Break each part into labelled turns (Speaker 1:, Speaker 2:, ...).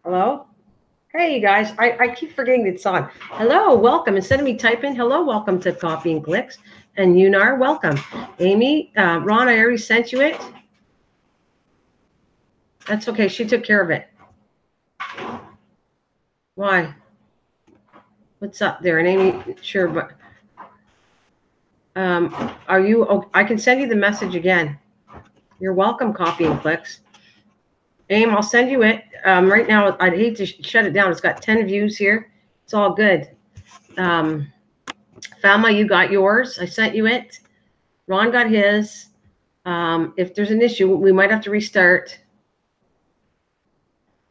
Speaker 1: Hello? Hey, you guys. I keep forgetting it's on. Hello, welcome. Instead of me typing, hello, welcome to Coffee and Clicks. And Yunar, welcome. Amy, Ron, I already sent you it. That's okay. She took care of it. Why? What's up there? And Amy, sure, but are you? Oh, I can send you the message again. You're welcome, Coffee and Clicks. Aim, I'll send you it. Right now, I'd hate to shut it down. It's got 10 views here. It's all good. Falma, you got yours. I sent you it. Ron got his. If there's an issue, we might have to restart.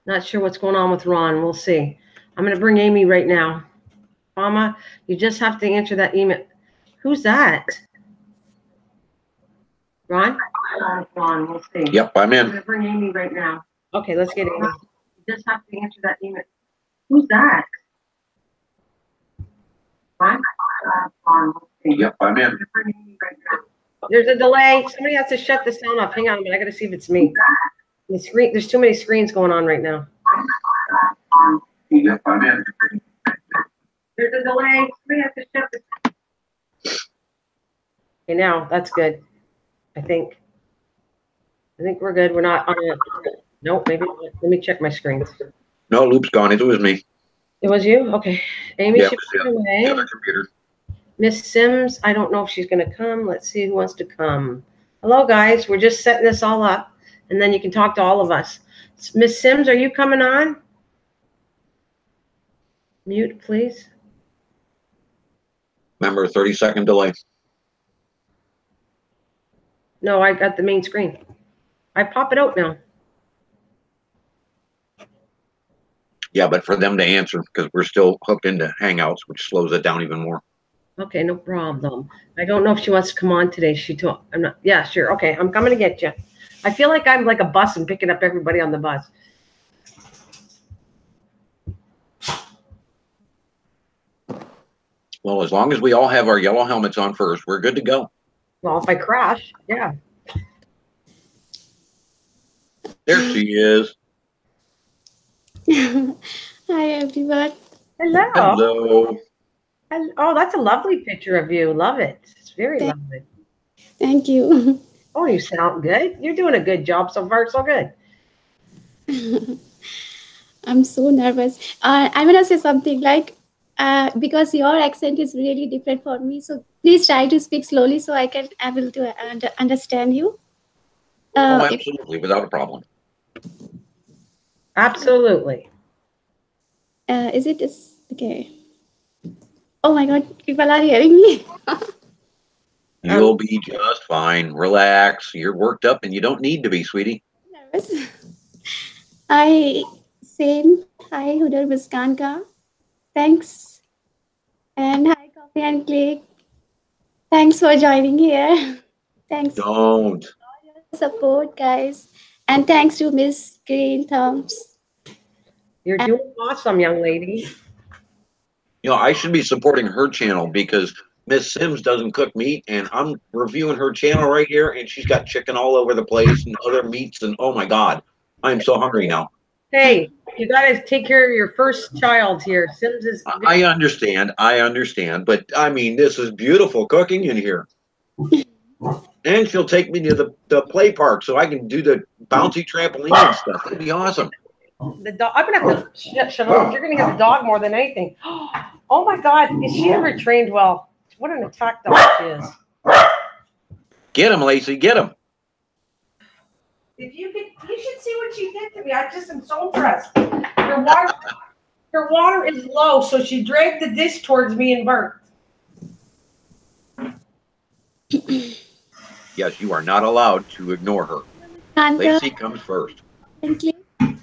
Speaker 1: Not sure what's going on with Ron. We'll see. I'm going to bring Amy right now. Falma, you just have to answer that email. Who's that? Ron? Ron, we'll see.
Speaker 2: Yep, I'm in.
Speaker 1: I'm going to bring Amy right now. Okay, let's get Amy. You just have to answer that email. Who's that? Ron? Ron, we'll see.
Speaker 2: Yep, I'm in.
Speaker 1: Bring Amy right now. There's a delay. Somebody has to shut the sound off. Hang on a minute. I got to see if it's me. The screen. There's too many screens going on right now.
Speaker 2: Yep, I'm in.
Speaker 1: There's a delay. Somebody has to shut the. Okay, now that's good. I think we're good. We're not on a. Nope. Maybe. Let me check my screens.
Speaker 2: No, Loop's gone. It was me.
Speaker 1: It was you? Okay. Amy should come away.
Speaker 2: The other computer.
Speaker 1: Miss Sims, I don't know if she's going to come. Let's see who wants to come. Hello, guys. We're just setting this all up, and then you can talk to all of us. Miss Sims, are you coming on? Mute, please.
Speaker 2: Remember, 30-second delay.
Speaker 1: No, I got the main screen. I pop it out now.
Speaker 2: Yeah, but for them to answer, because we're still hooked into Hangouts, which slows it down even more.
Speaker 1: Okay, no problem. I don't know if she wants to come on today. She told, I'm not, yeah, sure. Okay, I'm coming to get you. I feel like I'm like a bus and picking up everybody on the bus.
Speaker 2: Well, as long as we all have our yellow helmets on first, we're good to go.
Speaker 1: Well, if I crash, yeah.
Speaker 2: There she is.
Speaker 3: Hi, everyone.
Speaker 1: Hello. Hello. Oh, that's a lovely picture of you. Love it. It's very lovely.
Speaker 3: Thank you.
Speaker 1: Oh, you sound good. You're doing a good job so far. So good.
Speaker 3: I'm so nervous. I'm going to say something like, because your accent is really different for me. So please try to speak slowly so I can able to understand you.
Speaker 2: Oh, absolutely. Without a problem.
Speaker 1: Absolutely.
Speaker 3: Is it okay? Oh my God, people are hearing me.
Speaker 2: You'll be just fine. Relax. You're worked up and you don't need to be, sweetie.
Speaker 3: Nervous. Hi, Same. Hi, Hudar Biskanka. Thanks. And hi, Coffee and Click. Thanks for joining here. Thanks
Speaker 2: Don't.
Speaker 3: for your support, guys. And thanks to Miss Green Thumbs.
Speaker 1: You're doing awesome, young lady.
Speaker 2: You know, I should be supporting her channel because Miss Sims doesn't cook meat, and I'm reviewing her channel right here, and she's got chicken all over the place and other meats, and oh my God, I'm so hungry now.
Speaker 1: Hey, you got to take care of your first child here. Sims is.
Speaker 2: I understand, but I mean, this is beautiful cooking in here. And she'll take me to the play park so I can do the bouncy trampoline and stuff. That'd be awesome.
Speaker 1: The dog. I'm gonna have to shut off. You're gonna get the dog more than anything. Oh my God, is she ever trained well? What an attack dog she is.
Speaker 2: Get him, Lacey. Get him.
Speaker 1: If you could, you should see what she did to me. I just am so impressed. Her water is low, so she dragged the dish towards me and burnt.
Speaker 2: Yes, you are not allowed to ignore her. Lacey comes first.
Speaker 3: Thank you.
Speaker 1: I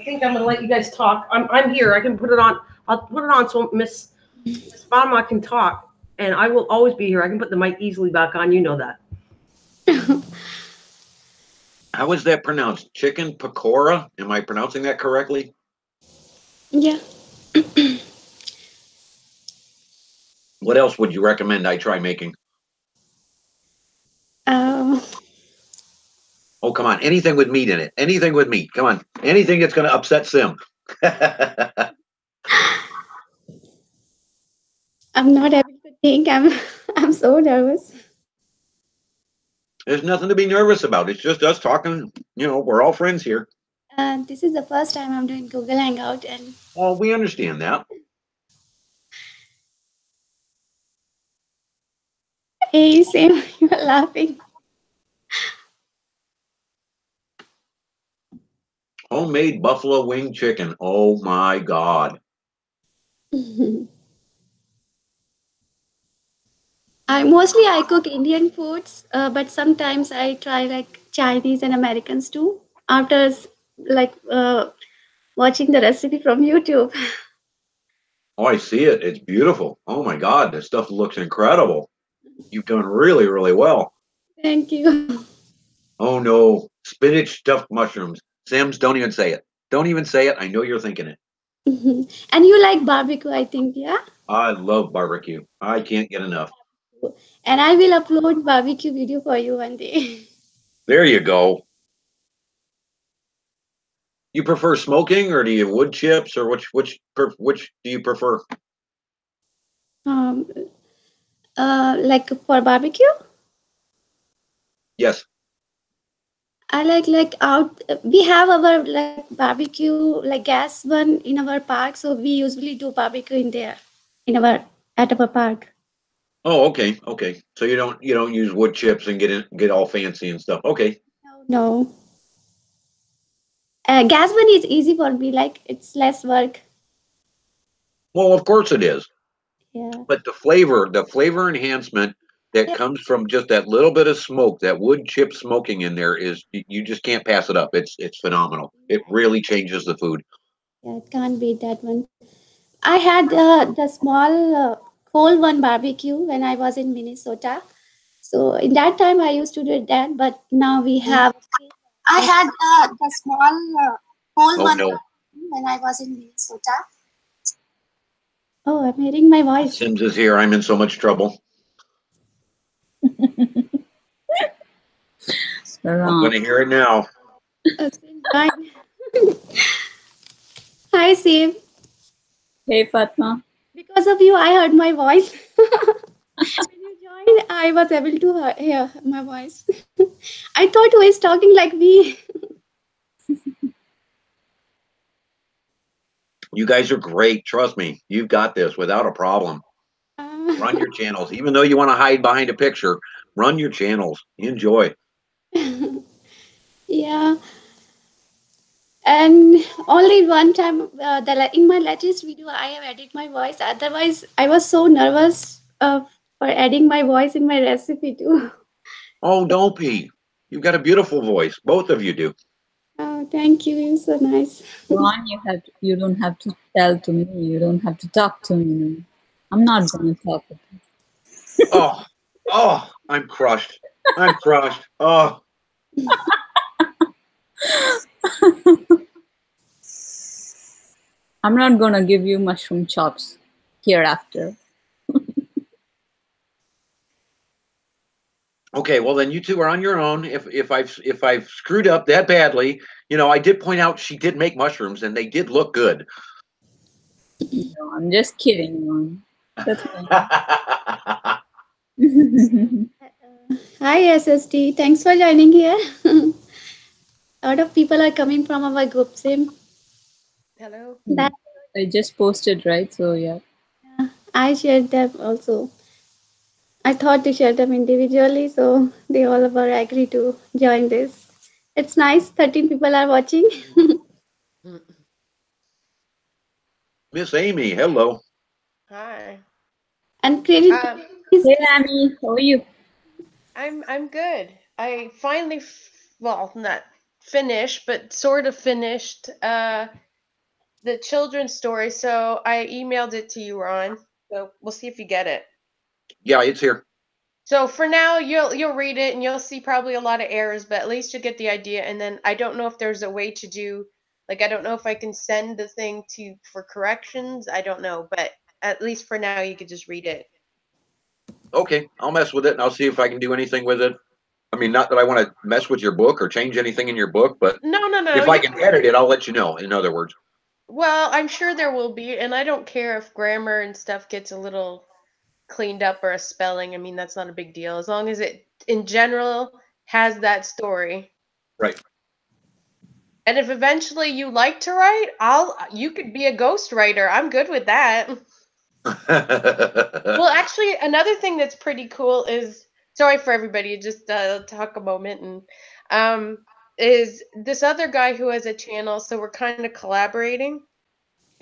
Speaker 1: think I'm gonna let you guys talk. I'm here. I can put it on. I'll put it on so Miss Falma can talk, and I will always be here. I can put the mic easily back on. You know that.
Speaker 2: How is that pronounced? Chicken pakora? Am I pronouncing that correctly?
Speaker 3: Yeah.
Speaker 2: What else would you recommend I try making? Oh, come on. Anything with meat in it. Anything with meat. Come on. Anything that's going to upset Sim.
Speaker 3: I'm not able to think. I'm so nervous.
Speaker 2: There's nothing to be nervous about. It's just us talking. You know, we're all friends here.
Speaker 3: This is the first time I'm doing Google Hangout, and
Speaker 2: Oh, we understand that.
Speaker 3: hey, Sam, you're laughing.
Speaker 2: Homemade buffalo wing chicken. Oh my God.
Speaker 3: I cook Indian foods, but sometimes I try like Chinese and Americans too. Like watching the recipe from YouTube.
Speaker 2: Oh, I see it. It's beautiful. Oh my God. This stuff looks incredible. You've done really, really well.
Speaker 3: Thank you.
Speaker 2: Oh no. Spinach stuffed mushrooms. Sims, don't even say it. Don't even say it. I know you're thinking it.
Speaker 3: And you like barbecue, I think, yeah?
Speaker 2: I love barbecue. I can't get enough.
Speaker 3: And I will upload barbecue video for you one day.
Speaker 2: There you go. You prefer smoking or do you wood chips or which do you prefer?
Speaker 3: Um, like for barbecue,
Speaker 2: Yes.
Speaker 3: I like out. We have our like barbecue like gas one in our park, so we usually do barbecue in there, in our at our park.
Speaker 2: Oh, okay, okay. So you don't use wood chips and get all fancy and stuff. Okay.
Speaker 3: No, gas one is easy for me. Like it's less work.
Speaker 2: Well, of course it is.
Speaker 3: Yeah.
Speaker 2: But the flavor enhancement that comes from just that little bit of smoke, that wood chip smoking in there is you just can't pass it up. It's phenomenal. It really changes the food.
Speaker 3: Yeah, it can't beat that one. I had the small coal one barbecue when I was in Minnesota. So in that time I used to do that, but now we have. I had the small coal
Speaker 2: Oh
Speaker 3: one
Speaker 2: no.
Speaker 3: when I was in Minnesota. Oh, I'm hearing my voice.
Speaker 2: Sims is here. I'm in so much trouble. I'm gonna hear it now.
Speaker 3: Hi, hi, Steve.
Speaker 4: Hey, Fatma.
Speaker 3: Because of you, I heard my voice. When you joined, I was able to hear my voice. I thought who is talking like me.
Speaker 2: You guys are great. Trust me. You've got this without a problem. Run your channels. Even though you want to hide behind a picture, run your channels. Enjoy.
Speaker 3: Yeah, and only one time in my latest video I have added my voice. Otherwise, I was so nervous for adding my voice in my recipe too.
Speaker 2: Oh, don't be. You've got a beautiful voice. Both of you do.
Speaker 3: Oh, thank you. You're so nice.
Speaker 4: Ron, you don't have to tell to me. You don't have to talk to me. I'm not gonna talk.
Speaker 2: Oh, oh, I'm crushed. I'm crushed. Oh,
Speaker 4: I'm not gonna give you mushroom chops hereafter.
Speaker 2: okay. Well, then you two are on your own. If I've screwed up that badly, I did point out she did make mushrooms and they did look good.
Speaker 4: No, I'm just kidding, Ron. That's fine.
Speaker 3: Hi, SST. Thanks for joining here. A lot of people are coming from our group. Same.
Speaker 5: Hello.
Speaker 3: That
Speaker 4: I just posted, right? So yeah.
Speaker 3: I shared them also. I thought to share them individually, so they all were agree to join this. It's nice. 13 people are watching.
Speaker 2: Miss Amy, hello.
Speaker 5: Hi.
Speaker 3: And credit
Speaker 5: Um,
Speaker 3: is
Speaker 4: Hey, Amy, how are you?
Speaker 5: I'm good. I finally, well, not finished, but sort of finished the children's story. So I emailed it to you, Ron. So we'll see if you get it.
Speaker 2: Yeah, it's here.
Speaker 5: So for now, you'll read it and you'll see probably a lot of errors, but at least you get the idea. And then I don't know if there's a way to do, like, I don't know if I can send the thing to for corrections. I don't know, but at least for now, you could just read it.
Speaker 2: Okay, I'll mess with it and I'll see if I can do anything with it. I mean, not that I want to mess with your book or change anything in your book, but
Speaker 5: No.
Speaker 2: if I can edit it, I'll let you know. In other words,
Speaker 5: Well, I'm sure there will be, and I don't care if grammar and stuff gets a little cleaned up or a spelling. I mean, that's not a big deal as long as it, in general, has that story.
Speaker 2: right?
Speaker 5: And if eventually you like to write, you could be a ghostwriter. I'm good with that. Well, actually, another thing that's pretty cool is, sorry for everybody, just talk a moment, and is this other guy who has a channel, so we're kind of collaborating.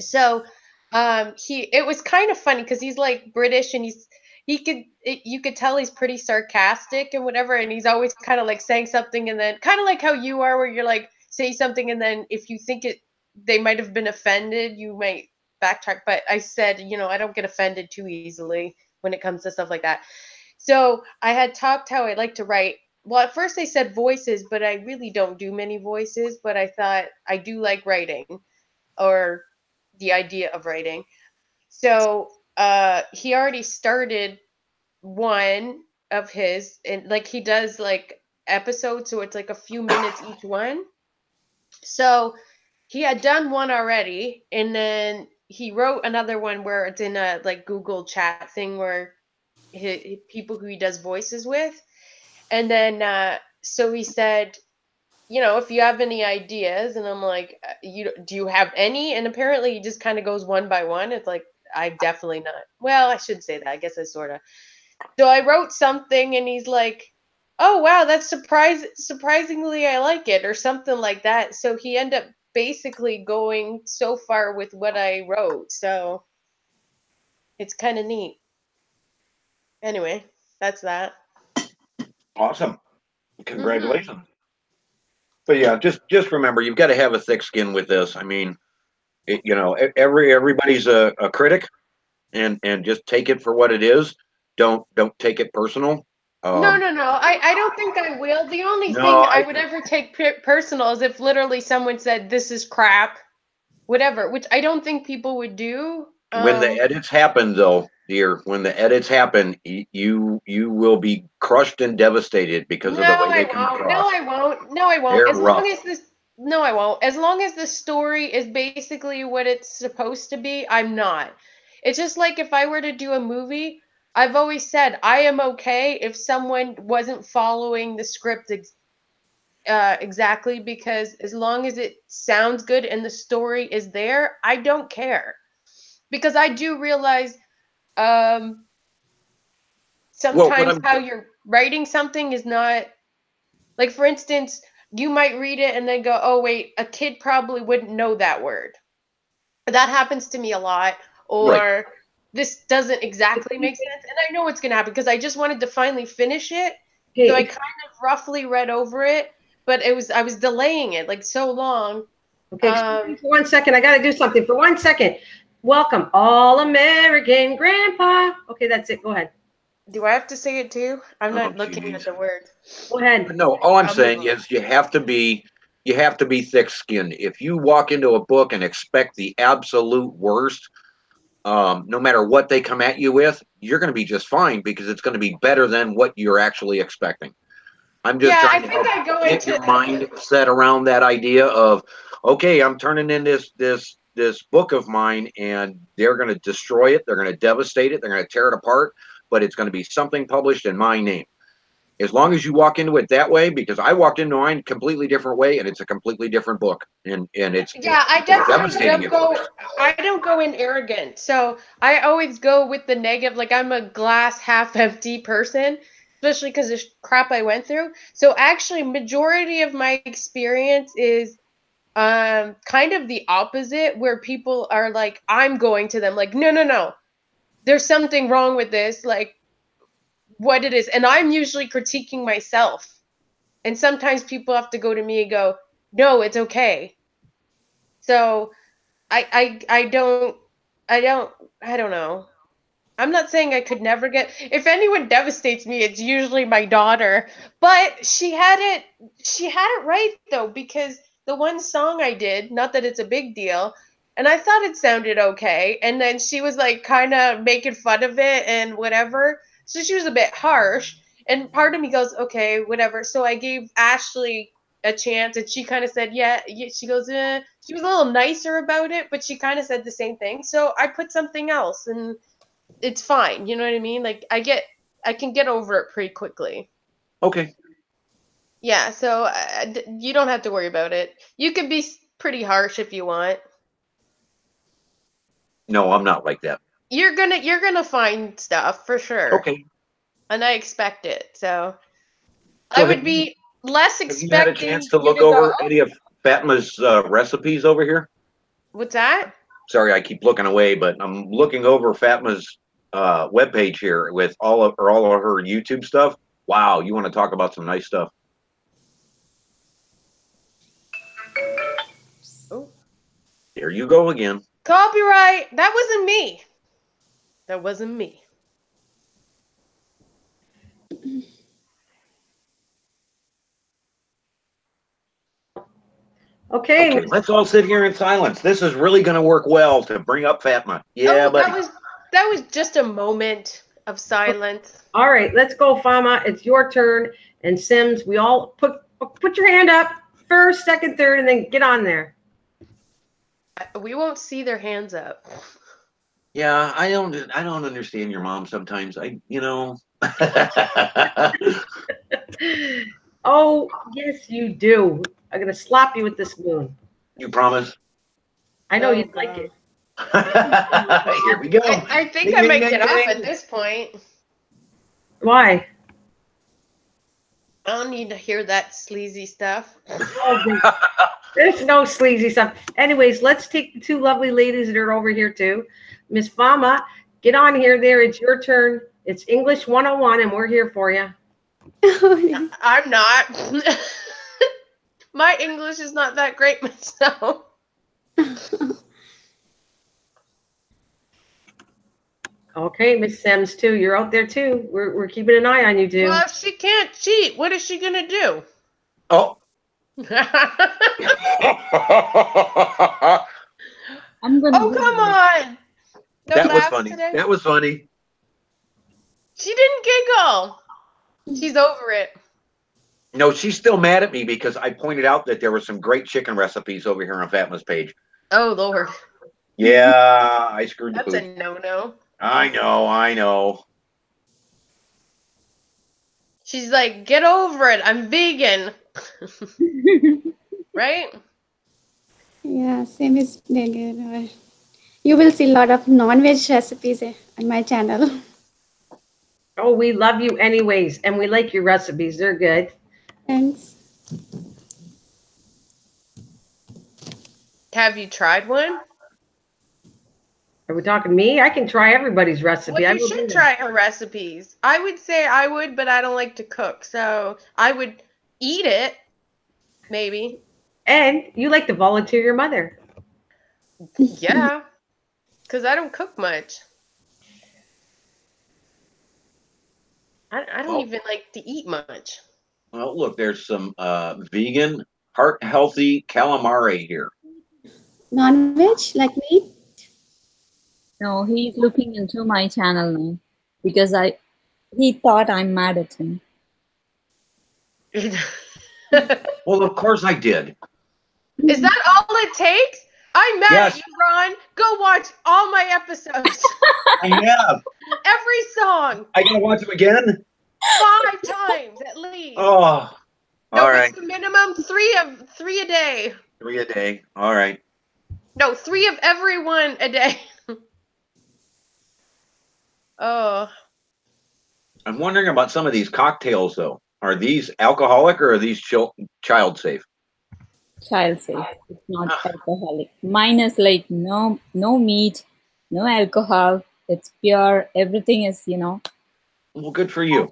Speaker 5: So it was kind of funny because he's like British, and you could tell he's pretty sarcastic and whatever, and he's always kind of like saying something and then kind of like how you are, where you're like say something and then if you think they might have been offended, you might backtrack. But I said, I don't get offended too easily when it comes to stuff like that. So I had talked how I like to write. Well, at first I said voices, but I really don't do many voices, but I thought I do like writing, or the idea of writing. So he already started one of his, and like he does like episodes, so it's like a few minutes each one. So he had done one already, and then he wrote another one where it's in a like Google chat thing where people who he does voices with. And then so he said, if you have any ideas, and I'm like, do you have any? And apparently he just kind of goes one by one. It's like, I definitely not. Well, I should say that. I guess I sort of. So I wrote something, and he's like, "Oh wow, that's surprisingly I like it," or something like that. So he ended up basically going so far with what I wrote. So it's kind of neat. Anyway, that's that.
Speaker 2: Awesome.
Speaker 5: Mhm.
Speaker 2: Congratulations. But yeah, just remember, you've got to have a thick skin with this. I mean, everybody's a critic, and just take it for what it is. Don't take it personal.
Speaker 5: No,
Speaker 2: Um,
Speaker 5: no, no. I don't think I will. The only
Speaker 2: no,
Speaker 5: thing I would ever take personal is if literally someone said this is crap, whatever, which I don't think people would do.
Speaker 2: when the edits happen, though, dear, when the edits happen, you will be crushed and devastated because
Speaker 5: No,
Speaker 2: of the way
Speaker 5: I
Speaker 2: they come
Speaker 5: won't. No,
Speaker 2: across.
Speaker 5: I won't. No, I won't.
Speaker 2: They're
Speaker 5: As long
Speaker 2: rough.
Speaker 5: as this, no, I won't. As long as the story is basically what it's supposed to be, I'm not. It's just like if I were to do a movie, I've always said I am okay if someone wasn't following the script exactly, because as long as it sounds good and the story is there, I don't care. Because I do realize um,
Speaker 2: Well, what
Speaker 5: sometimes
Speaker 2: I'm
Speaker 5: how you're writing something is not. Like, for instance, you might read it and then go, oh, wait, a kid probably wouldn't know that word. That happens to me a lot.
Speaker 2: right.
Speaker 5: Or this doesn't exactly make sense. And I know what's going to happen because I just wanted to finally finish it. So I
Speaker 1: Okay,
Speaker 5: kind of roughly read over it, but I was delaying it like so long.
Speaker 1: okay, excuse me for 1 second. I got to do something for 1 second. Welcome, All American Grandpa. Okay, that's it. Go ahead.
Speaker 5: Do I have to say it too? I'm
Speaker 2: Oh,
Speaker 5: not looking at
Speaker 2: geez.
Speaker 5: the words.
Speaker 1: Go ahead.
Speaker 2: No, all I'm
Speaker 5: I'll move
Speaker 2: saying
Speaker 5: on.
Speaker 2: is you have to be thick-skinned. If you walk into a book and expect the absolute worst, no matter what they come at you with, you're going to be just fine because it's going to be better than what you're actually expecting. I'm just
Speaker 5: Yeah, I
Speaker 2: trying to
Speaker 5: think
Speaker 2: help
Speaker 5: I go
Speaker 2: get
Speaker 5: into.
Speaker 2: your mind set around that idea of, okay, I'm turning in this book of mine, and they're going to destroy it. They're going to devastate it. They're going to tear it apart, but it's going to be something published in my name. As long as you walk into it that way, because I walked into mine a completely different way, and it's a completely different book, and
Speaker 5: Yeah, I
Speaker 2: it's
Speaker 5: definitely
Speaker 2: devastating
Speaker 5: don't
Speaker 2: at
Speaker 5: go.
Speaker 2: first.
Speaker 5: I don't go in arrogant. So I always go with the negative. Like I'm a glass half empty person, especially because the crap I went through. So actually, majority of my experience is kind of the opposite, where people are like, I'm going to them like, no, no, no, there's something wrong with this, like what it is, and I'm usually critiquing myself. And sometimes people have to go to me and go, no, it's okay. So I don't I don't I don't know. I'm not saying I could never get, if anyone devastates me, it's usually my daughter. But she had it right though, because the one song I did, not that it's a big deal, and I thought it sounded okay. And then she was like kind of making fun of it and whatever. So she was a bit harsh. And part of me goes, okay, whatever. So I gave Ashley a chance, and she kind of said, yeah. She goes, eh. She was a little nicer about it, but she kind of said the same thing. So I put something else, and it's fine. You know what I mean? Like I can get over it pretty quickly.
Speaker 2: Okay.
Speaker 5: Yeah. So you don't have to worry about it. You can be pretty harsh if you want.
Speaker 2: No, I'm not like that.
Speaker 5: You're gonna find stuff for sure.
Speaker 2: Okay.
Speaker 5: And I expect it. So
Speaker 2: So
Speaker 5: I would be less
Speaker 2: have you had a
Speaker 5: expecting
Speaker 2: chance to
Speaker 5: you
Speaker 2: look
Speaker 5: to
Speaker 2: over
Speaker 5: go.
Speaker 2: any of Fatma's recipes over here?
Speaker 5: What's that?
Speaker 2: Sorry, I keep looking away, but I'm looking over Fatma's webpage here with all of her YouTube stuff. Wow, you want to talk about some nice stuff?
Speaker 5: Oh,
Speaker 2: There you go again.
Speaker 5: copyright. That wasn't me. That wasn't me.
Speaker 1: Okay.
Speaker 2: Okay, let's all sit here in silence. This is really going to work well to bring up Fatma. Yeah,
Speaker 5: Oh,
Speaker 2: buddy.
Speaker 5: that was just a moment of silence.
Speaker 1: All right, let's go, Fama. It's your turn. And Sims, we all put your hand up first, second, third, and then get on there.
Speaker 5: We won't see their hands up.
Speaker 2: Yeah, I don't understand your mom sometimes.
Speaker 1: Oh, yes, you do. I'm gonna slap you with this spoon.
Speaker 2: You promise?
Speaker 1: I know
Speaker 5: Oh,
Speaker 1: you'd like
Speaker 5: God.
Speaker 1: it.
Speaker 2: Here we go.
Speaker 5: I think
Speaker 2: Ding,
Speaker 5: I
Speaker 2: ding,
Speaker 5: might
Speaker 2: ding,
Speaker 5: get off
Speaker 2: ding.
Speaker 5: at this point.
Speaker 1: Why?
Speaker 5: I don't need to hear that sleazy stuff.
Speaker 1: Oh, there's no sleazy stuff. Anyways, let's take the two lovely ladies that are over here too. Miss Fama, get on here there. It's your turn. It's English 101, and we're here for you.
Speaker 5: I'm not. My English is not that great myself.
Speaker 1: Okay, Miss Sims too. You're out there too. We're keeping an eye on you too.
Speaker 5: Well, if she can't cheat, what is she gonna do?
Speaker 2: Oh.
Speaker 4: I'm gonna
Speaker 5: Oh,
Speaker 4: go
Speaker 5: come
Speaker 4: with-
Speaker 5: on! No
Speaker 2: That was
Speaker 5: laughs
Speaker 2: funny.
Speaker 5: today?
Speaker 2: That was funny.
Speaker 5: She didn't giggle. She's over it.
Speaker 2: No, she's still mad at me because I pointed out that there were some great chicken recipes over here on Fatma's page.
Speaker 5: Oh, Lord.
Speaker 2: Yeah, I screwed the
Speaker 5: That's a
Speaker 2: pooch.
Speaker 5: no-no.
Speaker 2: I know.
Speaker 5: She's like, get over it. I'm vegan. Right?
Speaker 3: Yeah, same is Megan. You will see a lot of non-veg recipes on my channel.
Speaker 1: Oh, we love you anyways, and we like your recipes. They're good.
Speaker 3: Thanks.
Speaker 5: Have you tried one?
Speaker 1: Are we talking me? I can try everybody's recipe.
Speaker 5: Well,
Speaker 1: I
Speaker 5: you
Speaker 1: will
Speaker 5: should
Speaker 1: do
Speaker 5: try her recipes. I would say I would, but I don't like to cook. So I would eat it, maybe.
Speaker 1: that. And you like to volunteer your mother.
Speaker 5: Yeah. Because I don't cook much. I don't
Speaker 2: Oh.
Speaker 5: even like to eat much.
Speaker 2: Well, look, there's some vegan, heart healthy calamari here.
Speaker 3: Non-veg, like meat?
Speaker 4: No, he's looking into my channel now because he thought I'm mad at him.
Speaker 2: Well, of course I did.
Speaker 5: Is that all it takes? I'm mad
Speaker 2: Yes.
Speaker 5: at you, Ron. Go watch all my episodes.
Speaker 2: I have.
Speaker 5: Every song.
Speaker 2: I gotta watch them again.
Speaker 5: 5 times at least.
Speaker 2: Oh,
Speaker 5: No,
Speaker 2: all right.
Speaker 5: it's the minimum three a day.
Speaker 2: 3 a day. All right.
Speaker 5: No, 3 of everyone a day. Oh,
Speaker 2: I'm wondering about some of these cocktails, though. Are these alcoholic or are these child safe?
Speaker 4: Child safe. It's not alcoholic. Mine is like no meat, no alcohol. It's pure. Everything is,
Speaker 2: Well, good for you.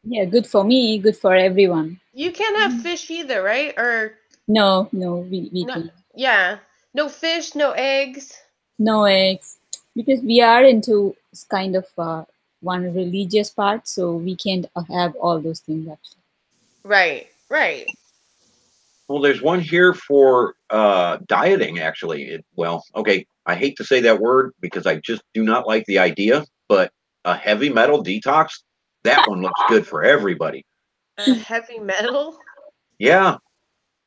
Speaker 4: yeah, good for me, good for everyone.
Speaker 5: you can't have fish either, right? Or
Speaker 4: No, we
Speaker 5: no,
Speaker 4: can.
Speaker 5: yeah, no fish, no eggs.
Speaker 4: No eggs. Because we are into kind of one religious part, so we can't have all those things actually.
Speaker 5: Right.
Speaker 2: Well, there's one here for dieting, actually. Okay, I hate to say that word because I just do not like the idea, but a heavy metal detox, That one looks good for everybody.
Speaker 5: Heavy metal.
Speaker 2: Yeah,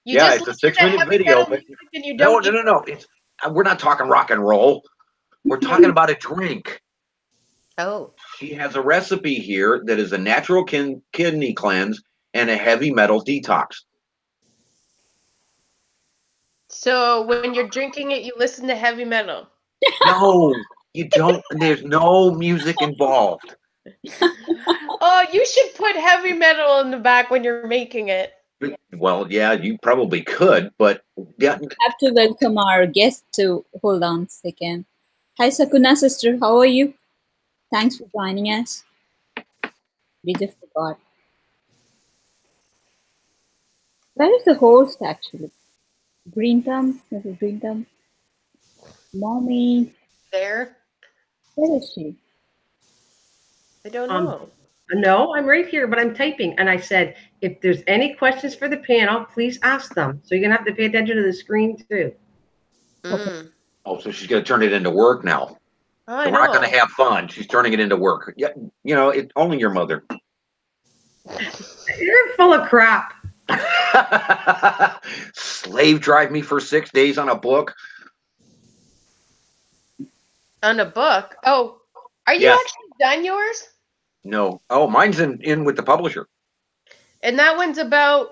Speaker 5: You
Speaker 2: yeah,
Speaker 5: just
Speaker 2: it's a
Speaker 5: listen to
Speaker 2: 6-minute
Speaker 5: heavy
Speaker 2: video,
Speaker 5: metal
Speaker 2: but
Speaker 5: music and you
Speaker 2: no,
Speaker 5: don't
Speaker 2: no,
Speaker 5: eat.
Speaker 2: no, no. We're not talking rock and roll. We're talking about a drink.
Speaker 5: Oh,
Speaker 2: She has a recipe here that is a natural kidney cleanse and a heavy metal detox.
Speaker 5: so when you're drinking it, you listen to heavy metal.
Speaker 2: No, you don't. There's no music involved.
Speaker 5: Oh, you should put heavy metal in the back when you're making it.
Speaker 2: Well, yeah, you probably could, but yeah,
Speaker 4: Have to welcome our guest to hold on a second. Hi, Sakuna sister. How are you? Thanks for joining us. We just forgot. Where is the host actually? Green Thumb? This is Green Thumb. Mommy.
Speaker 5: There.
Speaker 4: Where is she?
Speaker 5: I don't know.
Speaker 1: No, I'm right here, but I'm typing. And I said, if there's any questions for the panel, please ask them. So you're going to have to pay attention to the screen too.
Speaker 5: Mm.
Speaker 2: oh, so she's going to turn it into work now.
Speaker 5: Oh, I
Speaker 2: So we're not
Speaker 5: know.
Speaker 2: going to have fun. She's turning it into work. Yeah, only your mother.
Speaker 1: You're full of crap.
Speaker 2: Slave drive me for 6 days on a book.
Speaker 5: On a book. Oh, are you
Speaker 2: Yes.
Speaker 5: actually done yours?
Speaker 2: No. Oh, mine's in with the publisher.
Speaker 5: And that one's about,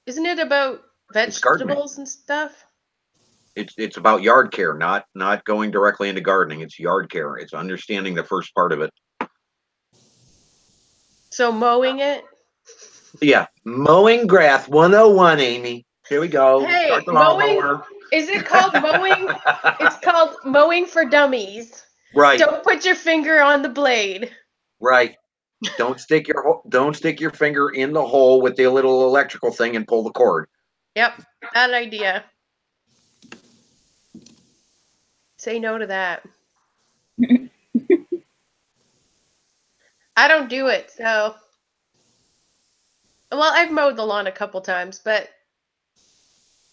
Speaker 5: isn't it about
Speaker 2: It's gardening.
Speaker 5: vegetables and stuff?
Speaker 2: It's about yard care, not going directly into gardening. It's yard care. It's understanding the first part of it.
Speaker 5: So mowing it?
Speaker 2: Yeah, mowing grass 101, Amy. Here we go.
Speaker 5: Hey,
Speaker 2: Start the
Speaker 5: mowing.
Speaker 2: lawnmower.
Speaker 5: Is it called mowing? It's called mowing for dummies.
Speaker 2: Right.
Speaker 5: Don't put your finger on the blade.
Speaker 2: Right. Don't stick your finger in the hole with the little electrical thing and pull the cord.
Speaker 5: Yep, bad idea. Say no to that. I don't do it, so. Well, I've mowed the lawn a couple times, but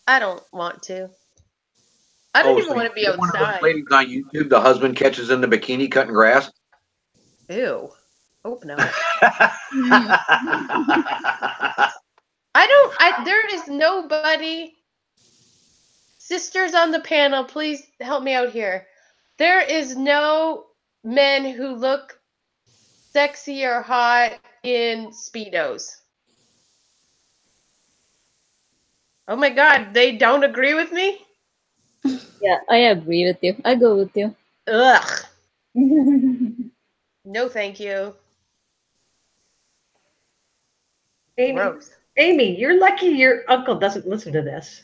Speaker 5: I don't want to. I don't even
Speaker 2: so
Speaker 5: want to be
Speaker 2: you're one of those
Speaker 5: outside.
Speaker 2: ladies on YouTube the husband catches in the bikini cutting grass.
Speaker 5: Ew. Hope no. There is nobody. Sisters on the panel, please help me out here. There is no men who look sexy or hot in Speedos. Oh my God, they don't agree with me?
Speaker 4: Yeah, I agree with you. I go with you.
Speaker 5: Ugh. No, thank you.
Speaker 1: Amy,
Speaker 5: Gross.
Speaker 1: Amy, you're lucky your uncle doesn't listen to this.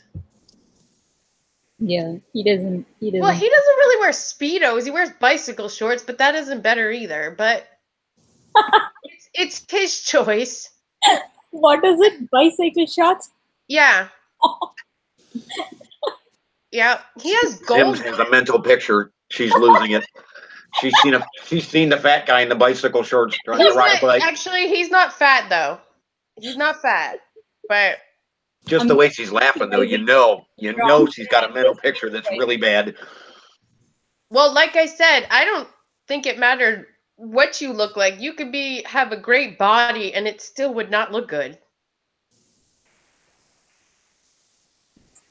Speaker 4: Yeah, he doesn't.
Speaker 5: Well, he doesn't really wear Speedos. He wears bicycle shorts, but that isn't better either. But it's his choice.
Speaker 4: What is it? Bicycle shorts?
Speaker 5: Yeah. Yeah. He has gold.
Speaker 2: Sims has a mental picture. She's losing it. She's seen the fat guy in the bicycle shorts trying to ride a bike.
Speaker 5: Actually, he's not fat though. He's not fat, but
Speaker 2: Just the way she's laughing, though, you know she's got a mental picture that's really bad.
Speaker 5: well, like I said, I don't think it mattered what you look like. You could have a great body, and it still would not look good.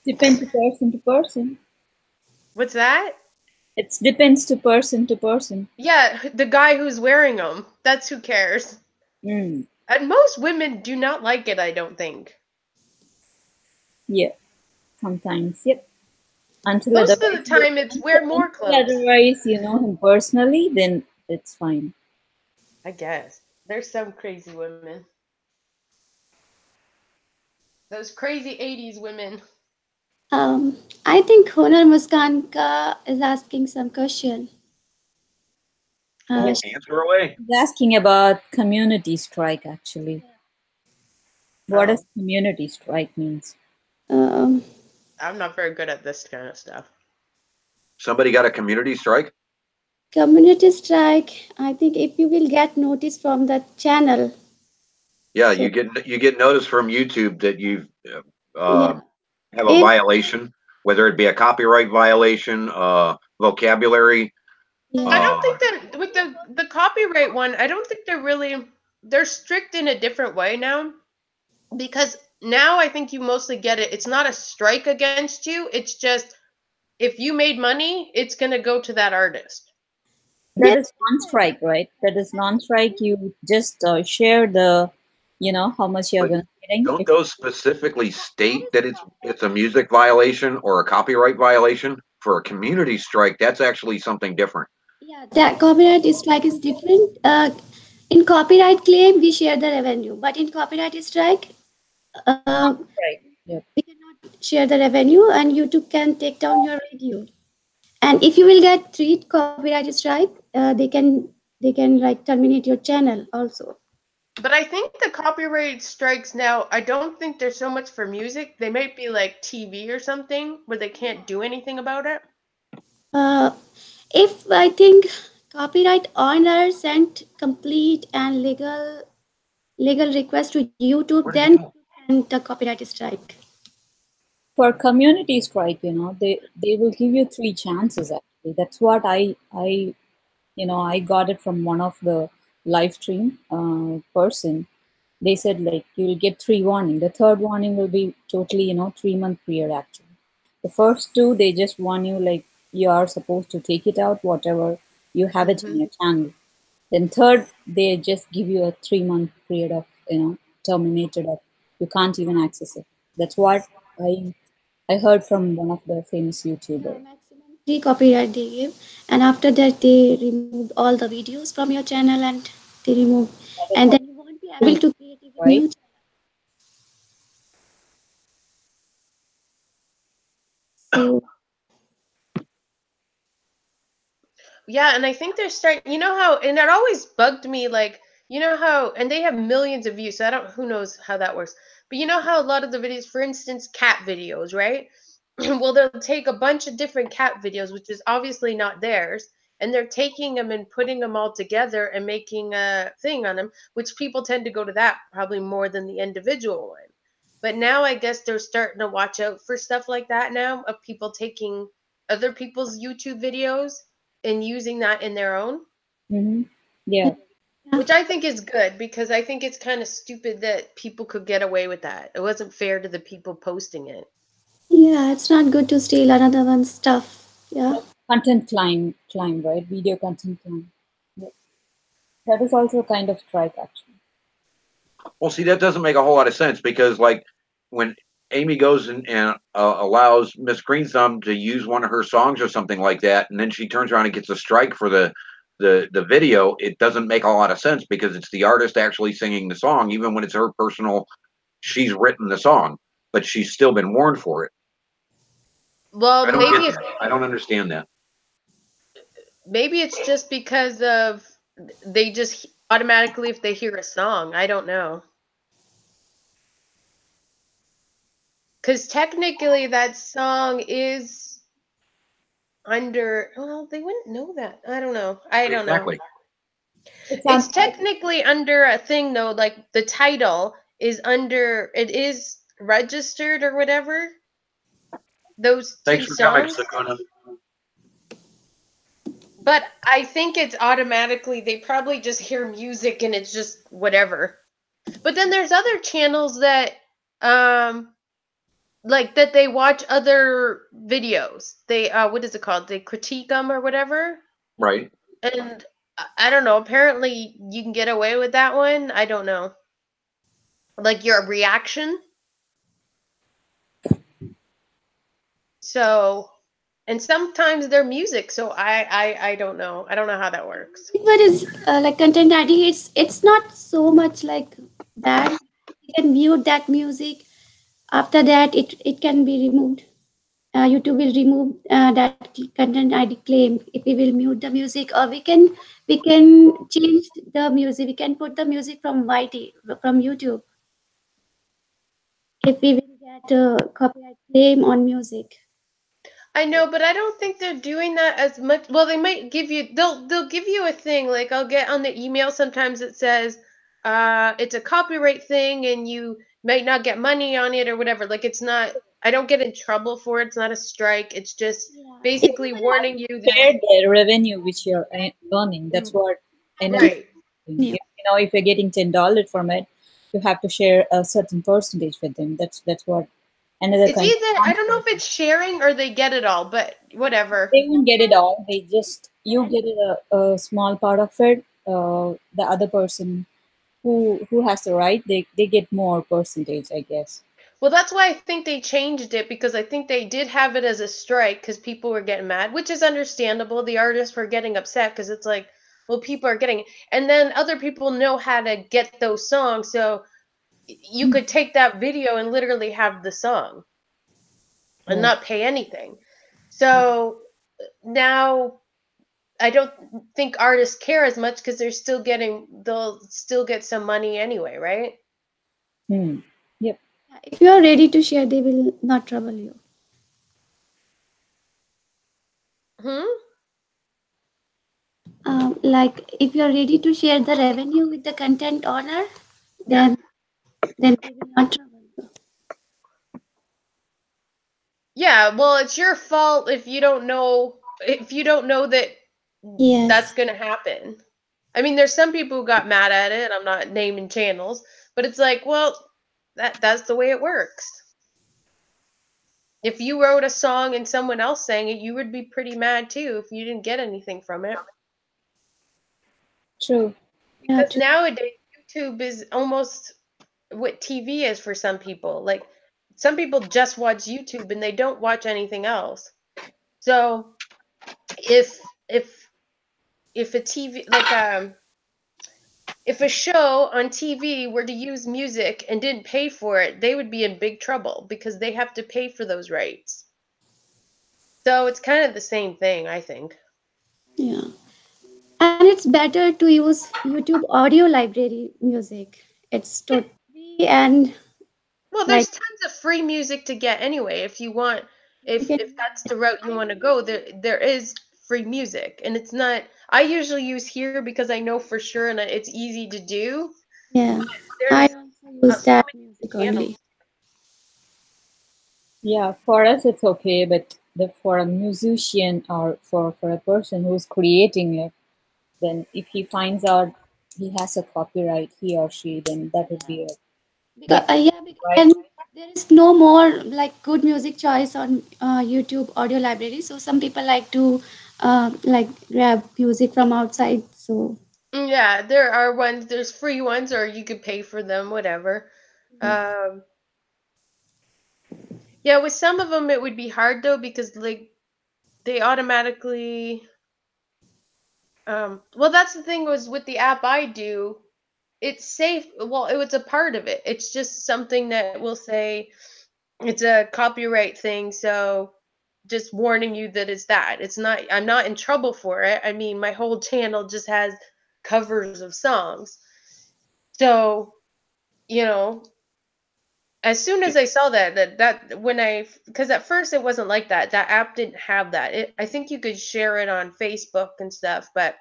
Speaker 4: Depends person to person.
Speaker 5: What's that?
Speaker 4: It depends to person to person.
Speaker 5: Yeah, the guy who's wearing them. That's who cares.
Speaker 4: Mm.
Speaker 5: And most women do not like it, I don't think.
Speaker 4: Yeah, sometimes. Yep.
Speaker 5: Most of the time, it's wear more clothes.
Speaker 4: Otherwise, you know him personally, then it's fine.
Speaker 5: I guess. There's some crazy women. Those crazy 80s women.
Speaker 3: I think Honar Muskan is asking some question.
Speaker 2: Answer away.
Speaker 4: He's asking about community strike, actually. What does community strike means?
Speaker 3: Um,
Speaker 5: I'm not very good at this kind of stuff.
Speaker 2: Somebody got a community strike?
Speaker 3: community strike. I think if you will get notice from the channel.
Speaker 2: Yeah,
Speaker 3: So-
Speaker 2: you get notice from YouTube that you
Speaker 3: Yeah.
Speaker 2: have a violation, whether it be a copyright violation, vocabulary.
Speaker 3: Yeah.
Speaker 5: I don't think that with the copyright one, I don't think they're really they're strict in a different way now, because now I think you mostly get it. It's not a strike against you. It's just if you made money, it's going to go to that artist.
Speaker 4: That is non-strike, right? That is non-strike. You just share the, how much you're
Speaker 2: But
Speaker 4: going to getting.
Speaker 2: don't those specifically state that it's a music violation or a copyright violation? For a community strike, that's actually something different.
Speaker 3: Yeah, that copyright strike is different. In copyright claim, we share the revenue, but in copyright strike,
Speaker 4: Right. Yep.
Speaker 3: we cannot share the revenue, and YouTube can take down your video. And if you will get 3 copyright strike, they can like terminate your channel also.
Speaker 5: But I think the copyright strikes now, I don't think they're so much for music. They might be like TV or something where they can't do anything about it.
Speaker 3: If I think copyright owner sent complete and legal request to YouTube,
Speaker 2: Where did
Speaker 3: then
Speaker 2: it go?
Speaker 3: and the copyright strike.
Speaker 4: For community strike, they will give you 3 chances actually. That's what I got it from one of the live stream person. They said like you will get 3 warning. The third warning will be totally 3-month period actually. The first 2 they just warn you like you are supposed to take it out whatever you have it in your channel. Then third they just give you a 3-month period of terminated of you can't even access it. That's what I heard from one of the famous YouTuber.
Speaker 3: Maximum 3 copyright they give, and after that they remove all the videos from your channel, and they remove, and then you won't be able to create even
Speaker 4: Right?
Speaker 3: new channel. So
Speaker 5: Yeah, and I think they're starting, you know how, and it always bugged me, like, you know how, and they have millions of views, so I don't, who knows how that works. But you know how a lot of the videos, for instance, cat videos, right? Well, they'll take a bunch of different cat videos, which is obviously not theirs, and they're taking them and putting them all together and making a thing on them, which people tend to go to that probably more than the individual one. But now I guess they're starting to watch out for stuff like that now, of people taking other people's YouTube videos and using that in their own,
Speaker 4: Mm-hmm. Yeah.
Speaker 5: which I think is good, because I think it's kind of stupid that people could get away with that. It wasn't fair to the people posting it.
Speaker 3: yeah, it's not good to steal another one's stuff. Yeah.
Speaker 4: Content climb, right? Video content climb. Yeah. That is also a kind of strike actually.
Speaker 2: Well, see, that doesn't make a whole lot of sense because, like, when Amy goes and allows Miss Green Thumb to use one of her songs or something like that, and then she turns around and gets a strike for the video, it doesn't make a lot of sense because it's the artist actually singing the song, even when it's her personal. She's written the song, but she's still been warned for it.
Speaker 5: Well,
Speaker 2: I don't
Speaker 5: maybe
Speaker 2: get
Speaker 5: it's
Speaker 2: that. I don't understand that.
Speaker 5: maybe it's just because of they just automatically, if they hear a song, I don't know. Because technically that song is under, well, they wouldn't know that. I don't know. I don't know.
Speaker 2: Exactly.
Speaker 5: It's technically under a thing though, like the title is under, it is registered or whatever. Those
Speaker 2: Thanks
Speaker 5: 3
Speaker 2: for coming,
Speaker 5: songs.
Speaker 2: Sakuna.
Speaker 5: But I think it's automatically, they probably just hear music and it's just whatever. But then there's other channels that like that they watch other videos. They what is it called? They critique them or whatever.
Speaker 2: Right.
Speaker 5: And I don't know, apparently you can get away with that one. I don't know. Like your reaction. So, and sometimes they're music, so I don't know. I don't know how that works.
Speaker 3: But is like content ID, it's not so much like bad. You can mute that music. After that, it can be removed. YouTube will remove that content ID claim if we will mute the music, or we can change the music. We can put the music from YT from YouTube if we will get a copyright claim on music.
Speaker 5: I know, but I don't think they're doing that as much. Well, they might give you, they'll give you a thing, like I'll get on the email sometimes it says it's a copyright thing and you might not get money on it or whatever. Like it's not, I don't get in trouble for it. It's not a strike. It's just
Speaker 3: Yeah.
Speaker 5: basically warning you that
Speaker 4: Share the revenue which you're earning. That's what I know.
Speaker 5: right.
Speaker 3: Yeah.
Speaker 4: if you're getting $10 from it, you have to share a certain percentage with them. That's what another
Speaker 5: It's
Speaker 4: kind of
Speaker 5: either, I don't know if it's sharing or they get it all, but whatever.
Speaker 4: they won't get it all. They just you get a small part of it. The other person who has the right, they get more percentage, I guess.
Speaker 5: Well, that's why I think they changed it, because I think they did have it as a strike because people were getting mad, which is understandable. The artists were getting upset because it's like, well, people are getting it. And then other people know how to get those songs. So you could take that video and literally have the song and
Speaker 4: Right.
Speaker 5: not pay anything. So now I don't think artists care as much because they'll still get some money anyway, right?
Speaker 4: Hmm. Yep.
Speaker 3: If you are ready to share, they will not trouble you.
Speaker 5: Hmm?
Speaker 3: Like if you are ready to share the revenue with the content owner,
Speaker 5: Yeah.
Speaker 3: then they will not trouble you.
Speaker 5: Yeah, well, it's your fault if you don't know that that's
Speaker 3: Yes.
Speaker 5: going to happen. I mean, there's some people who got mad at it. I'm not naming channels, but it's like, well, that's the way it works. If you wrote a song and someone else sang it, you would be pretty mad too if you didn't get anything from it.
Speaker 4: True.
Speaker 3: Yeah.
Speaker 5: Because
Speaker 3: True.
Speaker 5: nowadays YouTube is almost what TV is for some people. Like some people just watch YouTube and they don't watch anything else. So if if if a TV like if a show on TV were to use music and didn't pay for it, they would be in big trouble because they have to pay for those rights. So it's kind of the same thing, I think.
Speaker 3: Yeah. And it's better to use YouTube audio library music. It's totally and
Speaker 5: Well,
Speaker 3: like
Speaker 5: there's tons of free music to get anyway. If you want,
Speaker 3: you can.
Speaker 5: if that's the route you want to go, there is free music, and it's not. I usually use here because I know for sure, and it's easy to do.
Speaker 3: Yeah. I
Speaker 5: There's
Speaker 3: also use
Speaker 5: so
Speaker 3: that
Speaker 5: many
Speaker 3: music
Speaker 5: channels.
Speaker 3: only.
Speaker 4: Yeah, for us it's okay, but for a musician or for a person who's creating it, then if he finds out he has a copyright, he or she, then that would be a
Speaker 3: Because
Speaker 4: big
Speaker 3: yeah,
Speaker 4: right.
Speaker 3: and there is no more like good music choice on YouTube audio library. So some people like to like grab music from outside. So
Speaker 5: Yeah, there are ones. There's free ones, or you could pay for them, whatever.
Speaker 3: yeah.
Speaker 5: Um, yeah, with some of them it would be hard though because like they automatically. Well, that's the thing was with the app I do. It's safe. Well, it's a part of it. It's just something that will say it's a copyright thing. So just warning you that it's that. It's not. I'm not in trouble for it. I mean, my whole channel just has covers of songs. So you know, as soon as I saw that when I because at first it wasn't like that. That app didn't have that. I think you could share it on Facebook and stuff, but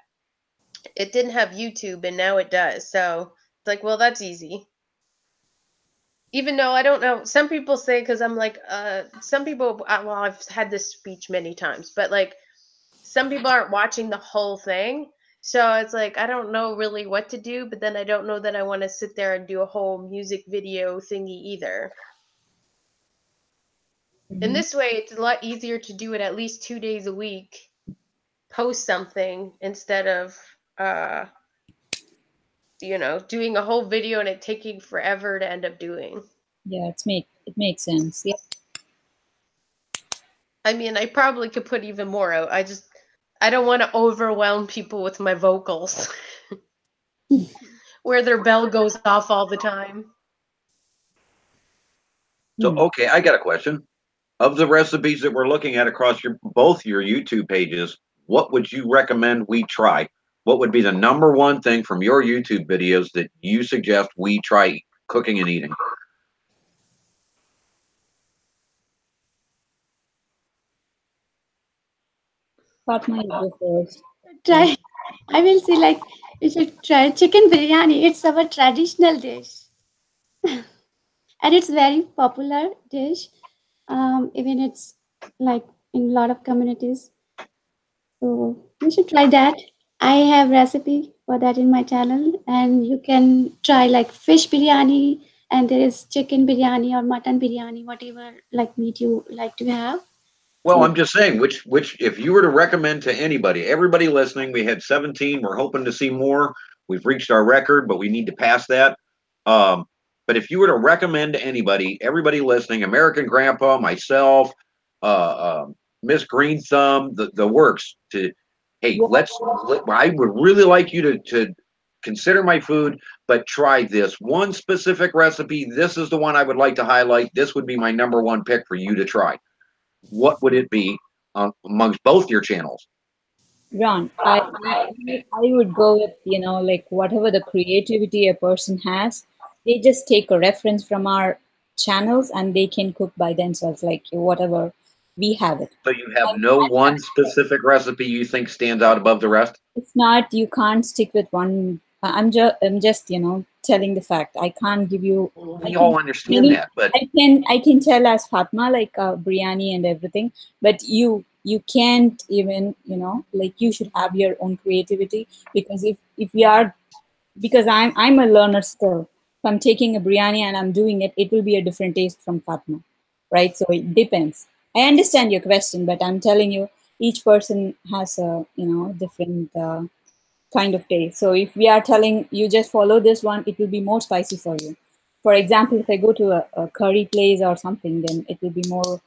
Speaker 5: it didn't have YouTube, and now it does. So it's like, well, that's easy. Even though I don't know, some people say because I'm like, some people. Well, I've had this speech many times, but like some people aren't watching the whole thing. So it's like I don't know really what to do, but then I don't know that I want to sit there and do a whole music video thingy either. And
Speaker 4: Mhm.
Speaker 5: this way, it's a lot easier to do it at least 2 days a week, post something instead of, uh, doing a whole video and it taking forever to end up doing.
Speaker 4: Yeah, it makes sense. Yeah.
Speaker 5: I mean, I probably could put even more out. I don't want to overwhelm people with my vocals where their bell goes off all the time.
Speaker 2: So,
Speaker 4: Hmm.
Speaker 2: okay, I got a question. Of the recipes that we're looking at across both your YouTube pages, what would you recommend we try? What would be the number one thing from your YouTube videos that you suggest we try cooking and eating?
Speaker 4: Fatma, you go first. Yeah.
Speaker 3: Try. I will say like you should try chicken biryani. It's our traditional dish, and it's very popular dish. Even it's like in a lot of communities. So you should try that. I have recipe for that in my channel, and you can try like fish biryani, and there is chicken biryani or mutton biryani, whatever like meat you like to have.
Speaker 2: Well,
Speaker 3: So
Speaker 2: I'm just saying, which, if you were to recommend to anybody, everybody listening, we had 17. We're hoping to see more. We've reached our record, but we need to pass that. Um, but if you were to recommend to anybody, everybody listening, American Grandpa, myself, Miss Green Thumb, the works, to, hey, I would really like you to consider my food, but try this one specific recipe. This is the one I would like to highlight. This would be my number one pick for you to try. What would it be amongst both your channels?
Speaker 4: Ron, I would go with, like whatever the creativity a person has, they just take a reference from our channels and they can cook by themselves, like whatever we have it.
Speaker 2: So you have no one specific recipe you think stands out above the rest?
Speaker 4: It's not, you can't stick with one. I'm just, telling the fact. I can't give you.
Speaker 2: We all understand that, but
Speaker 4: I can tell as Fatma like biryani and everything, but you can't even, like you should have your own creativity, because if you are, because I'm a learner still. If I'm taking a biryani and I'm doing it, it will be a different taste from Fatma, right? So it depends. I understand your question, but I'm telling you, each person has a different kind of taste. So if we are telling you just follow this one, it will be more spicy for you. For example, if I go to a curry place or something, then it will be more,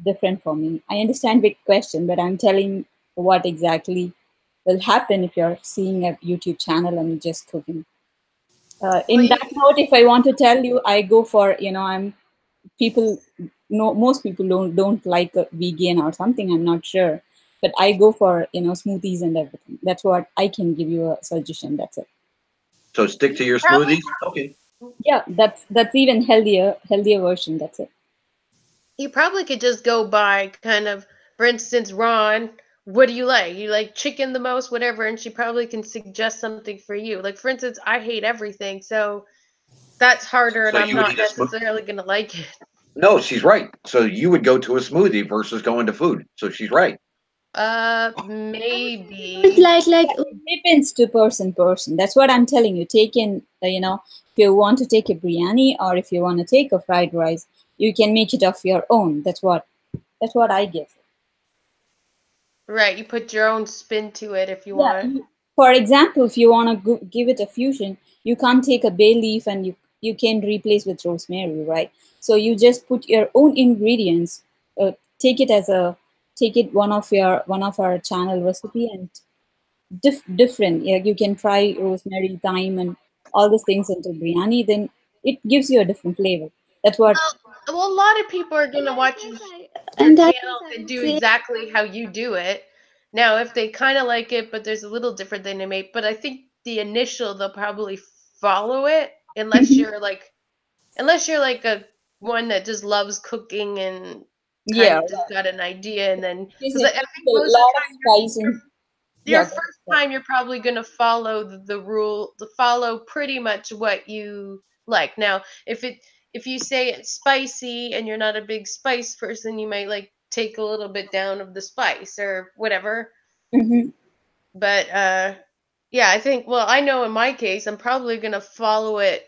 Speaker 4: different for me. I understand big question, but I'm telling what exactly will happen if you're seeing a YouTube channel and just cooking. In that note, if I want to tell you, I go for, I'm people, no, most people don't like a vegan or something. I'm not sure, but I go for, smoothies and everything. That's what I can give you a suggestion. That's it.
Speaker 2: so stick to your smoothies. Okay.
Speaker 4: Yeah, that's even healthier version. That's it.
Speaker 5: You probably could just go by kind of, for instance, Ron, what do you like? You like chicken the most, whatever, and she probably can suggest something for you. Like, for instance, I hate everything, so that's harder, and
Speaker 2: So
Speaker 5: I'm
Speaker 2: you would
Speaker 5: not
Speaker 2: eat a smoothie?
Speaker 5: necessarily going to like it.
Speaker 2: No, she's right. So you would go to a smoothie versus going to food. So she's right.
Speaker 3: don't
Speaker 5: Maybe.
Speaker 3: like
Speaker 4: It depends to person. That's what I'm telling you. Take in, if you want to take a biryani or if you want to take a fried rice, you can make it of your own. That's what I give.
Speaker 5: Right, you put your own spin to it if you
Speaker 4: Yeah.
Speaker 5: want.
Speaker 4: For example, if you want to give it a fusion, you can't take a bay leaf and you can replace with rosemary, right? So you just put your own ingredients. Take it as a take it one of our channel recipe and different. Yeah, you can try rosemary, thyme, and all these things into biryani. Then it gives you a different flavor. That's what.
Speaker 5: Well, a lot of people are going to watch your
Speaker 3: in that case
Speaker 5: channel
Speaker 3: I
Speaker 5: and
Speaker 3: would
Speaker 5: do
Speaker 3: say
Speaker 5: exactly how you do it. Now, if they kind of like it, but there's a little different than they make, but I think the initial they'll probably follow it unless you're like a one that just loves cooking and kind
Speaker 4: Yeah,
Speaker 5: of just got an idea, and then
Speaker 4: because
Speaker 5: because
Speaker 4: it
Speaker 5: I think
Speaker 4: a
Speaker 5: most of the
Speaker 4: lot of
Speaker 5: time
Speaker 4: spice in.
Speaker 5: your
Speaker 4: Yeah,
Speaker 5: first time you're probably going to follow the rule, to follow pretty much what you like. Now, if you say it's spicy and you're not a big spice person, you might like take a little bit down of the spice or whatever.
Speaker 4: mm-hmm,
Speaker 5: But yeah, I think, well, I know in my case I'm probably going to follow it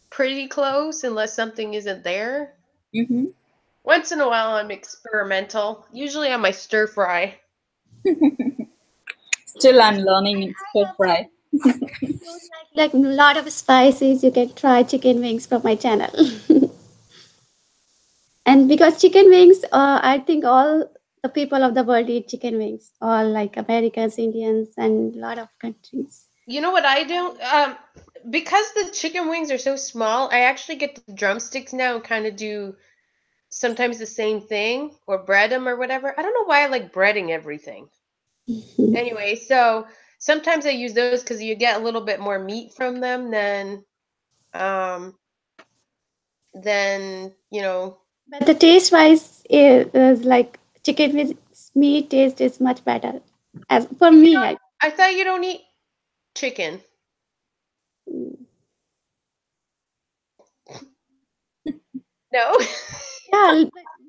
Speaker 5: pretty close unless something isn't there.
Speaker 4: mm-hmm.
Speaker 5: Once in a while I'm experimental, usually on my stir fry.
Speaker 4: Still, I'm learning stir fry.
Speaker 3: don't like a lot of spices, you can try chicken wings from my channel. And because chicken wings, I think all the people of the world eat chicken wings, all like Americans, Indians, and a lot of countries.
Speaker 5: You know what I do? Because the chicken wings are so small, I actually get the drumsticks now and kind of do sometimes the same thing or bread them or whatever. I don't know why I like breading everything. Anyway, so sometimes I use those because you get a little bit more meat from them um than
Speaker 3: But the taste wise is like chicken with meat taste is much better. As for
Speaker 5: you
Speaker 3: me,
Speaker 5: don't. I thought you don't eat chicken. No.
Speaker 3: yeah,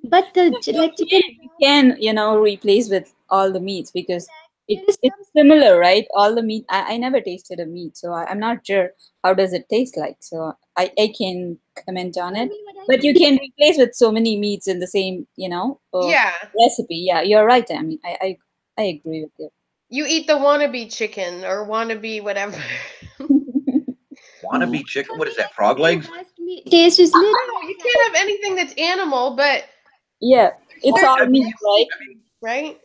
Speaker 3: but the
Speaker 4: You
Speaker 3: like chicken.
Speaker 4: can replace with all the meats because
Speaker 3: is
Speaker 4: it's similar, right? All the meat. I never tasted a meat, so I'm not sure how does it taste like. So I can comment on it. But you can replace with so many meats in the same,
Speaker 5: Yeah.
Speaker 4: recipe. Yeah, you're right. I mean, I agree with you.
Speaker 5: You eat the wannabe chicken or wannabe whatever.
Speaker 2: Wannabe chicken? What is that? Frog legs?
Speaker 3: Taste is little.
Speaker 5: No, you can't have anything that's animal, but
Speaker 4: Yeah, it's all
Speaker 2: I mean,
Speaker 4: meat, right?
Speaker 5: right?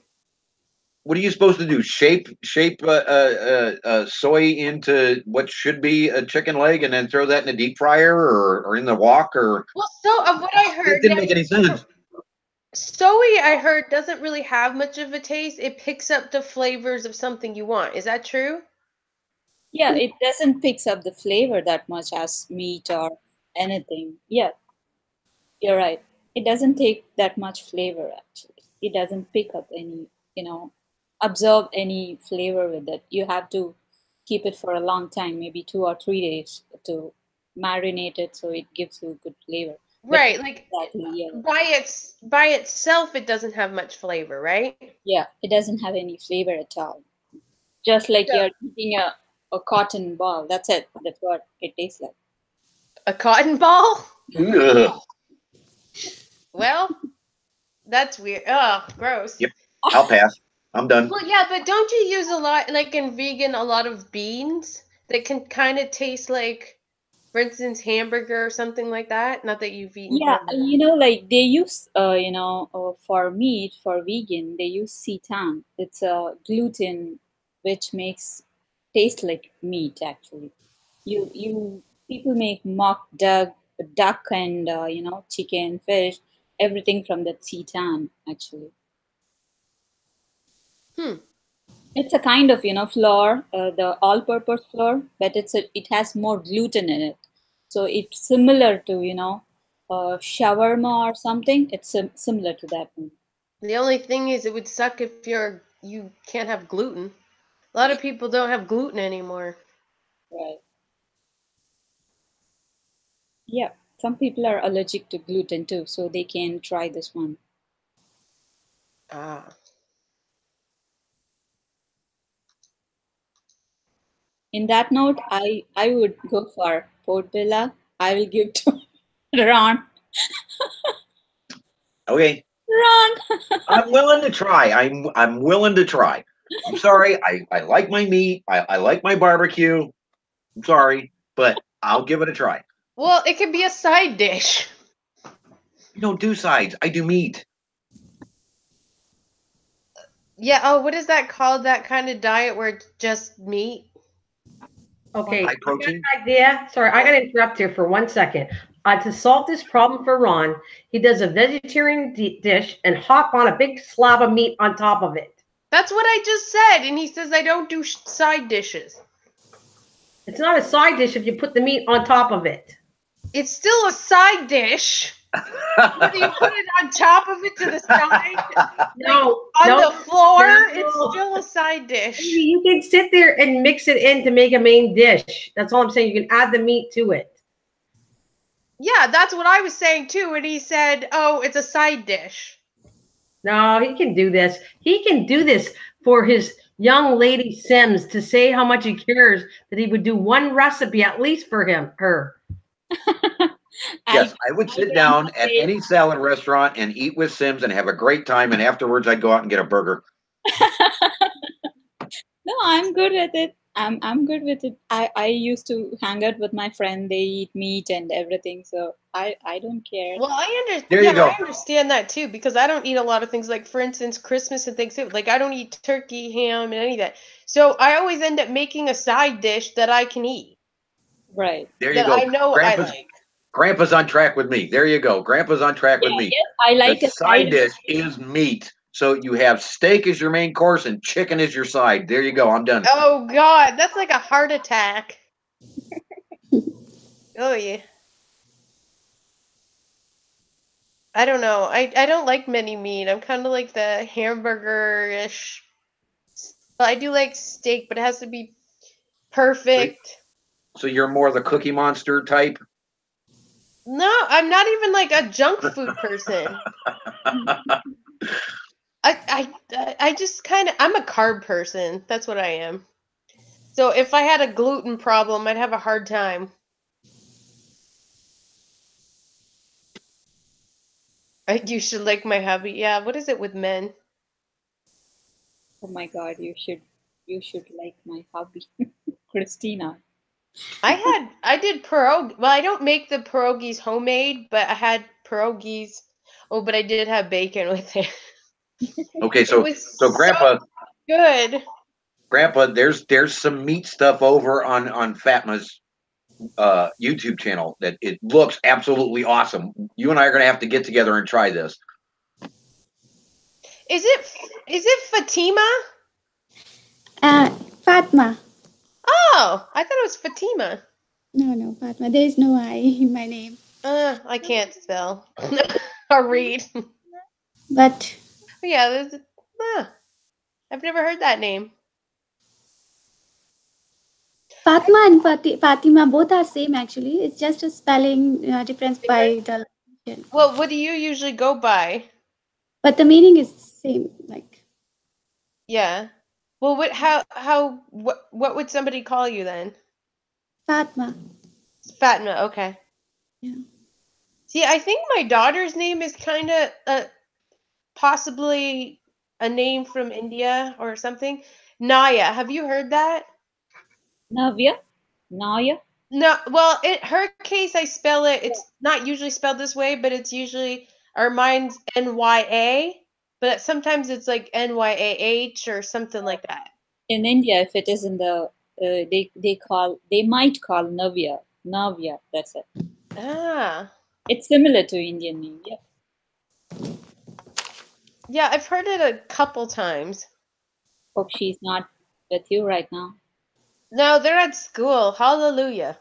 Speaker 2: what are you supposed to do? Shape soy into what should be a chicken leg, and then throw that in a deep fryer or in the wok? Or
Speaker 5: Well, so of what I
Speaker 2: it
Speaker 5: heard,
Speaker 2: didn't make any sense.
Speaker 5: soy I heard doesn't really have much of a taste. It picks up the flavors of something you want. Is that true?
Speaker 4: Yeah, it doesn't picks up the flavor that much as meat or anything. Yeah, you're right. It doesn't take that much flavor actually. It doesn't pick up any, absorb any flavor with it. You have to keep it for a long time, maybe 2 or 3 days to marinate it so it gives you good flavor. But
Speaker 5: Right, like
Speaker 4: exactly, yeah.
Speaker 5: by itself it doesn't have much flavor, right?
Speaker 4: Yeah, it doesn't have any flavor at all. Just like
Speaker 5: Yeah.
Speaker 4: you're eating a cotton ball. That's it. That's what it tastes like.
Speaker 5: A cotton ball?
Speaker 2: Ugh.
Speaker 5: Well, that's weird. Oh, gross.
Speaker 2: Yep, I'll pass. I'm done.
Speaker 5: Well, yeah, but don't you use a lot, like in vegan, a lot of beans that can kind of taste like, for instance, hamburger or something like that? Not that you've eaten
Speaker 4: Yeah,
Speaker 5: hamburger.
Speaker 4: like they use, for meat, for vegan, they use seitan. It's a gluten which makes taste like meat actually. People make mock duck and chicken, fish, everything from that seitan actually.
Speaker 5: Hmm.
Speaker 4: It's a kind of, flour, the all-purpose flour, but it has more gluten in it. So it's similar to, shawarma or something. It's similar to that one.
Speaker 5: The only thing is, it would suck if you can't have gluten. A lot of people don't have gluten anymore.
Speaker 4: Right. Yeah. Some people are allergic to gluten too, so they can try this one.
Speaker 5: Ah.
Speaker 4: In that note, I would go for Port Villa. I will give to Ron.
Speaker 2: Okay,
Speaker 4: Ron.
Speaker 2: I'm willing to try. I'm willing to try. I'm sorry. I like my meat. I like my barbecue. I'm sorry, but I'll give it a try.
Speaker 5: Well, it could be a side dish.
Speaker 2: I don't do sides. I do meat.
Speaker 5: Yeah, oh, what is that called? That kind of diet where it's just meat?
Speaker 1: Okay,
Speaker 2: High
Speaker 1: I got
Speaker 2: protein.
Speaker 1: an idea. Sorry, I got to interrupt here for 1 second. To solve this problem for Ron, he does a vegetarian dish and hop on a big slab of meat on top of it.
Speaker 5: That's what I just said, and he says I don't do side dishes.
Speaker 1: It's not a side dish if you put the meat on top of it.
Speaker 5: It's still a side dish. Whether you put it on top of it to the side,
Speaker 1: No,
Speaker 5: on
Speaker 1: no,
Speaker 5: the floor,
Speaker 1: no.
Speaker 5: it's still a side dish.
Speaker 1: You can sit there and mix it in to make a main dish. That's all I'm saying. You can add the meat to it.
Speaker 5: Yeah, that's what I was saying too, and he said, "Oh, it's a side dish."
Speaker 1: No, he can do this. He can do this for his young lady Sims to say how much he cares that he would do one recipe at least for her.
Speaker 2: Yes, I would sit down at any salad restaurant and eat with Sims and have a great time. And afterwards, I'd go out and get a burger.
Speaker 4: No, I'm good with it. I'm good with it. I used to hang out with my friend. They eat meat and everything, so I don't care.
Speaker 5: Well,
Speaker 2: There you go.
Speaker 5: I understand that too because I don't eat a lot of things. Like for instance, Christmas and Thanksgiving. Like I don't eat turkey, ham, and any of that. So I always end up making a side dish that I can eat.
Speaker 4: Right.
Speaker 2: There you
Speaker 5: That
Speaker 2: go.
Speaker 5: I know I like.
Speaker 2: Grandpa's on track with me. There you go. Grandpa's on track with
Speaker 4: Yeah,
Speaker 2: me.
Speaker 4: yes, I like
Speaker 2: The
Speaker 4: a
Speaker 2: side dish is meat. So you have steak as your main course and chicken as your side. There you go. I'm done.
Speaker 5: Oh God, that's like a heart attack. Oh yeah. I don't know. I don't like many meat. I'm kind of like the hamburger-ish. But I do like steak, but it has to be perfect.
Speaker 2: So you're more the Cookie Monster type?
Speaker 5: No, I'm not even like a junk food person. I just kind of, I'm a carb person. That's what I am. So if I had a gluten problem, I'd have a hard time. You should like my hubby. Yeah, what is it with men?
Speaker 4: Oh my God, you should like my hobby, Christina.
Speaker 5: I did pierogi. Well, I don't make the pierogies homemade, but I had pierogies. Oh, but I did have bacon with it.
Speaker 2: Okay,
Speaker 5: It was
Speaker 2: so Grandpa,
Speaker 5: good.
Speaker 2: there's some meat stuff over on Fatma's YouTube channel that it looks absolutely awesome. You and I are gonna have to get together and try this.
Speaker 5: Is it Fatima?
Speaker 3: Fatma.
Speaker 5: Oh, I thought it was Fatima.
Speaker 3: No, Fatma. There is no I in my name.
Speaker 5: I can't spell or read.
Speaker 3: But
Speaker 5: Yeah, I've never heard that name.
Speaker 3: Fatma and Fatima both are same actually. It's just a spelling difference by the location.
Speaker 5: Well, what do you usually go by?
Speaker 3: But the meaning is same. Like
Speaker 5: Yeah. Well, what would somebody call you then?
Speaker 3: Fatma.
Speaker 5: Fatima. Okay.
Speaker 3: Yeah.
Speaker 5: See, I think my daughter's name is kind of possibly a name from India or something. Naya. Have you heard that?
Speaker 4: Navya, Naya.
Speaker 5: No. Well, in her case, I spell it. It's not usually spelled this way, but it's usually our mine's Nya, but sometimes it's like Nyah or something like that.
Speaker 4: In India, if it is in the they might call Navya, Navya. That's it.
Speaker 5: Ah.
Speaker 4: It's similar to Indian name. Yeah.
Speaker 5: Yeah, I've heard it a couple times.
Speaker 4: Hope she's not with you right now.
Speaker 5: No, they're at school. Hallelujah.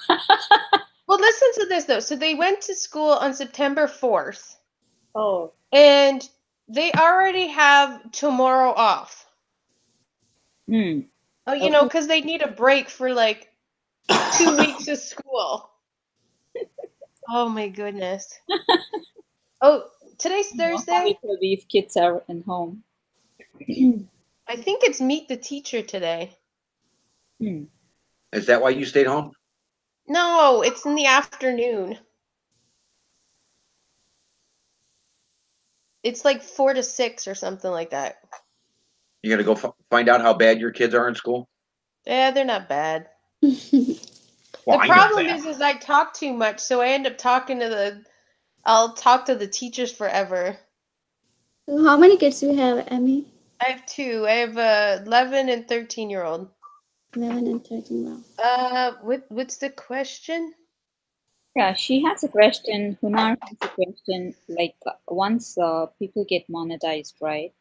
Speaker 5: Well, listen to this though. So they went to school on September 4th,
Speaker 4: Oh,
Speaker 5: and they already have tomorrow off.
Speaker 4: hmm.
Speaker 5: Oh,
Speaker 4: Okay.
Speaker 5: because they need a break for like 2 weeks of school. Oh my goodness. Oh, today's
Speaker 4: You know how
Speaker 5: Thursday?
Speaker 4: it will be if kids are in home.
Speaker 5: I think it's Meet the Teacher today.
Speaker 4: Hmm.
Speaker 2: Is that why you stayed home?
Speaker 5: No, it's in the afternoon. It's like 4 to 6 or something like that.
Speaker 2: You gonna go find out how bad your kids are in school?
Speaker 5: Yeah, they're not bad.
Speaker 2: Well,
Speaker 5: The
Speaker 2: I know
Speaker 5: problem
Speaker 2: that.
Speaker 5: is I talk too much, so I end up I'll talk to the teachers forever.
Speaker 3: So how many kids you have, Amy?
Speaker 5: I have two. I have a 11 and 13-year-old.
Speaker 3: 11 and 13. Wow.
Speaker 5: What's the question?
Speaker 4: Yeah, she has a question. Hunar has a question. Like once people get monetized, right?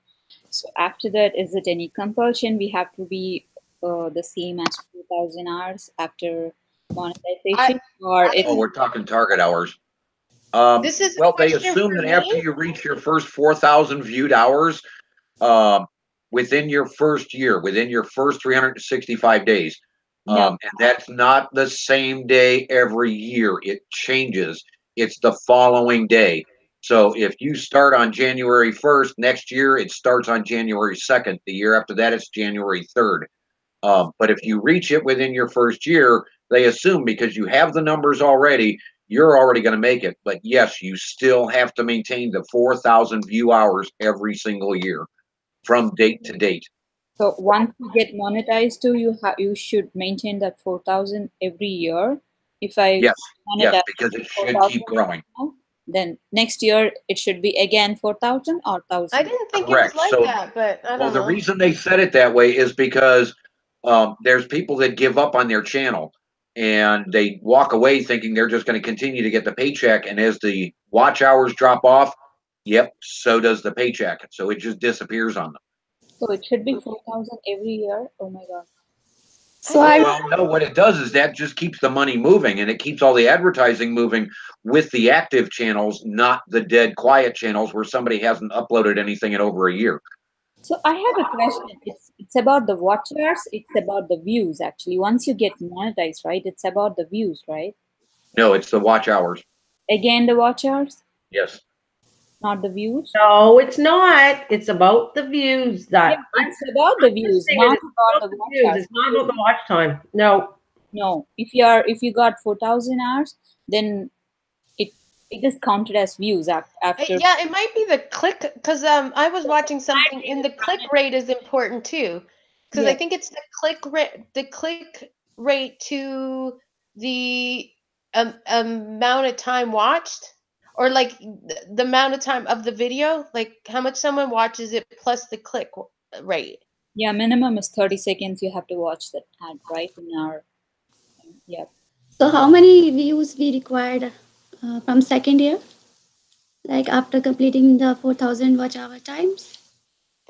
Speaker 4: So after that, is it any compulsion? We have to be the same as 4,000 hours after
Speaker 5: I,
Speaker 4: monetization, or
Speaker 5: I
Speaker 2: Oh,
Speaker 4: it's
Speaker 2: we're talking target hours.
Speaker 5: This is a
Speaker 2: Well, they
Speaker 5: question
Speaker 2: assume
Speaker 5: for
Speaker 2: that after
Speaker 5: me?
Speaker 2: you reach your first 4,000 viewed hours, um, within your first year, within your first 365 days,
Speaker 4: no.
Speaker 2: and that's not the same day every year. It changes. It's the following day. So if you start on January 1st, next year it starts on January 2nd. The year after that, it's January 3rd. But if you reach it within your first year, they assume because you have the numbers already, you're already going to make it. But yes, you still have to maintain the 4,000 view hours every single year from date to date.
Speaker 4: So once you get monetized too, you should maintain that 4,000 every year. If I
Speaker 2: Yes, yes,
Speaker 4: monetize
Speaker 2: because it should
Speaker 4: 4,000
Speaker 2: keep growing.
Speaker 4: now, then next year it should be again 4,000 or
Speaker 5: I
Speaker 4: 1,000.
Speaker 5: didn't think it was
Speaker 2: Correct.
Speaker 5: like
Speaker 2: So,
Speaker 5: that, but I
Speaker 2: well,
Speaker 5: don't
Speaker 2: the
Speaker 5: know.
Speaker 2: reason they said it that way is because there's people that give up on their channel and they walk away thinking they're just going to continue to get the paycheck. And as the watch hours drop off, yep, so does the paycheck. So it just disappears on them.
Speaker 4: So it should be 4,000 every year. Oh my God.
Speaker 5: I
Speaker 3: So I
Speaker 5: didn't
Speaker 2: Well, no, what it does is that just keeps the money moving and it keeps all the advertising moving with the active channels, not the dead quiet channels where somebody hasn't uploaded anything in over a year.
Speaker 4: So I have a question. It's about the watchers. It's about the views actually. Once you get monetized, right? It's about the views, right?
Speaker 2: No, it's the watch hours.
Speaker 4: Again, the watchers.
Speaker 2: Yes.
Speaker 4: Not the views.
Speaker 1: No, it's not. It's about the views.
Speaker 4: Yeah,
Speaker 1: That
Speaker 4: it's about the
Speaker 1: I'm just
Speaker 4: views,
Speaker 1: saying
Speaker 4: not
Speaker 1: it's
Speaker 4: about
Speaker 1: about
Speaker 4: the
Speaker 1: the
Speaker 4: watch
Speaker 1: views.
Speaker 4: hours.
Speaker 1: It's not about the watch time. No.
Speaker 4: No, if you got 4,000 hours, then it is counted as views after.
Speaker 5: Yeah, it might be the click because I was watching something and the click rate is important too. Because I
Speaker 4: Yeah,
Speaker 5: think it's the click rate to the amount of time watched, or like the amount of time of the video, like how much someone watches it plus the click rate.
Speaker 4: yeah, minimum is 30 seconds. You have to watch that ad, right? In our yeah.
Speaker 3: So how many views we required from second year? Like after completing the 4,000 watch hour times?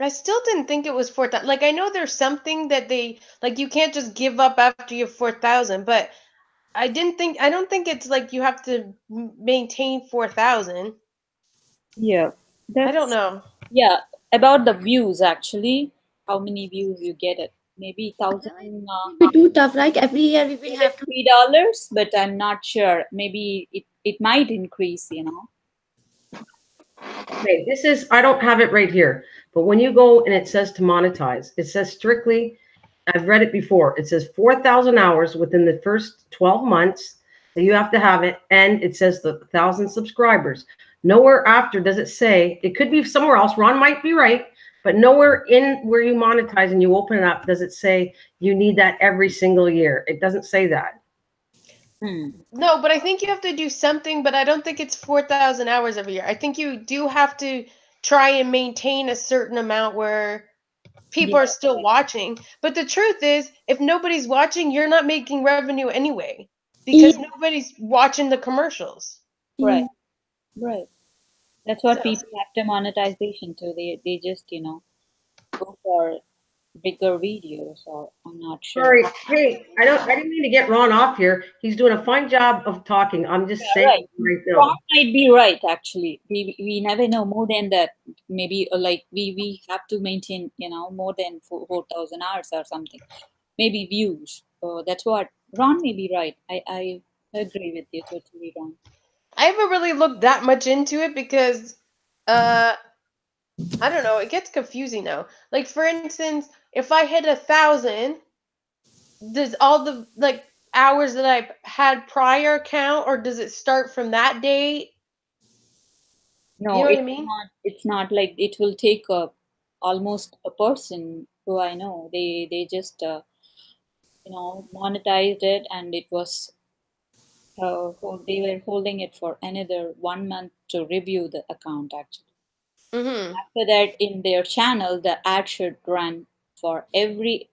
Speaker 5: I still didn't think it was 4,000. Like I know there's something that they like you can't just give up after you have 4,000, but I don't think it's like you have to maintain 4,000.
Speaker 4: Yeah,
Speaker 5: I don't
Speaker 4: that's
Speaker 5: know.
Speaker 4: yeah about the views actually. How many views you get it? Maybe
Speaker 3: Yeah, it
Speaker 4: 1,000.
Speaker 3: will be too tough. Like every year we will
Speaker 4: Get it
Speaker 3: have to.
Speaker 4: $3, but I'm not sure. Maybe it might increase.
Speaker 1: Okay, this is, I don't have it right here, but when you go and it says to monetize, it says strictly, I've read it before. It says 4,000 hours within the first 12 months that you have to have it. And it says the 1,000 subscribers. Nowhere after does it say, it could be somewhere else. Ron might be right, but nowhere in where you monetize and you open it up does it say you need that every single year. It doesn't say that.
Speaker 5: No, but I think you have to do something, but I don't think it's 4,000 hours every year. I think you do have to try and maintain a certain amount where people
Speaker 4: Yeah,
Speaker 5: are still watching. But the truth is, if nobody's watching, you're not making revenue anyway
Speaker 3: Yeah,
Speaker 5: because nobody's watching the commercials.
Speaker 3: yeah.
Speaker 4: right, right. That's what
Speaker 5: So,
Speaker 4: people after monetization too. They just go for bigger videos, or I'm not sure.
Speaker 1: Sorry. Hey, I didn't mean to get Ron off here. He's doing a fine job of talking. I'm just
Speaker 4: Yeah,
Speaker 1: saying
Speaker 4: right.
Speaker 1: right
Speaker 4: Ron
Speaker 1: now.
Speaker 4: might be right actually. We never know more than that. Maybe like we have to maintain more than 4,000 hours or something. Maybe views. That's what Ron may be right. I agree with you totally, Ron.
Speaker 5: I haven't really looked that much into it because uh I don't know, it gets confusing now. Like for instance, if I hit 1,000, does all the like hours that I had prior count, or does it start from that date? You
Speaker 4: No,
Speaker 5: know what I mean?
Speaker 4: it's not like it will take almost a person who I know. They just monetized it, and it was they were holding it for another 1 month to review the account actually.
Speaker 5: Mm-hmm.
Speaker 4: After that, in their channel, the ad should run for every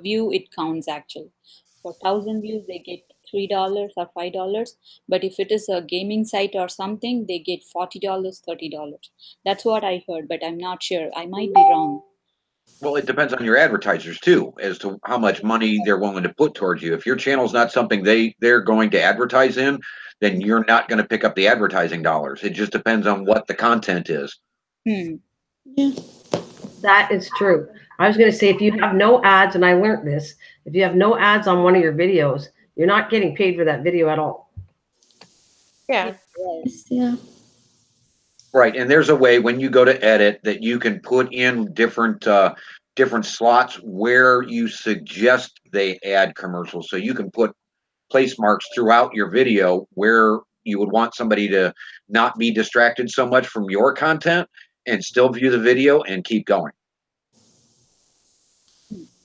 Speaker 4: view. It counts actually. For 1,000 views, they get $3 or $5. But if it is a gaming site or something, they get $40, $30. That's what I heard, but I'm not sure. I might be wrong.
Speaker 2: Well, it depends on your advertisers too, as to how much money they're willing to put towards you. If your channel's not something they're going to advertise in, then you're not going to pick up the advertising dollars. It just depends on what the content is.
Speaker 4: Hmm.
Speaker 3: Yeah.
Speaker 1: That is true. I was going to say, if you have no ads, and I learned this, if you have no ads on one of your videos, you're not getting paid for that video at all.
Speaker 4: Yeah,
Speaker 5: Yeah.
Speaker 4: right.
Speaker 3: Yes, yeah.
Speaker 2: Right, and there's a way when you go to edit that you can put in different slots where you suggest they add commercials. So you can put place marks throughout your video where you would want somebody to not be distracted so much from your content and still view the video and keep going.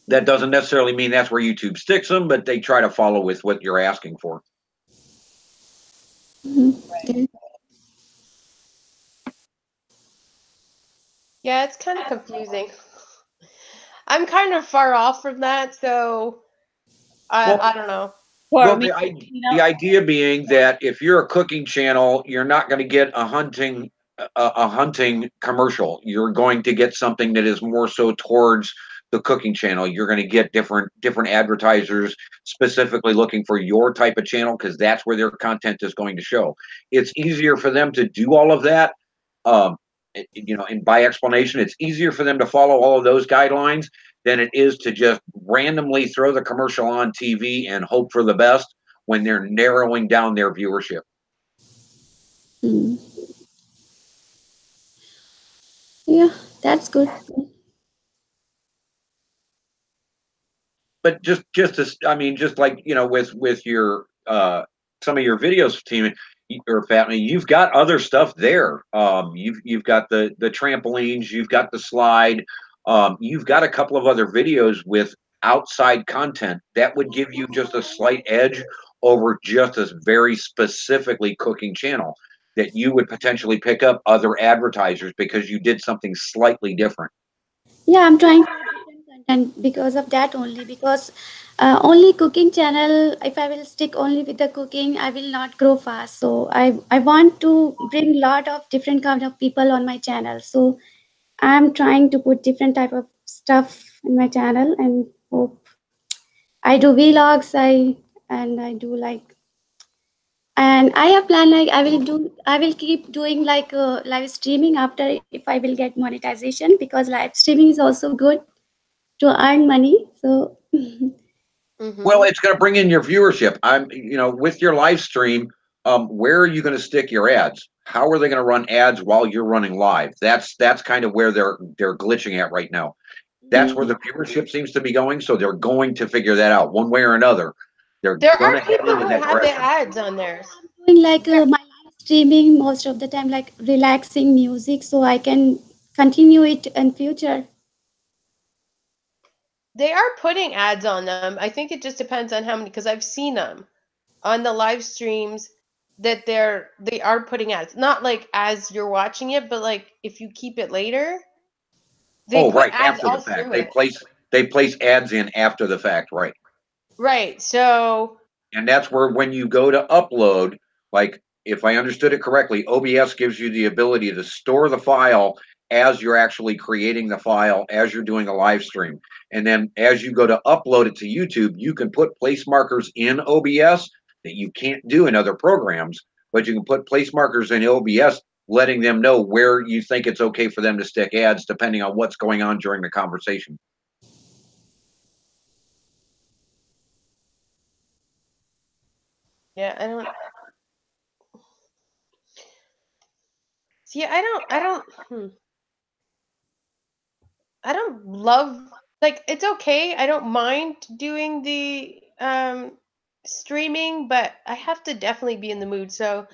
Speaker 2: That doesn't necessarily mean that's where YouTube sticks them, but they try to follow with what you're asking for.
Speaker 3: Okay.
Speaker 5: Yeah, it's kind of confusing. I'm kind of far off from that, so
Speaker 2: Well,
Speaker 5: I don't know.
Speaker 4: For
Speaker 2: well,
Speaker 4: me,
Speaker 2: the idea being that if you're a cooking channel, you're not going to get a hunting commercial. You're going to get something that is more so towards the cooking channel. You're going to get different advertisers specifically looking for your type of channel because that's where their content is going to show. It's easier for them to do all of that. Um, and by explanation, it's easier for them to follow all of those guidelines than it is to just randomly throw the commercial on TV and hope for the best when they're narrowing down their viewership.
Speaker 3: Hmm. Yeah, that's good.
Speaker 2: But just as I mean, just like with your some of your videos, team or Fatma, you've got other stuff there. You've got the trampolines, you've got the slide, you've got a couple of other videos with outside content that would give you just a slight edge over just a very specifically cooking channel that you would potentially pick up other advertisers because you did something slightly different.
Speaker 3: Yeah, I'm trying to do different content because of that only. Because only cooking channel, if I will stick only with the cooking, I will not grow fast. So I want to bring lot of different kind of people on my channel. So I'm trying to put different type of stuff in my channel and hope I do vlogs. I do like, and I have planned like I will keep doing like live streaming after if I will get monetization, because live streaming is also good to earn money. So
Speaker 2: Well,
Speaker 5: Mm-hmm.
Speaker 2: it's going to bring in your viewership. With your live stream, where are you going to stick your ads? How are they going to run ads while you're running live? That's kind of where they're glitching at right now. That's where
Speaker 3: yeah,
Speaker 2: the viewership seems to be going. So they're going to figure that out one way or another. They're
Speaker 5: There
Speaker 2: going
Speaker 5: are
Speaker 2: to head
Speaker 5: people
Speaker 2: into
Speaker 5: who
Speaker 2: that
Speaker 5: have the
Speaker 2: direction.
Speaker 5: ads on theirs.
Speaker 3: I'm doing like
Speaker 5: Yeah,
Speaker 3: my live streaming most of the time, like relaxing music, so I can continue it in future.
Speaker 5: they are putting ads on them. I think it just depends on how many, because I've seen them on the live streams that they are putting ads. Not like as you're watching it, but like if you keep it later, they
Speaker 2: Oh,
Speaker 5: put
Speaker 2: right.
Speaker 5: ads
Speaker 2: After
Speaker 5: all
Speaker 2: the fact,
Speaker 5: through it.
Speaker 2: they place ads in after the fact, right?
Speaker 5: Right. So
Speaker 2: And that's where when you go to upload, like if I understood it correctly, OBS gives you the ability to store the file as you're actually creating the file, as you're doing a live stream. And then as you go to upload it to YouTube, you can put place markers in OBS that you can't do in other programs, but you can put place markers in OBS, letting them know where you think it's okay for them to stick ads depending on what's going on during the conversation.
Speaker 5: yeah, I don't. I don't love, like, it's okay. I don't mind doing the streaming, but I have to definitely be in the mood. So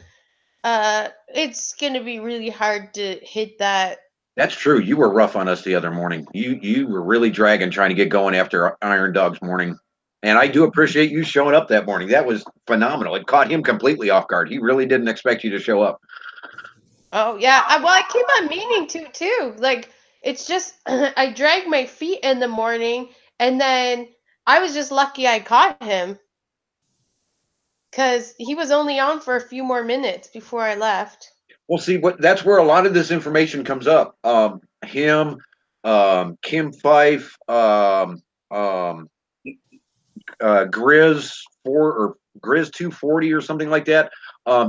Speaker 5: it's going to be really hard to hit that.
Speaker 2: That's true. You were rough on us the other morning. You were really dragging trying to get going after Iron Dog's morning. And I do appreciate you showing up that morning. That was phenomenal. It caught him completely off guard. He really didn't expect you to show up.
Speaker 5: Oh yeah, well I keep on meaning to too. Like it's just I drag my feet in the morning, and then I was just lucky I caught him cuz he was only on for a few more minutes before I left.
Speaker 2: Well, see, that's where a lot of this information comes up. Him, Kim Fife, um, Grizz 240 or something like that.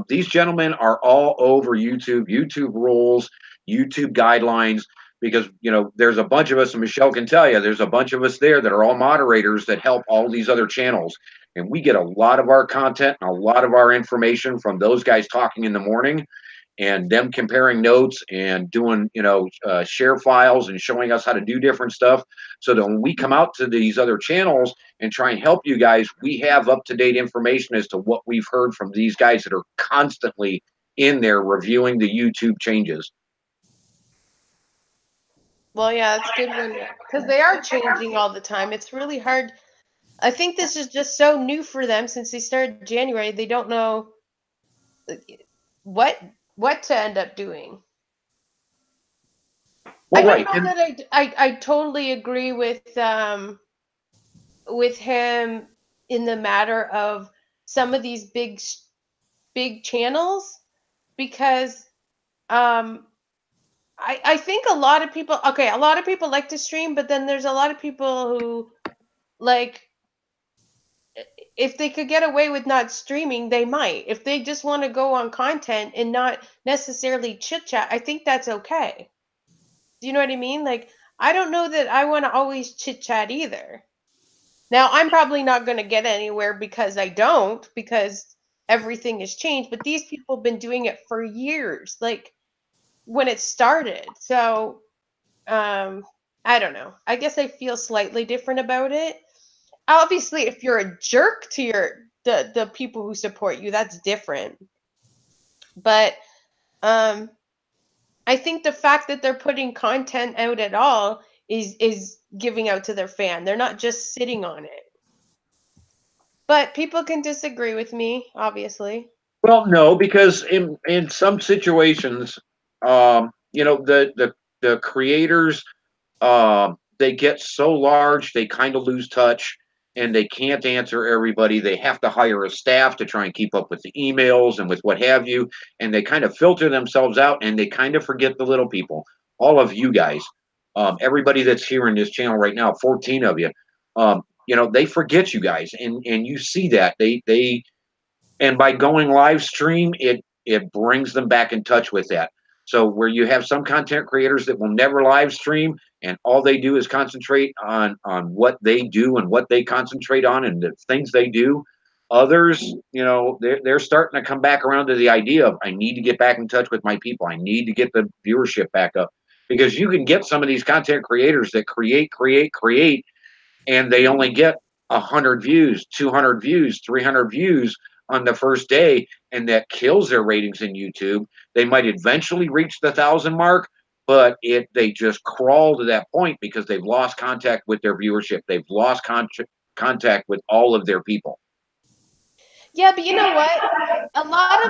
Speaker 2: These gentlemen are all over YouTube, YouTube rules, YouTube guidelines, because there's a bunch of us, and Michelle can tell you, there's a bunch of us there that are all moderators that help all these other channels, and we get a lot of our content and a lot of our information from those guys talking in the morning and them comparing notes and doing share files and showing us how to do different stuff, so that when we come out to these other channels and try and help you guys, we have up-to-date information as to what we've heard from these guys that are constantly in there reviewing the YouTube changes.
Speaker 5: Well, yeah, it's good when cuz they are changing all the time. It's really hard. I think this is just so new for them since they started January. They don't know uh, what what to end up doing. I
Speaker 2: Well,
Speaker 5: don't
Speaker 2: right.
Speaker 5: know
Speaker 2: And
Speaker 5: that I totally agree with him in the matter of some of these big channels, because um I think a lot of people, okay, a lot of people like to stream, but then there's a lot of people who like, if they could get away with not streaming, they might. If they just want to go on content and not necessarily chit chat, I think that's okay. Do you know what I mean? Like, I don't know that I want to always chit chat either. Now, I'm probably not going to get anywhere because I don't, because everything has changed, but these people have been doing it for years, like when it started. So, I don't know. I guess I feel slightly different about it. Obviously, if you're a jerk to the people who support you, that's different. But um, I think the fact that they're putting content out at all is giving out to their fan. They're not just sitting on it. But people can disagree with me, obviously.
Speaker 2: Well, no, because in some situations, the creators, they get so large they kind of lose touch, and they can't answer everybody. They have to hire a staff to try and keep up with the emails and with what have you, and they kind of filter themselves out, and they kind of forget the little people. All of you guys, everybody that's here in this channel right now, 14 of you, they forget you guys, and you see that and by going live stream, it brings them back in touch with that. So where you have some content creators that will never live stream, and all they do is concentrate on what they do and what they concentrate on and the things they do. Others, they're starting to come back around to the idea of, I need to get back in touch with my people. I need to get the viewership back up, because you can get some of these content creators that create, and they only get 100 views, 200 views, 300 views on the first day, and that kills their ratings in YouTube. They might eventually reach the 1,000 mark, but they just crawl to that point because they've lost contact with their viewership. They've lost contact with all of their people.
Speaker 5: Yeah, but you know what? A lot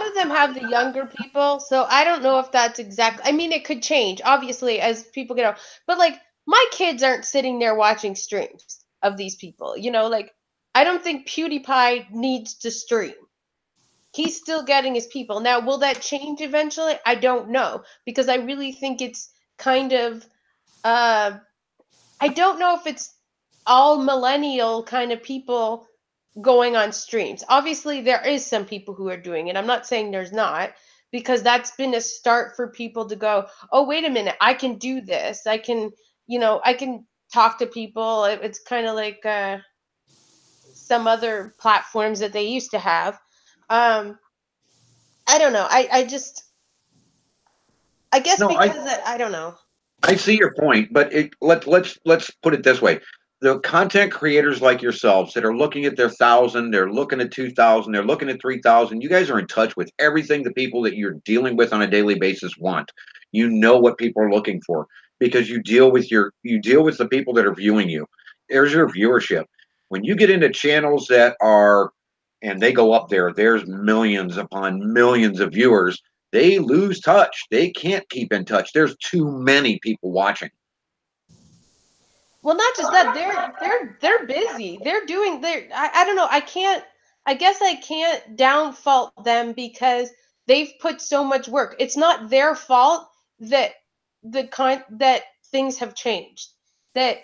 Speaker 5: of them have the younger people, so I don't know if that's exactly. I mean, it could change, obviously, as people get out. But like, my kids aren't sitting there watching streams of these people. Like, I don't think PewDiePie needs to stream. He's still getting his people. Now, will that change eventually? I don't know, because I really think it's kind of I don't know if it's all millennial kind of people going on streams. Obviously, there is some people who are doing it. I'm not saying there's not, because that's been a start for people to go, oh, wait a minute, I can do this. I can talk to people. It's kind of like some other platforms that they used to have. Um, I don't know. I guess
Speaker 2: No,
Speaker 5: because I don't know.
Speaker 2: I see your point, but let's put it this way: the content creators like yourselves that are looking at their 1,000, they're looking at 2,000, they're looking at 3,000. You guys are in touch with everything the people that you're dealing with on a daily basis want. You know what people are looking for, because you deal with the people that are viewing you. There's your viewership. When you get into channels that are, and they go up there, there's millions upon millions of viewers, they lose touch. They can't keep in touch. There's too many people watching.
Speaker 5: Well, not just that, they're busy. They're doing I don't know. I guess I can't down fault them because they've put so much work. It's not their fault that that things have changed. That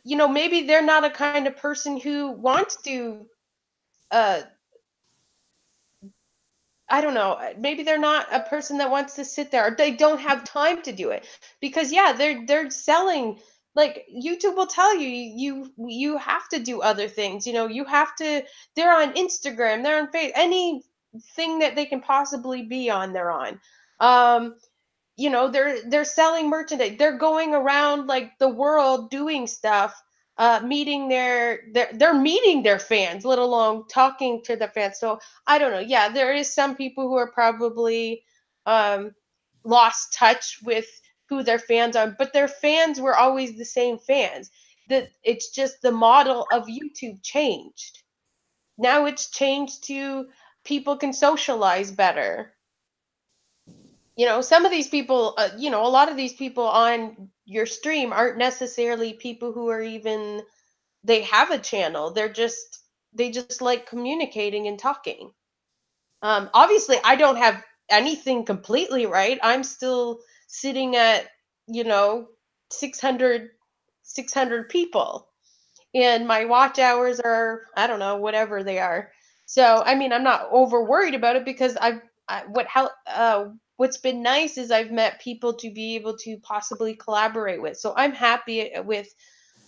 Speaker 5: maybe they're not a kind of person who wants to uh I don't know. Maybe they're not a person that wants to sit there, or they don't have time to do it. Because yeah, they're selling. Like, YouTube will tell you, you have to do other things. You have to. They're on Instagram. They're on Facebook. Anything that they can possibly be on, they're on. Um, they're selling merchandise. They're going around like the world doing stuff, meeting they're meeting their fans, let alone talking to the fans. So I don't know. Yeah, there is some people who are probably um lost touch with who their fans are, but their fans were always the same fans. That it's just the model of YouTube changed. Now it's changed to people can socialize better. Some of these people, a lot of these people on your stream aren't necessarily people who are even, they have a channel. They just like communicating and talking. Obviously, I don't have anything completely right. I'm still sitting at, you know, 600 people, and my watch hours are, I don't know, whatever they are. So I mean, I'm not over worried about it, because what's been nice is I've met people to be able to possibly collaborate with. So I'm happy with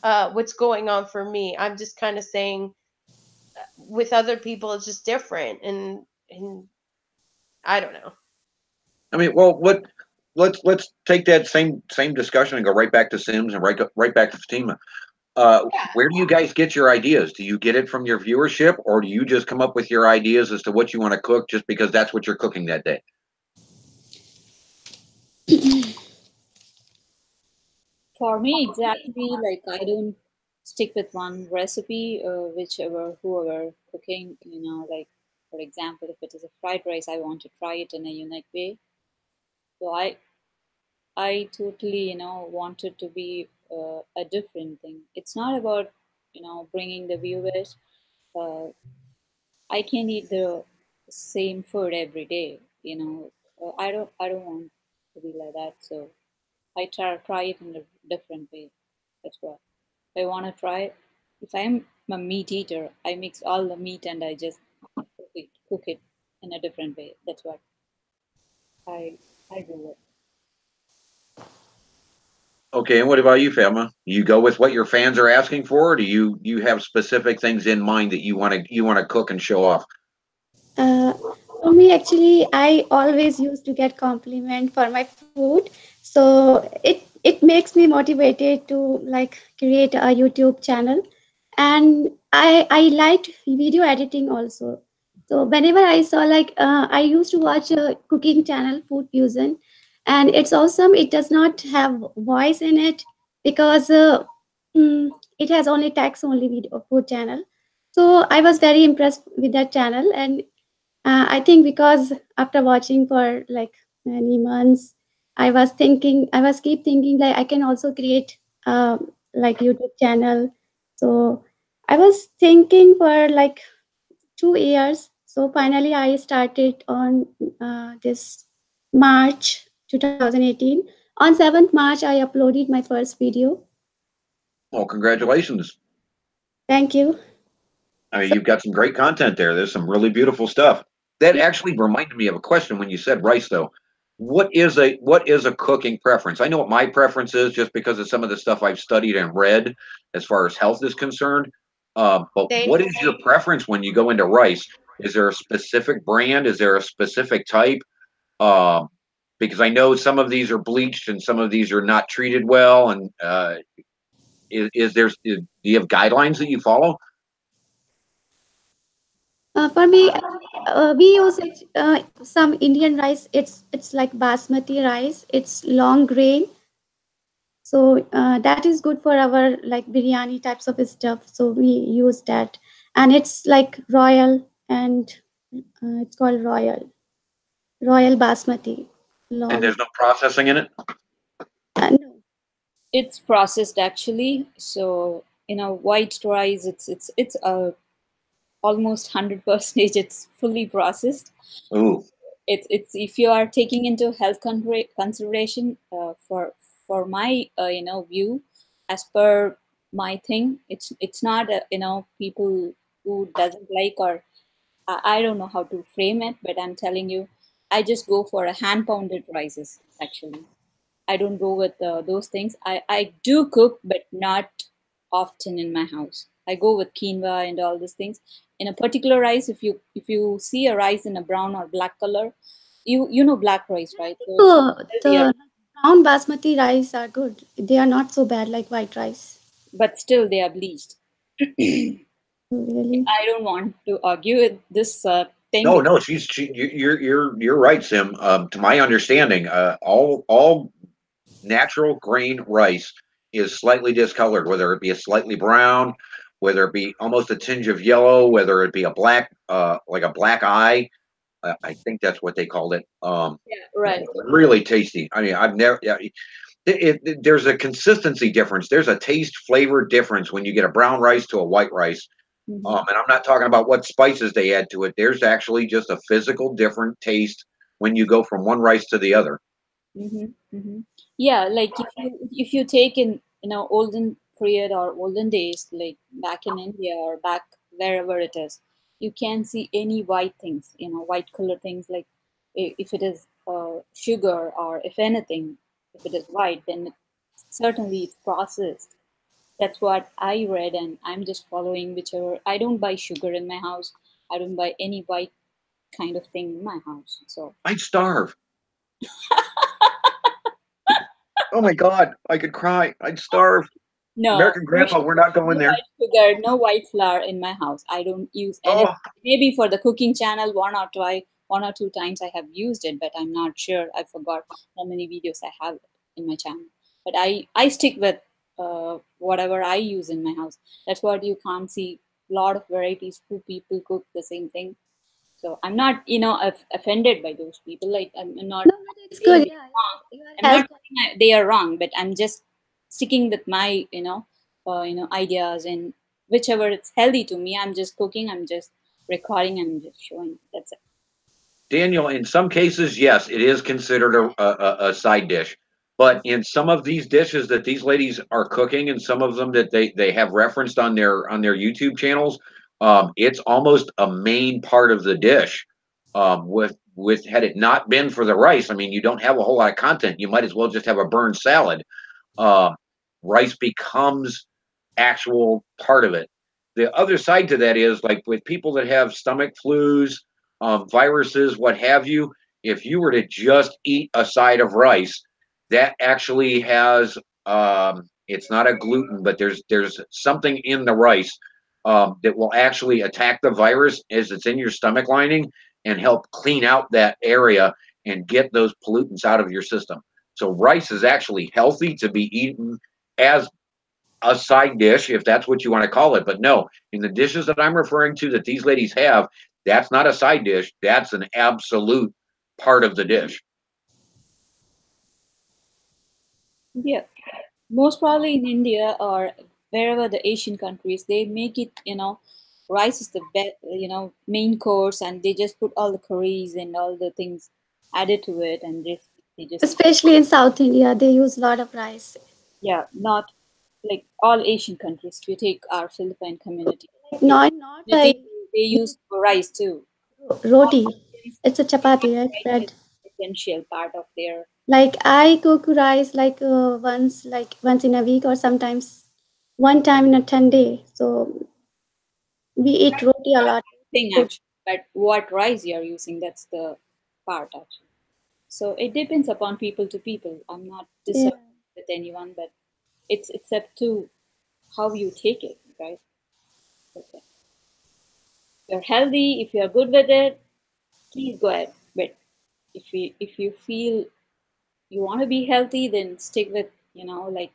Speaker 5: what's going on for me. I'm just kind of saying, with other people it's just different, and I don't know.
Speaker 2: I mean, well, let's take that same discussion and go right back to Sims and right back to Fatima. Where do you guys get your ideas? Do you get it from your viewership, or do you just come up with your ideas as to what you want to cook just because that's what you're cooking that day?
Speaker 4: For me, exactly, like I don't stick with one recipe, whoever cooking, like for example, if it is a fried rice, I want to try it in a unique way. So I totally, want it to be a different thing. It's not about, bringing the viewers. Uh, I can't eat the same food every day. I don't want to be like that. So I try it in a different way. That's what I want to try. If I'm a meat eater, I mix all the meat and I just cook it in a different way. That's what I I do with.
Speaker 2: Okay, and what about you, Fatima? You go with what your fans are asking for, or do you have specific things in mind that you want to cook and show off?
Speaker 3: Uh, for me, actually, I always used to get compliment for my food, so it makes me motivated to like create a YouTube channel, and I liked video editing also. So whenever I saw I used to watch a cooking channel, Food Fusion, and it's awesome. It does not have voice in it because it has only text only video food channel. So I was very impressed with that channel, and I think because after watching for like many months, I was keep thinking like I can also create like YouTube channel. So I was thinking for like 2 years. So finally, I started on this March 2018. On 7th March, I uploaded my first video.
Speaker 2: Well, congratulations.
Speaker 3: Thank you.
Speaker 2: I mean,
Speaker 3: So,
Speaker 2: you've got some great content there. There's some really beautiful stuff. That actually reminded me of a question when you said rice, though. What is a cooking preference? I know what my preference is just because of some of the stuff I've studied and read as far as health is concerned. But
Speaker 5: Thank
Speaker 2: what is your preference when you go into rice? Is there a specific brand? Is there a specific type? Um, because I know some of these are bleached and some of these are not treated well. And do you have guidelines that you follow?
Speaker 3: for me, we use some Indian rice. It's like basmati rice. It's long grain, so that is good for our like biryani types of stuff. So we use that, and it's like royal, and it's called royal basmati
Speaker 2: And
Speaker 3: long.
Speaker 2: there's no processing in it?
Speaker 3: No.
Speaker 4: It's processed actually. So white rice, it's almost 100% it's fully processed.
Speaker 2: Ooh.
Speaker 4: It's if you are taking into health consideration, for my view, as per my thing, it's not people who doesn't like, or I don't know how to frame it, but I'm telling you, I just go for a hand pounded rices actually. I don't go with those things. I do cook, but not often in my house. I go with quinoa and all these things. In a particular rice, if you see a rice in a brown or black color, you know black rice, right? So it's healthier,
Speaker 3: The brown basmati rice are good. They are not so bad like white rice.
Speaker 4: but still they are bleached.
Speaker 3: Really.
Speaker 4: I don't want to argue with this thing.
Speaker 2: No, no, you're right, Sim. To my understanding, all natural grain rice is slightly discolored, whether it be a slightly brown, whether it be almost a tinge of yellow, whether it be a black, like a black eye. I think that's what they called it.
Speaker 4: Yeah, right.
Speaker 2: Really tasty. I mean, I've never. Yeah, there's a consistency difference. There's a taste flavor difference when you get a brown rice to a white rice.
Speaker 4: Mm-hmm.
Speaker 2: And I'm not talking about what spices they add to it. There's actually just a physical different taste when you go from one rice to the other.
Speaker 4: Mm-hmm. Mm-hmm. Yeah, like if you take in olden period or olden days, like back in India or back wherever it is, you can see any white things, white color things, like if it is sugar, or if anything, if it is white, then certainly it's processed. That's what I read, and I'm just following whichever. I don't buy sugar in my house. I don't buy any white kind of thing in my house. So
Speaker 2: I'd starve. Oh my God, I could cry. I'd starve.
Speaker 4: No,
Speaker 2: American
Speaker 4: no
Speaker 2: Grandpa, we're not going
Speaker 4: no
Speaker 2: there.
Speaker 4: white sugar, no white flour in my house. I don't use anything.
Speaker 2: Oh,
Speaker 4: Maybe for the cooking channel, one or two times I have used it, but I'm not sure. I forgot how many videos I have in my channel. But I stick with whatever I use in my house. That's what you can't see. A lot of varieties. Two people cook the same thing. So I'm not, offended by those people. Like I'm not
Speaker 3: No, but it's
Speaker 4: saying
Speaker 3: good.
Speaker 4: they're
Speaker 3: Yeah,
Speaker 4: wrong.
Speaker 3: you are
Speaker 4: I'm not
Speaker 3: health.
Speaker 4: saying they are wrong, but I'm just sticking with my, ideas, and whichever it's healthy to me, I'm just cooking. I'm just recording. I'm just showing. That's it.
Speaker 2: Daniel, in some cases, yes, it is considered a side dish. But in some of these dishes that these ladies are cooking, and some of them that they have referenced on their YouTube channels, it's almost a main part of the dish. With had it not been for the rice, I mean, you don't have a whole lot of content. You might as well just have a burned salad. Um, Rice becomes actual part of it. The other side to that is like with people that have stomach flus, viruses, what have you. If you were to just eat a side of rice, that actually has it's not a gluten, but there's something in the rice that will actually attack the virus as it's in your stomach lining and help clean out that area and get those pollutants out of your system. So rice is actually healthy to be eaten as a side dish, if that's what you want to call it. But no, in the dishes that I'm referring to that these ladies have, that's not a side dish. That's an absolute part of the dish.
Speaker 4: Yeah, most probably in India or wherever the Asian countries, they make it, rice is the best, main course, and they just put all the curries and all the things added to it, and they just
Speaker 3: Especially in South India, they use a lot of rice.
Speaker 4: yeah, not like all Asian countries. If you take our Philippine community,
Speaker 3: Like
Speaker 4: they
Speaker 3: not
Speaker 4: they,
Speaker 3: like
Speaker 4: they use rice too.
Speaker 3: roti. It's a chapati, right?
Speaker 4: Rice is
Speaker 3: Bread.
Speaker 4: essential part of their.
Speaker 3: Like I cook rice like once in a week or sometimes one time in a 10 day. So we eat roti a lot.
Speaker 4: Thing
Speaker 3: Food.
Speaker 4: actually, but what rice you're using, that's the part actually. So it depends upon people to people. I'm not
Speaker 3: Yeah.
Speaker 4: disagreeing with anyone, but it's up to how you take it, right? Okay. If you're healthy, if you're good with it, please go ahead. But if you feel you want to be healthy, then stick with, like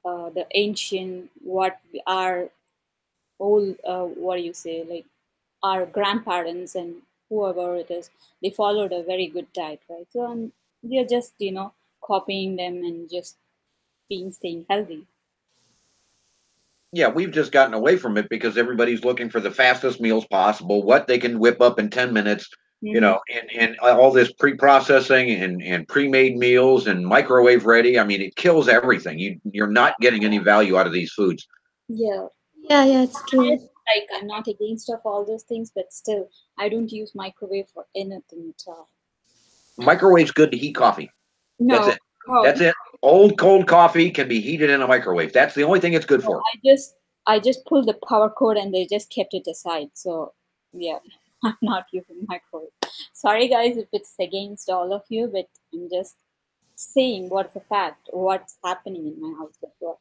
Speaker 4: the ancient, what our old, what do you say, like our grandparents and whoever it is, they followed a very good diet, right? So we are just, copying them and just being staying healthy.
Speaker 2: Yeah, we've just gotten away from it because everybody's looking for the fastest meals possible, what they can whip up in 10 minutes,
Speaker 4: Hmm.
Speaker 2: and all this pre-processing and pre-made meals and microwave ready. I mean, it kills everything. You're not getting any value out of these foods.
Speaker 4: Yeah.
Speaker 3: Yeah, yeah, it's
Speaker 4: Yes,
Speaker 3: true.
Speaker 4: like I'm not against of all those things, but still, I don't use microwave for anything at all.
Speaker 2: Microwave's good to heat coffee. That's
Speaker 4: No,
Speaker 2: it.
Speaker 4: no,
Speaker 2: That's it. Old cold coffee can be heated in a microwave. That's the only thing it's good
Speaker 4: no.
Speaker 2: for.
Speaker 4: I just pulled the power cord and they just kept it aside. So yeah, I'm not using microwave. Sorry guys if it's against all of you, but I'm just saying what's a fact, what's happening in my house. That's what.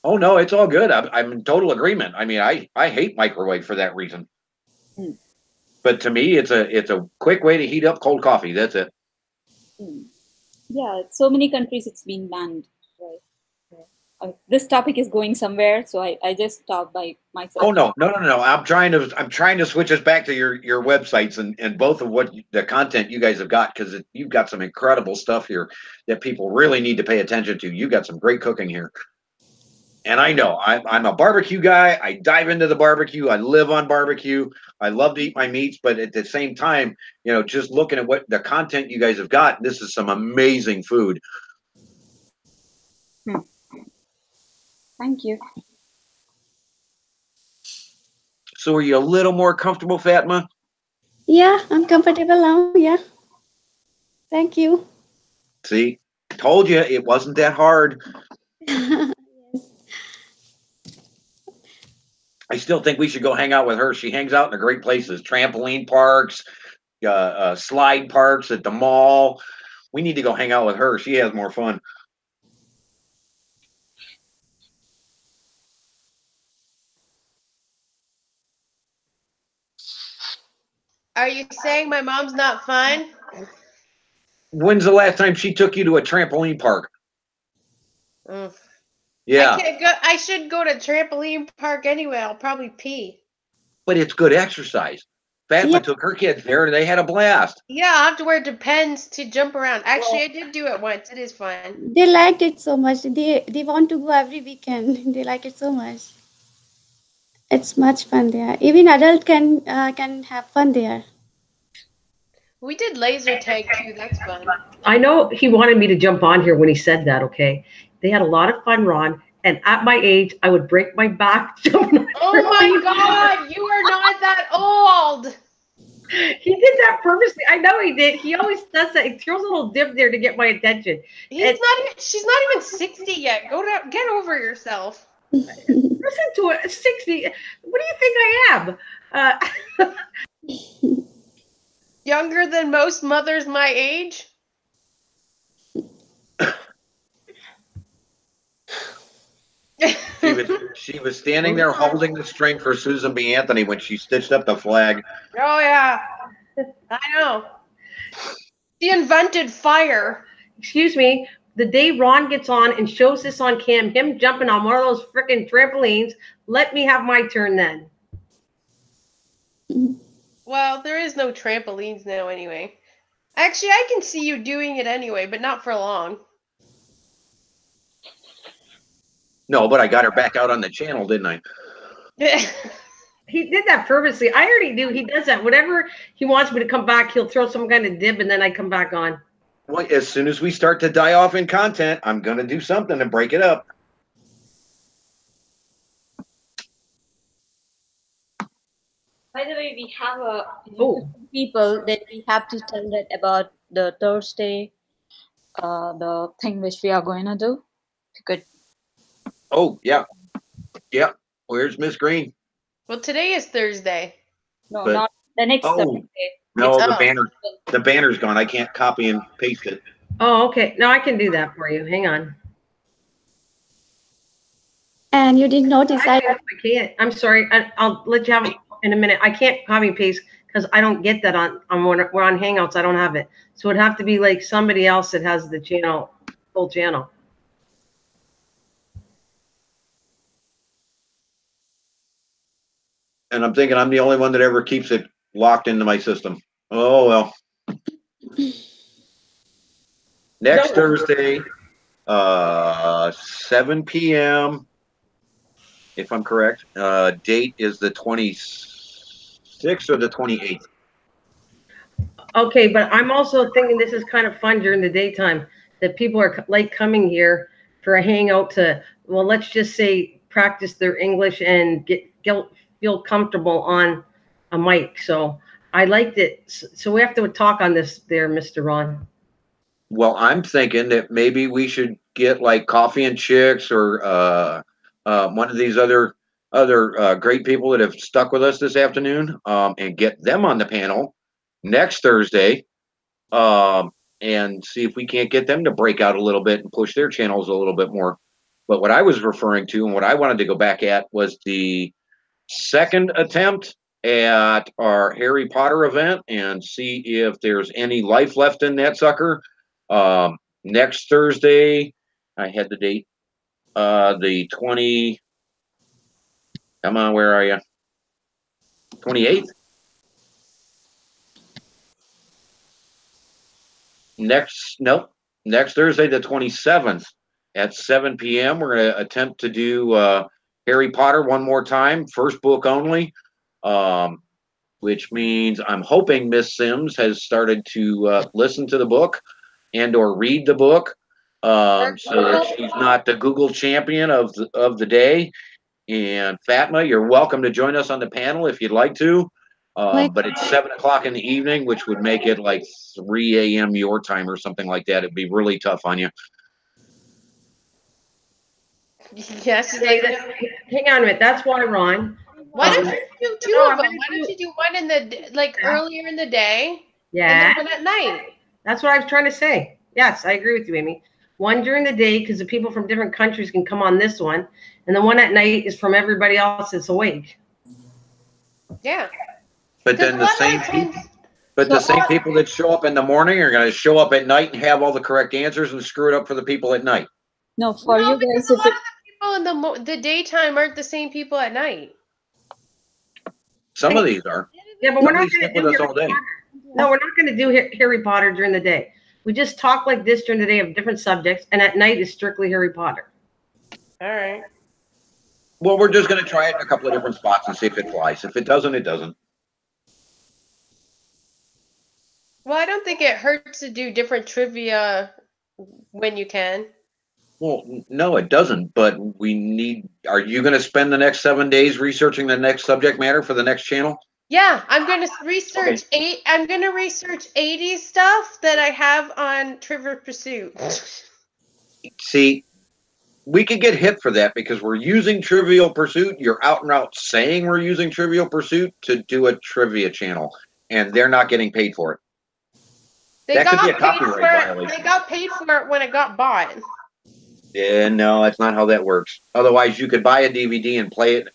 Speaker 2: Oh no, it's all good. I'm in total agreement. I mean, I hate microwave for that reason.
Speaker 4: Mm,
Speaker 2: But to me, it's a quick way to heat up cold coffee. That's it.
Speaker 4: mm. Yeah, so many countries it's been banned, right? Yeah. This topic is going somewhere, so I just stopped by myself.
Speaker 2: Oh no. I'm trying to switch us back to your websites and both of what the content you guys have got because you've got some incredible stuff here that people really need to pay attention to. You got some great cooking here. And I know I'm a barbecue guy. I dive into the barbecue. I live on barbecue. I love to eat my meats, but at the same time, just looking at what the content you guys have got, this is some amazing food.
Speaker 4: Hmm. Thank you.
Speaker 2: So are you a little more comfortable, Fatma?
Speaker 3: Yeah, I'm comfortable now. Yeah. Thank you.
Speaker 2: See, told you it wasn't that hard.
Speaker 3: Yes.
Speaker 2: I still think we should go hang out with her. She hangs out in the great places, trampoline parks, slide parks at the mall. We need to go hang out with her. She has more fun.
Speaker 5: Are you saying my mom's not fun?
Speaker 2: When's the last time she took you to a trampoline park?
Speaker 5: I
Speaker 2: Yeah,
Speaker 5: can't go. I should go to trampoline park anyway. I'll probably pee.
Speaker 2: but it's good exercise.
Speaker 3: Yeah,
Speaker 2: Fatma took her kids there and they had a blast.
Speaker 5: Yeah, I'll have to wear Depends to jump around. Actually, I did do it once. It is fun.
Speaker 3: they liked it so much. They want to go every weekend. They like it so much. It's much fun there. Even adult can have fun there.
Speaker 5: We did laser tag too. That's fun.
Speaker 1: I know he wanted me to jump on here when he said that, okay? They had a lot of fun, Ron. And at my age, I would break my back jumping on
Speaker 5: Oh my God, you are not that old.
Speaker 1: He did that purposely. I know he did. He always does that. He throws a little dip there to get my attention.
Speaker 5: He's not even. She's not even 60 yet. Go down. Get over yourself.
Speaker 1: Listen to it. 60. What do you think I am?
Speaker 5: Younger than most mothers my age.
Speaker 2: She was standing there holding the string for Susan B. Anthony when she stitched up the flag.
Speaker 5: Oh yeah, I know. She invented fire.
Speaker 1: Excuse me. The day Ron gets on and shows this on cam, him jumping on one of those freaking trampolines, let me have my turn then.
Speaker 5: Well, there is no trampolines now anyway. Actually, I can see you doing it anyway, but not for long.
Speaker 2: No, but I got her back out on the channel, didn't I?
Speaker 1: He did that purposely. I already knew he does that. Whenever he wants me to come back, he'll throw some kind of dib and then I come back on.
Speaker 2: Well, as soon as we start to die off in content, I'm going to do something to break it up.
Speaker 4: By the way, we have a
Speaker 1: Oh.
Speaker 4: people that we have to tell that about the Thursday, the thing which we are going to do. If you could.
Speaker 2: Oh, yeah. Yeah. Where's Miss Green?
Speaker 5: Well, today is Thursday.
Speaker 4: No,
Speaker 2: But-
Speaker 4: not the next
Speaker 2: Oh.
Speaker 4: Thursday.
Speaker 2: No,
Speaker 5: It's
Speaker 2: the
Speaker 5: up.
Speaker 2: banner's gone. I can't copy and paste it.
Speaker 1: Oh, okay. No, I can do that for you. Hang on.
Speaker 3: And you did notice
Speaker 1: I can't. I'm sorry. I'll let you have it in a minute. I can't copy and paste because I don't get that on when we're on Hangouts. I don't have it. So it'd have to be like somebody else that has the channel, full channel.
Speaker 2: And I'm thinking I'm the only one that ever keeps it locked into my system. Oh, well. Next
Speaker 1: No.
Speaker 2: Thursday, 7 p.m., if I'm correct. Date is the 26th or the 28th.
Speaker 1: Okay, but I'm also thinking this is kind of fun during the daytime that people are like coming here for a hangout to, well, let's just say practice their English and feel comfortable on a mic. So I liked it. So we have to talk on this there, Mr. Ron.
Speaker 2: Well, I'm thinking that maybe we should get like Coffee and Chicks or one of these other great people that have stuck with us this afternoon, and get them on the panel next Thursday, and see if we can't get them to break out a little bit and push their channels a little bit more. But what I was referring to and what I wanted to go back at was the second attempt at our Harry Potter event and see if there's any life left in that sucker. Next Thursday, I had the date, the 20, come on, where are you? 28th? Next Thursday, the 27th at 7 p.m. We're going to attempt to do Harry Potter one more time, first book only, which means I'm hoping Miss Sims has started to listen to the book and or read the book, so that she's not the Google champion of the day. And Fatma, you're welcome to join us on the panel if you'd like to. But it's 7 o'clock in the evening, which would make it like 3 a.m. your time or something like that. It'd be really tough on you.
Speaker 5: Yes.
Speaker 1: Hang on a minute. That's why, Ron.
Speaker 5: Why don't you do two
Speaker 1: No,
Speaker 5: of them? Why don't you do one in the earlier in the day
Speaker 1: Yeah.
Speaker 5: and then one at night?
Speaker 1: That's what I was trying to say. Yes, I agree with you, Amy. One during the day because the people from different countries can come on this one, and the one at night is from everybody else that's awake.
Speaker 5: Yeah.
Speaker 2: But then the same people, but the same people that show up in the morning are going to show up at night and have all the correct answers and screw it up for the people at night.
Speaker 4: No, for you guys,
Speaker 5: a
Speaker 4: if
Speaker 5: lot
Speaker 4: it,
Speaker 5: of the people in the daytime aren't the same people at night.
Speaker 2: Some of these are.
Speaker 1: Yeah, but
Speaker 2: Some
Speaker 1: we're
Speaker 2: of
Speaker 1: not
Speaker 2: these
Speaker 1: going
Speaker 2: stick
Speaker 1: to do
Speaker 2: with us
Speaker 1: Harry
Speaker 2: all day.
Speaker 1: Potter. No, we're not going to do Harry Potter during the day. We just talk like this during the day of different subjects, and at night is strictly Harry Potter.
Speaker 5: All right.
Speaker 2: Well, we're just going to try it in a couple of different spots and see if it flies. If it doesn't, it doesn't.
Speaker 5: Well, I don't think it hurts to do different trivia when you can.
Speaker 2: Well, no, it doesn't. But we need. Are you going to spend the next 7 days researching the next subject matter for the next channel?
Speaker 5: Yeah, I'm gonna research I'm gonna research 80s stuff that I have on Trivial Pursuit.
Speaker 2: See, we could get hit for that because we're using Trivial Pursuit. You're out and out saying we're using Trivial Pursuit to do a trivia channel, and they're not getting paid for it. That could be a copyright violation.
Speaker 5: They got paid for it when it got bought.
Speaker 2: Yeah, no, that's not how that works. Otherwise, you could buy a DVD and play it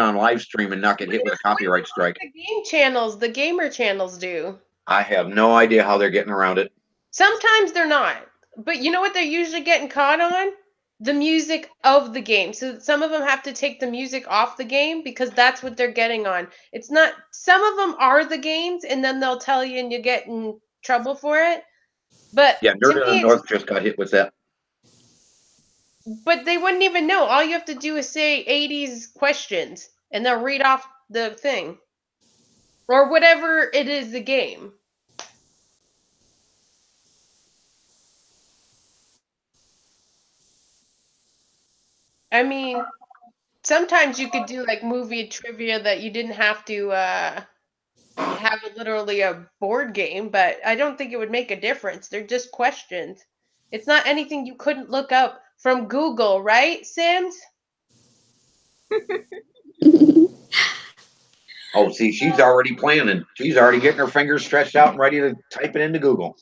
Speaker 2: on live stream and not get hit with a copyright strike.
Speaker 5: The game channels, the gamer channels do.
Speaker 2: I have no idea how they're getting around it.
Speaker 5: Sometimes they're not. But you know what they're usually getting caught on? The music of the game. So some of them have to take the music off the game because that's what they're getting on. It's not, some of them are the games and then they'll tell you and you get in trouble for it. But
Speaker 2: yeah, Nerd of the North just got hit with that.
Speaker 5: But they wouldn't even know. All you have to do is say 80s questions and they'll read off the thing. Or whatever it is, the game. I mean, sometimes you could do like movie trivia that you didn't have to have literally a board game, but I don't think it would make a difference. They're just questions. It's not anything you couldn't look up from Google, right, Sims?
Speaker 2: Oh, see, she's already planning. She's already getting her fingers stretched out and ready to type it into Google.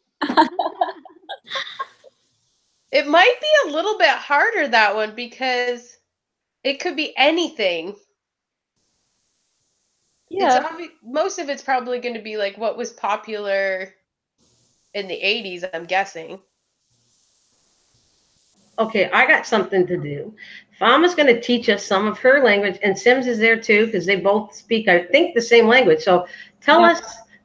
Speaker 5: It might be a little bit harder, that one, because it could be anything.
Speaker 4: yeah,
Speaker 5: Most of it's probably going to be like what was popular in the 80s, I'm guessing.
Speaker 1: Okay, I got something to do. Fama's going to teach us some of her language, and Sims is there too because they both speak, I think, the same language. So tell us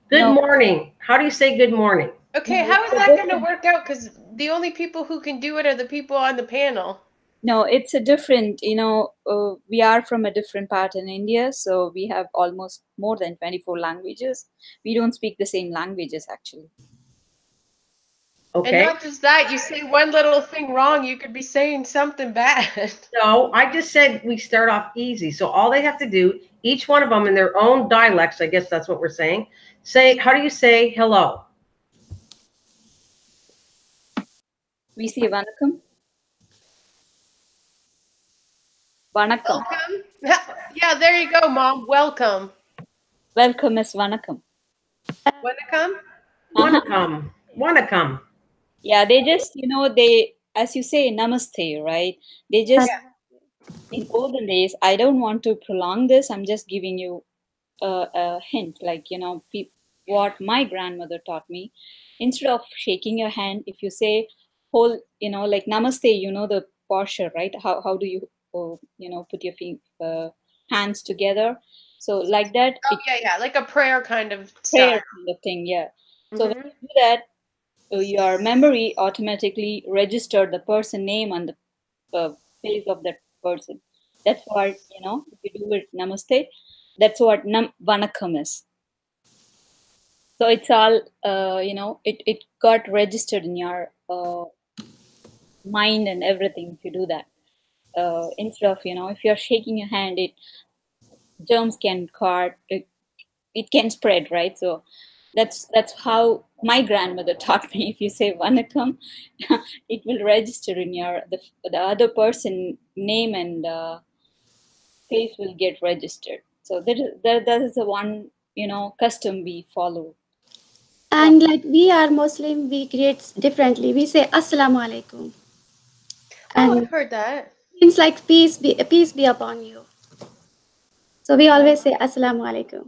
Speaker 1: good morning. How do you say good morning?
Speaker 5: Okay, how is that going to work out? Because the only people who can do it are the people on the panel.
Speaker 4: No, it's a different, we are from a different part in India, so we have almost more than 24 languages. We don't speak the same languages, actually.
Speaker 1: Okay.
Speaker 5: And not just that, you say one little thing wrong, you could be saying something bad.
Speaker 1: No, I just said we start off easy. So all they have to do, each one of them in their own dialects, I guess that's what we're saying, say, how do you say hello?
Speaker 4: We say vanakkam. Vanakkam.
Speaker 5: Welcome. Yeah, there you go, Mom. Welcome.
Speaker 4: Welcome is vanakkam.
Speaker 5: Welcome.
Speaker 1: Vanakkam. Vanakkam.
Speaker 4: Yeah, they just, they, as you say, namaste, right? They just, in olden days, I don't want to prolong this. I'm just giving you a hint, like, what my grandmother taught me. Instead of shaking your hand, if you say whole, like namaste, the posture, right? How do you, put your feet, hands together? So like that.
Speaker 5: Oh, yeah, like a prayer kind of
Speaker 4: Prayer
Speaker 5: stuff.
Speaker 4: kind of thing, yeah. So when you do that, your memory automatically registered the person name on the face of that person. That's what, if you do it namaste, that's what vanakkam is. So it's all, it got registered in your mind and everything if you do that. Instead of, if you're shaking your hand, germs can it can spread, right? So that's how my grandmother taught me. If you say vanakkam, it will register in your the other person name and face will get registered. So that is the one custom we follow.
Speaker 3: And like we are Muslim, we create differently. We say Assalamu alaikum.
Speaker 5: Oh,
Speaker 3: And
Speaker 5: I've heard that.
Speaker 3: means like peace be upon you. So we always say Assalamu alaikum.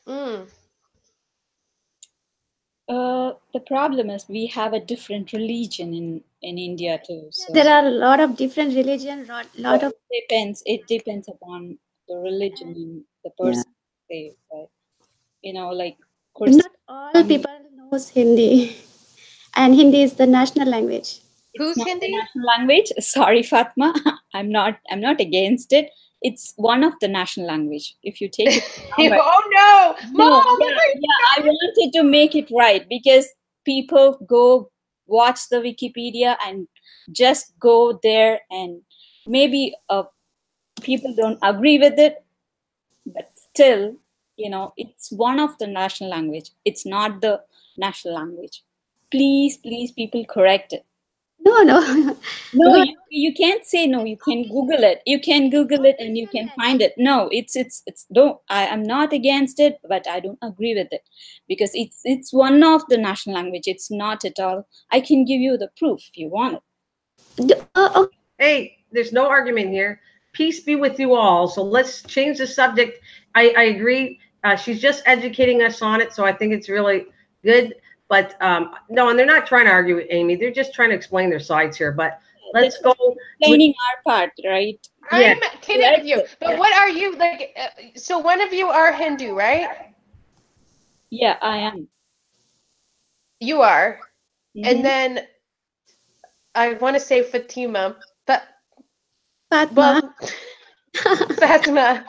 Speaker 5: Mm.
Speaker 4: The problem is we have a different religion in India too. So
Speaker 3: There are a lot of different religion, lot of
Speaker 4: it depends upon the religion and the person. Say, but, like
Speaker 3: not all people knows Hindi, and Hindi is the national language.
Speaker 4: it's
Speaker 5: Who's
Speaker 4: not the
Speaker 5: Hindi?
Speaker 4: national language. Sorry, Fatma. I'm not against it. It's one of the national language. If you take it down, but
Speaker 5: Oh no,
Speaker 4: no,
Speaker 5: Mom! Oh
Speaker 4: yeah,
Speaker 5: my
Speaker 4: yeah. I wanted to make it right because people go watch the Wikipedia and just go there, and maybe people don't agree with it, but still, it's one of the national language. It's not the national language. Please, please, people correct it.
Speaker 3: No, no.
Speaker 4: No,
Speaker 3: Because
Speaker 4: you can't say no. You can Google it. You can Google it and you can find it. No, it's no. I'm not against it, but I don't agree with it because it's one of the national language. It's not at all. I can give you the proof if you want it.
Speaker 3: okay.
Speaker 1: Hey, there's no argument here. Peace be with you all. So let's change the subject. I agree. She's just educating us on it, so I think it's really good. But no, and they're not trying to argue with Amy. They're just trying to explain their sides here. But let's go.
Speaker 4: Explaining our part, right?
Speaker 1: Yeah.
Speaker 5: I'm kidding with you. But what are you like? So one of you are Hindu, right?
Speaker 4: Yeah, I am.
Speaker 5: You are.
Speaker 4: Mhm.
Speaker 5: And then I want to say Fatima, but
Speaker 3: Fatma,
Speaker 5: Fatima.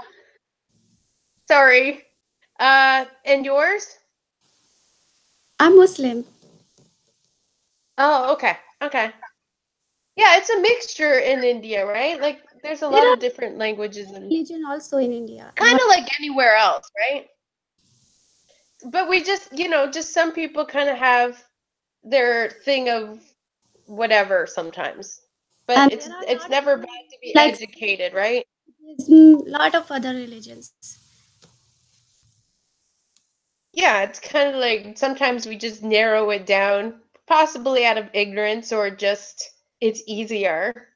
Speaker 5: Sorry. And yours?
Speaker 3: I'm Muslim.
Speaker 5: Oh, okay. Okay. Yeah, it's a mixture in India, right? Like there's a lot
Speaker 3: There are
Speaker 5: of different languages and
Speaker 3: religion also in India.
Speaker 5: kind of like anywhere else, right? But we just, just some people kind of have their thing of whatever sometimes. But
Speaker 3: And
Speaker 5: it's never bad to be
Speaker 3: like
Speaker 5: educated, right?
Speaker 3: there's a lot of other religions.
Speaker 5: Yeah, it's kind of like sometimes we just narrow it down, possibly out of ignorance or just it's easier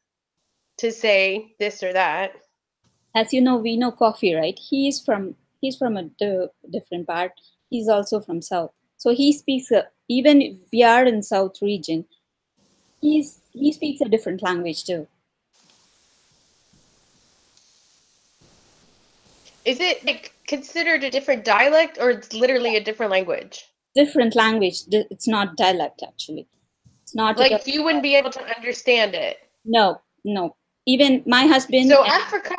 Speaker 5: to say this or that.
Speaker 4: As you know, we know Coffee, right? He's from a different part. He's also from South, so he speaks even if we are in South region, he speaks a different language too.
Speaker 5: Is it like considered a different dialect or it's literally a different language?
Speaker 4: Different language. It's not dialect actually. It's not at all.
Speaker 5: Like you wouldn't be able to understand it.
Speaker 4: No, no. Even my husband.
Speaker 5: So Africa,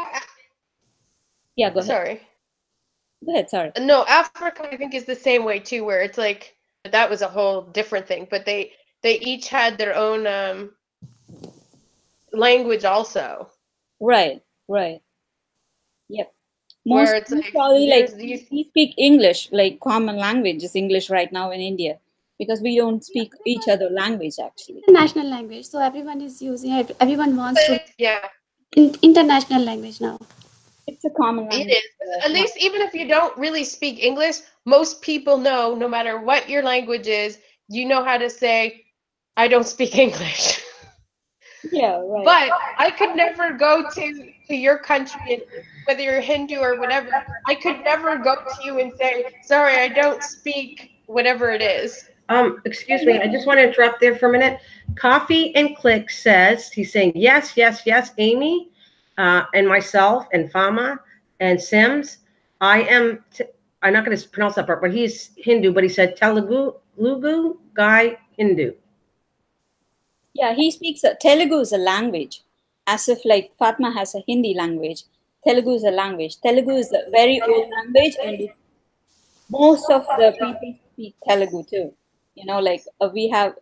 Speaker 4: Yeah, go ahead.
Speaker 5: sorry.
Speaker 4: Go ahead. Sorry.
Speaker 5: No, Africa I think is the same way too, where it's like that was a whole different thing, but they each had their own language also.
Speaker 4: Right. Right. Yep.
Speaker 5: Where
Speaker 4: Most
Speaker 5: it's like
Speaker 4: probably like
Speaker 5: these
Speaker 4: we speak English, like common language is English right now in India because we don't speak each other language actually.
Speaker 3: International language, so everyone is using it. Everyone wants to
Speaker 5: yeah,
Speaker 3: international language now.
Speaker 4: It's a common
Speaker 5: it
Speaker 4: language.
Speaker 5: is. At least even if you don't really speak English, most people know no matter what your language is, you know how to say I don't speak English.
Speaker 4: Yeah, right.
Speaker 5: But I could never go to your country, and whether you're Hindu or whatever, I could never go to you and say, sorry, I don't speak whatever it is.
Speaker 1: Excuse me, I just want to interrupt there for a minute. Coffee and Click says, he's saying, yes, yes, yes, Amy, and myself, and Fama, and Sims. I'm not going to pronounce that part, but he's Hindu, but he said Telugu guy Hindu.
Speaker 4: Yeah, he speaks Telugu is a language, as if like Fatma has a Hindi language. Telugu is a language. Telugu is a very old language, and most of the people speak Telugu too. Like we have,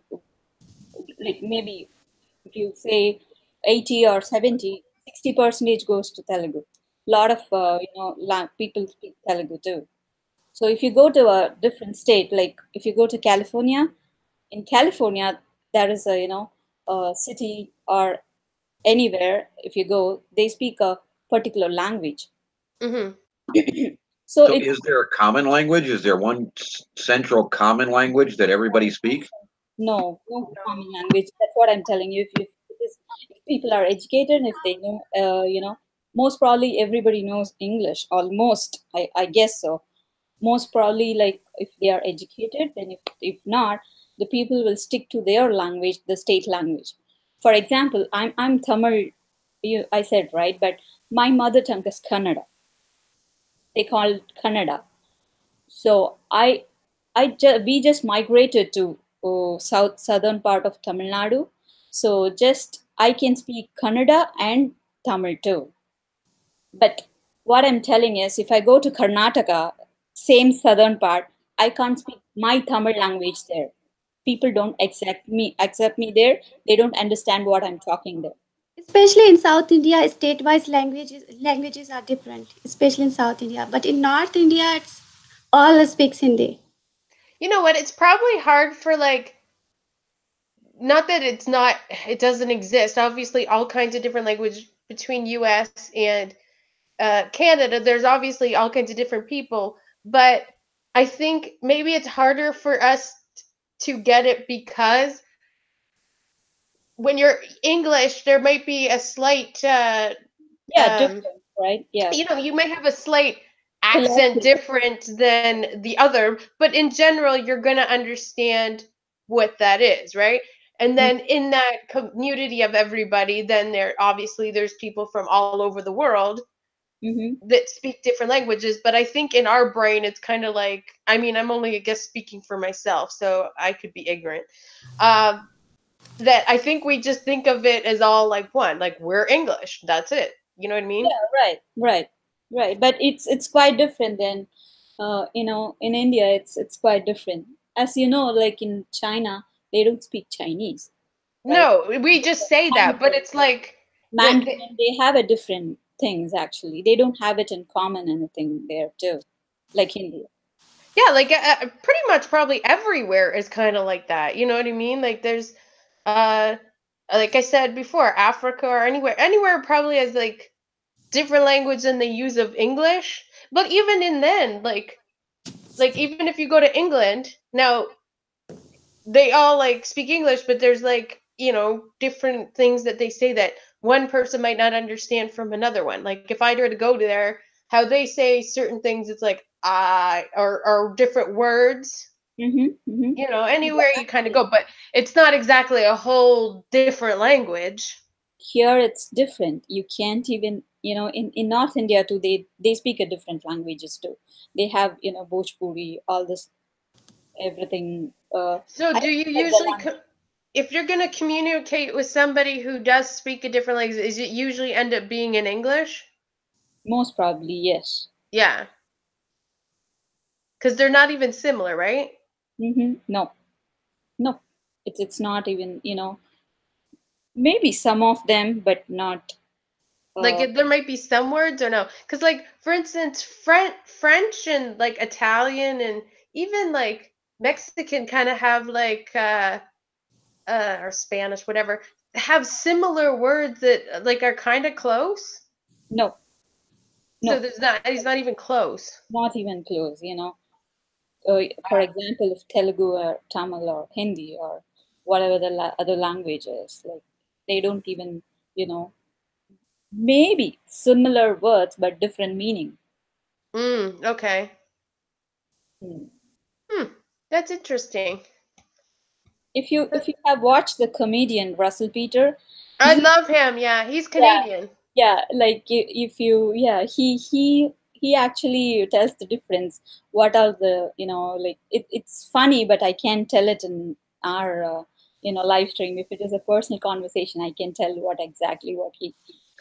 Speaker 4: like maybe if you say 80 or 70, 60% goes to Telugu. A lot of people speak Telugu too. So if you go to a different state, like if you go to California, in California there is a city or anywhere if you go, they speak a particular language.
Speaker 5: Mm-hmm.
Speaker 4: So
Speaker 2: So
Speaker 4: it's
Speaker 2: is there a common language? Is there one central common language that everybody speaks?
Speaker 4: no common language. That's what I'm telling you. If people are educated, if they know, most probably everybody knows English almost. I guess so. most probably, like if they are educated, then if not, the people will stick to their language, the state language. For example, I'm Tamil, I said, right, but my mother tongue is Kannada. They call it Kannada. So we just migrated to southern part of Tamil Nadu. So just I can speak Kannada and Tamil too. But what I'm telling is, if I go to Karnataka, same southern part, I can't speak my Tamil language there. People don't accept me there. They don't understand what I'm talking there.
Speaker 3: Especially in South India, state-wise languages are different, especially in South India. But in North India, it's all speaks Hindi.
Speaker 5: You know what? It's probably hard for like, not that it doesn't exist. Obviously, all kinds of different language between US and Canada. There's obviously all kinds of different people, but I think maybe it's harder for us to get it because when you're English, there might be a slight,
Speaker 4: Yeah,
Speaker 5: um,
Speaker 4: different, right? Yeah,
Speaker 5: you might have a slight accent
Speaker 4: collective.
Speaker 5: different than the other, but in general, you're going to understand what that is, right? And then in that community of everybody, then there's people from all over the world
Speaker 4: Mm-hmm.
Speaker 5: that speak different languages. But I think in our brain, it's kind of like, I mean, I'm only, I guess, speaking for myself, so I could be ignorant. Um, that I think we just think of it as all like one, like we're English. That's it. You know what I mean?
Speaker 4: Yeah, right. But it's quite different than, in India. It's quite different. As you know, like in China, they don't speak Chinese, right?
Speaker 5: No, we just say that, but
Speaker 4: Mandarin,
Speaker 5: it's like
Speaker 4: Mandarin, they have a different things actually. They don't have it in common anything there too, like India.
Speaker 5: yeah, like pretty much probably everywhere is kind of like that. You know what I mean? Like there's, uh, like I said before, Africa or anywhere probably has like different language than the use of English. But even in then, like even if you go to England now, they all like speak English, but there's like, different things that they say that one person might not understand from another one. Like if I were to go to there, how they say certain things, it's like I or different words.
Speaker 4: Mm-hmm, mm-hmm.
Speaker 5: Anywhere you kind of go, but it's not exactly a whole different language.
Speaker 4: Here it's different. You can't even, in North India too, they speak a different languages too. They have, Bhojpuri, all this, everything.
Speaker 5: So
Speaker 4: I
Speaker 5: do you
Speaker 4: forget the
Speaker 5: usually
Speaker 4: language.
Speaker 5: if you're going to communicate with somebody who does speak a different language, is it usually end up being in English?
Speaker 4: Most probably, yes.
Speaker 5: Yeah, because they're not even similar, right?
Speaker 4: Mm-hmm. No, no, it's not even, maybe some of them, but not.
Speaker 5: Like
Speaker 4: Uh,
Speaker 5: there might be some words or no, because like for instance, French and like Italian and even like Mexican kind of have like or Spanish, whatever, have similar words that like are kind of close.
Speaker 4: no,
Speaker 5: So
Speaker 4: no,
Speaker 5: there's not he's not even close.
Speaker 4: not even close. For example, if Telugu or Tamil or Hindi or whatever the other language is, like they don't even, you know, maybe similar words but different meaning.
Speaker 5: Okay.
Speaker 4: Hmm.
Speaker 5: Hmm. That's interesting.
Speaker 4: If you have watched the comedian Russell Peter,
Speaker 5: I
Speaker 4: he
Speaker 5: love him. Yeah, he's
Speaker 4: yeah
Speaker 5: Canadian.
Speaker 4: yeah like if you yeah he actually tells the difference. What are the, like it's funny, but I can't tell it in our live stream. If it is a personal conversation, I can tell what he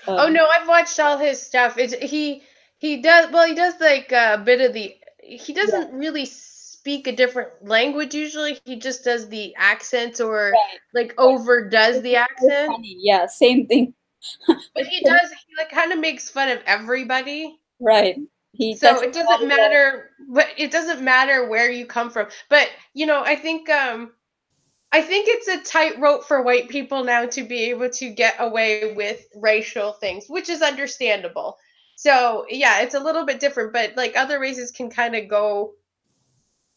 Speaker 5: Oh
Speaker 4: um
Speaker 5: no, I've watched all his stuff. It's he does well. He does like a bit of the. He
Speaker 4: yeah,
Speaker 5: doesn't really speak a different language usually. He just does the accents or
Speaker 4: right,
Speaker 5: like
Speaker 4: but
Speaker 5: overdoes
Speaker 4: it
Speaker 5: the
Speaker 4: is so
Speaker 5: accent.
Speaker 4: funny. Yeah, same thing.
Speaker 5: But he does. He like kind of makes fun of everybody.
Speaker 4: Right, he
Speaker 5: So
Speaker 4: touches
Speaker 5: it doesn't
Speaker 4: all the
Speaker 5: matter. But it doesn't matter where you come from. But I think it's a tightrope for white people now to be able to get away with racial things, which is understandable. So, yeah, it's a little bit different, but like other races can kind of go,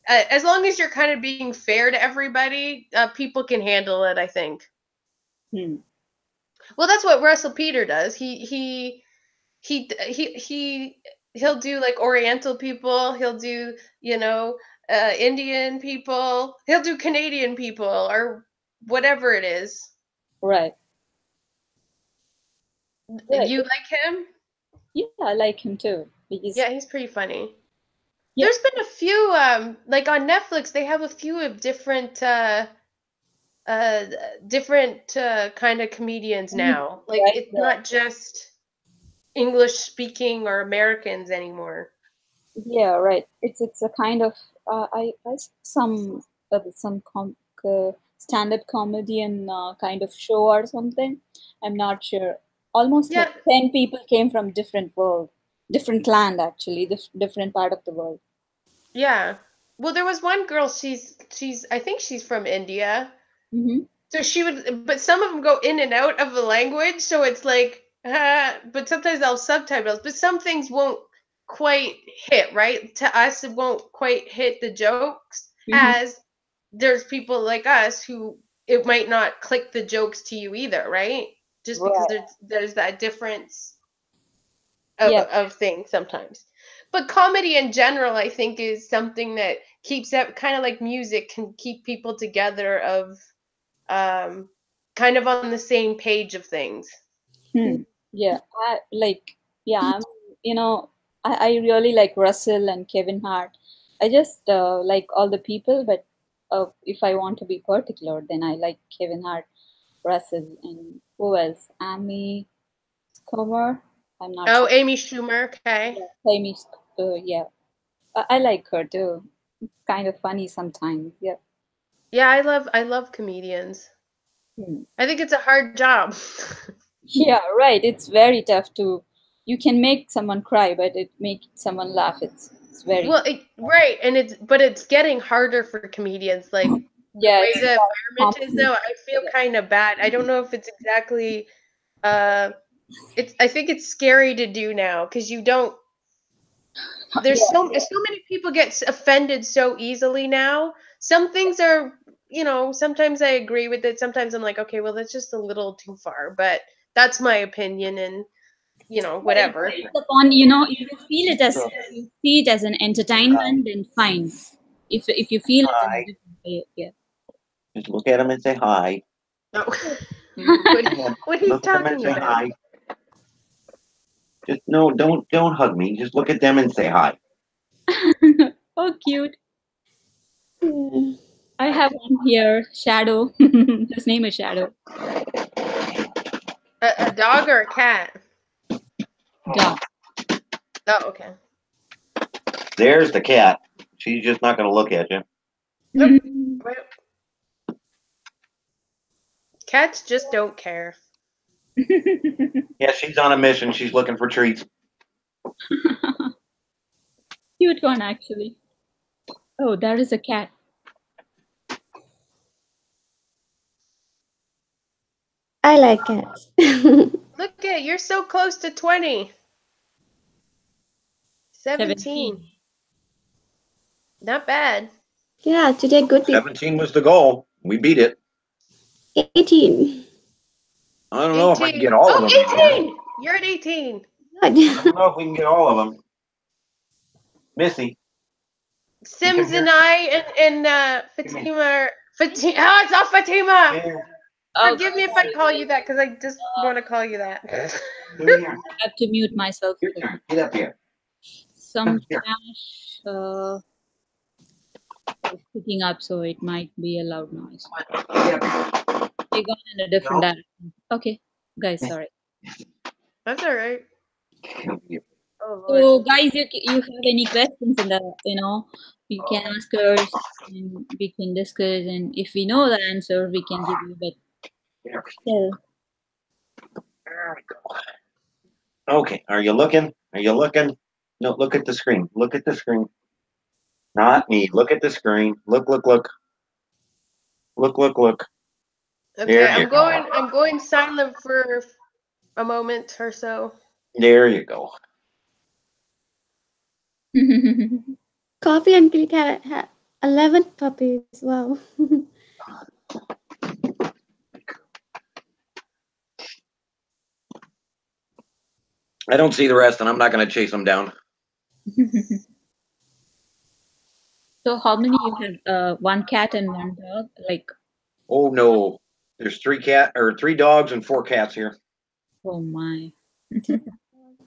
Speaker 5: as long as you're kind of being fair to everybody, people can handle it, I think.
Speaker 4: hmm.
Speaker 5: Well, that's what Russell Peter does. He he'll do like Oriental people. He'll do, Indian people. He'll do Canadian people or whatever it is.
Speaker 4: Right. Right.
Speaker 5: You like him?
Speaker 4: Yeah, I like him too. Because
Speaker 5: Yeah, he's pretty funny.
Speaker 4: yeah.
Speaker 5: There's been a few, like on Netflix, they have a few of different, uh, different kind of comedians now. Like
Speaker 4: Right.
Speaker 5: it's not just English speaking or Americans anymore.
Speaker 4: Yeah, right. It's a kind of I saw some stand-up comedian kind of show or something. I'm not sure. Almost
Speaker 5: Yeah,
Speaker 4: like 10 people came from different world, different land actually, different part of the world.
Speaker 5: yeah. Well, there was one girl. She's I think she's from India.
Speaker 4: Mm-hmm.
Speaker 5: So she would, but some of them go in and out of the language. So it's like, but sometimes they'll subtitles. But some things won't quite hit right to us. It won't quite hit the jokes
Speaker 4: Mm-hmm.
Speaker 5: as there's people like us who it might not click the jokes to you either, right? Just because
Speaker 4: Right.
Speaker 5: there's that difference
Speaker 4: Yeah.
Speaker 5: of things sometimes. But comedy in general, I think, is something that keeps that kind of like music can keep people together of um kind of on the same page of things.
Speaker 4: Hmm. Yeah. I like. Yeah. You know, I really like Russell and Kevin Hart. I just like all the people, but if I want to be particular, then I like Kevin Hart, Russell, and who else? Amy Comer. I'm not
Speaker 5: Oh,
Speaker 4: sure.
Speaker 5: Amy Schumer, okay.
Speaker 4: Yeah, Amy. Yeah, I like her too. Kind of funny sometimes. Yeah.
Speaker 5: Yeah, I love comedians.
Speaker 4: Hmm.
Speaker 5: I think it's a hard job.
Speaker 4: Yeah, right. It's very tough to. You can make someone cry, but it make someone laugh. It's very.
Speaker 5: Well, right, and it's getting harder for comedians. Like the
Speaker 4: Yeah,
Speaker 5: way
Speaker 4: it's
Speaker 5: the
Speaker 4: about
Speaker 5: environment is
Speaker 4: competition.
Speaker 5: now, I feel kind of bad. I don't know if it's exactly uh it's I think it's scary to do now because you don't there's
Speaker 4: Yeah,
Speaker 5: so many people get offended so easily now. Some things are, sometimes I agree with it. Sometimes I'm like, okay, well, that's just a little too far, but that's my opinion and, whatever.
Speaker 4: it's upon if you feel it as if you see it as an entertainment, then fine. If you feel it in a
Speaker 2: Hi.
Speaker 4: different way, yeah.
Speaker 2: Just look at him and say hi.
Speaker 5: Oh, what,
Speaker 2: Come on.
Speaker 5: what are you
Speaker 2: Look at them and
Speaker 5: talking
Speaker 2: say
Speaker 5: about?
Speaker 2: hi. Just no, don't hug me. Just look at them and say hi.
Speaker 4: Oh, cute.
Speaker 3: Yeah.
Speaker 4: I have one here, Shadow. His name is Shadow.
Speaker 5: A dog or a cat?
Speaker 4: Dog.
Speaker 5: Oh, okay.
Speaker 2: There's the cat. She's just not going to look at you.
Speaker 5: Nope. Well, cats just don't care.
Speaker 2: Yeah, she's on a mission. She's looking for treats.
Speaker 4: Cute one, actually. Oh, there is a cat.
Speaker 3: I like cats.
Speaker 5: Look at you're so close to 20.
Speaker 4: 17.
Speaker 5: 17. Not bad.
Speaker 3: Yeah, today good people.
Speaker 2: 17 was the goal. We beat it.
Speaker 3: 18.
Speaker 2: I don't know if I can
Speaker 5: 18.
Speaker 2: get all of them.
Speaker 5: Oh, 18! You're at 18.
Speaker 2: I
Speaker 3: Good.
Speaker 2: don't know if we can get all of them. Missy, you come
Speaker 5: Sims and
Speaker 2: here.
Speaker 5: I and Fatima Fatima. Oh, it's not Fatima.
Speaker 2: Here,
Speaker 4: Oh,
Speaker 5: Forgive me if I call you that because I just want to call you that.
Speaker 2: come here.
Speaker 4: I have to mute myself.
Speaker 2: Your turn. Get up here.
Speaker 4: Some
Speaker 2: Here.
Speaker 4: trash is picking up, so it might be a loud noise.
Speaker 2: Get up here.
Speaker 4: We're going in a different
Speaker 2: No.
Speaker 4: direction. Okay, guys, sorry.
Speaker 5: That's all right.
Speaker 2: Come here.
Speaker 5: Oh
Speaker 4: So,
Speaker 5: Lord.
Speaker 4: guys, you have any questions in the, you can ask us and we can discuss. And if we know the answer, we can give you. But
Speaker 2: Here.
Speaker 4: still,
Speaker 2: There we go. Okay, are you looking? Are you looking? No, look at the screen. Look at the screen. Not me. Look at the screen. Look, look, look. Look, look, look.
Speaker 5: Okay,
Speaker 2: There you go.
Speaker 5: I'm going silent for a moment or so.
Speaker 2: There you go.
Speaker 3: Coffee and Click have 11 puppies. Wow.
Speaker 2: I don't see the rest, and I'm not going to chase them down.
Speaker 4: So how many you have? One cat and one dog? Like,
Speaker 2: Oh no, there's 3 dogs and 4 cats here.
Speaker 4: oh my.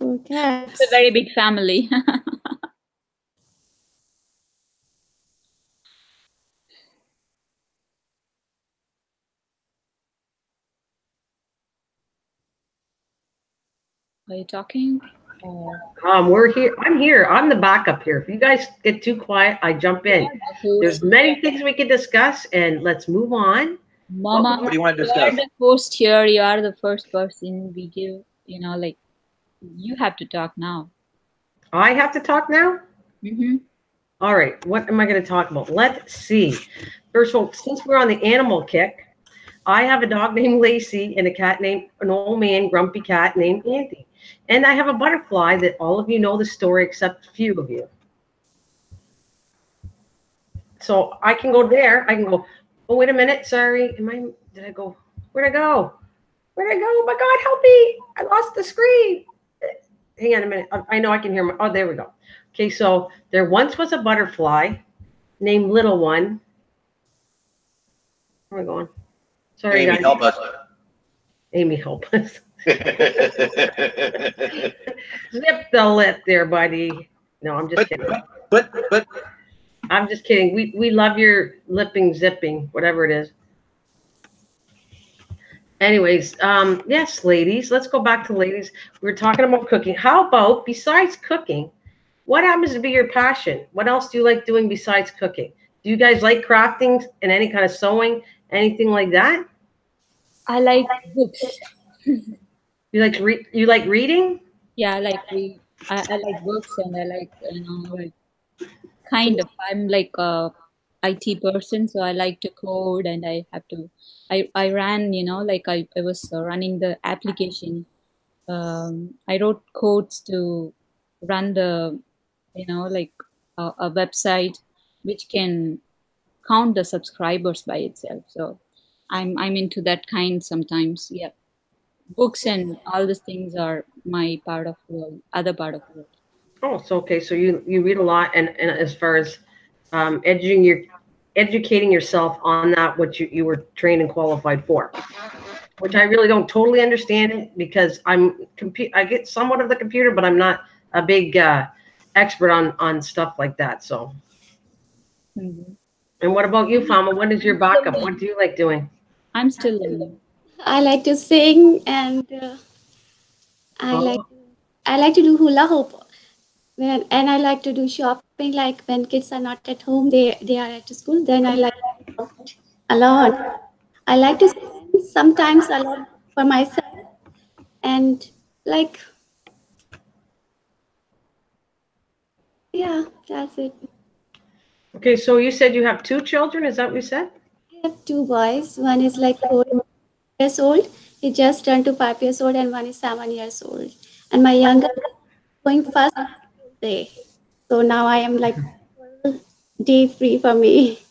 Speaker 3: Okay.
Speaker 4: It's a very big family. Are you talking?
Speaker 1: We're here. I'm here. I'm the backup here. If you guys get too quiet, I jump in. There's many things we can discuss, and let's move on.
Speaker 4: Mama,
Speaker 2: What do you want to
Speaker 4: you are
Speaker 2: discuss?
Speaker 4: the host here. You are the first person we give, you know, like, you have to talk now.
Speaker 1: I have to talk now?
Speaker 4: Mm-hmm.
Speaker 1: All right. What am I going to talk about? Let's see. First of all, since we're on the animal kick, I have a dog named Lacey and an old man, grumpy cat named Andy. And I have a butterfly that all of you know the story except a few of you. So I can go there. I can go, oh, wait a minute. Sorry. Did I go? Where'd I go? Where'd I go? Oh my God, help me. I lost the screen. Hang on a minute. I know I can hear oh, there we go. Okay, so there once was a butterfly named Little One. Where am I going? Sorry,
Speaker 2: Amy,
Speaker 1: guys.
Speaker 2: help us.
Speaker 1: Amy, help us. Zip the lip there, buddy. No, I'm just kidding.
Speaker 2: But
Speaker 1: I'm just kidding. We love your lipping, zipping, whatever it is. Anyways, yes, ladies, let's go back to ladies. We were talking about cooking. How about, besides cooking, what happens to be your passion? What else do you like doing besides cooking? Do you guys like crafting and any kind of sewing, anything like that?
Speaker 4: I like books.
Speaker 1: You like reading?
Speaker 4: Yeah, I like books, and I like, you know, like, kind of. I'm like a IT person, so I like to code, and I ran, you know, like I was running the application. I wrote codes to run the, you know, like a website which can count the subscribers by itself. So I'm into that kind sometimes. Yeah, books and all these things are my part of the other part of the world.
Speaker 1: Oh, so okay. So you read a lot, and as far as educating yourself on that, what you were trained and qualified for, which I really don't totally understand it because I get somewhat of the computer, but I'm not a big expert on stuff like that. So,
Speaker 4: Mm-hmm.
Speaker 1: and what about you, Fama? What is your backup? What do you like doing?
Speaker 4: I'm still learning.
Speaker 3: I like to sing, and I like to do hula hoop. And I like to do shopping. Like when kids are not at home, they are at school. Then I like to go out alone. I like to sing sometimes alone for myself, and like, yeah, that's it.
Speaker 1: Okay, so you said you have 2 children. Is that what you said?
Speaker 3: I have 2 boys. One is like 4 years old. He just turned to 5 years old, and one is 7 years old. And my younger is going first day. So now I am like day free for me.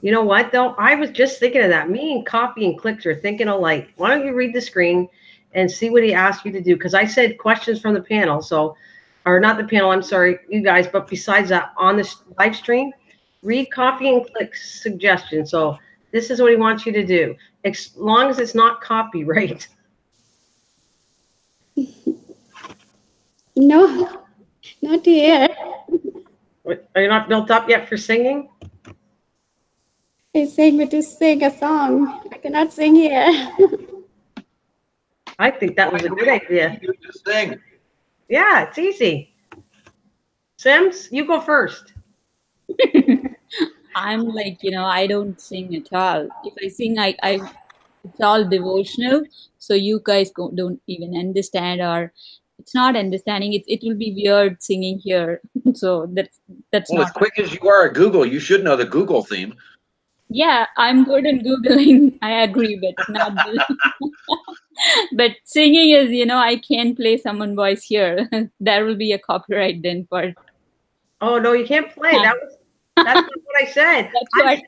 Speaker 1: You know what, though? I was just thinking of that. Me and Coffee and Clicks are thinking alike. Why don't you read the screen and see what he asked you to do? Because I said questions from the panel. So, or not the panel, I'm sorry, you guys. But besides that, on this live stream, read Coffee and Clicks suggestions. So this is what he wants you to do. As long as it's not copyright.
Speaker 3: No, not here.
Speaker 1: Are you not built up yet for singing?
Speaker 3: He's saying me to sing a song. I cannot sing here.
Speaker 1: I think that was a good idea.
Speaker 2: You just sing.
Speaker 1: Yeah, it's easy. Sims, you go first.
Speaker 4: I'm like, you know, I don't sing at all. If I sing, I it's all devotional, so you guys don't even understand, or it's not understanding. It will be weird singing here. So that's
Speaker 2: Well,
Speaker 4: not.
Speaker 2: as quick as you are at Google, you should know the Google theme.
Speaker 4: Yeah, I'm good in Googling. I agree, but not but singing is, you know, I can play someone voice here. There will be a copyright then for.
Speaker 1: Oh no, you can't play. That's not what I said.
Speaker 4: That's what.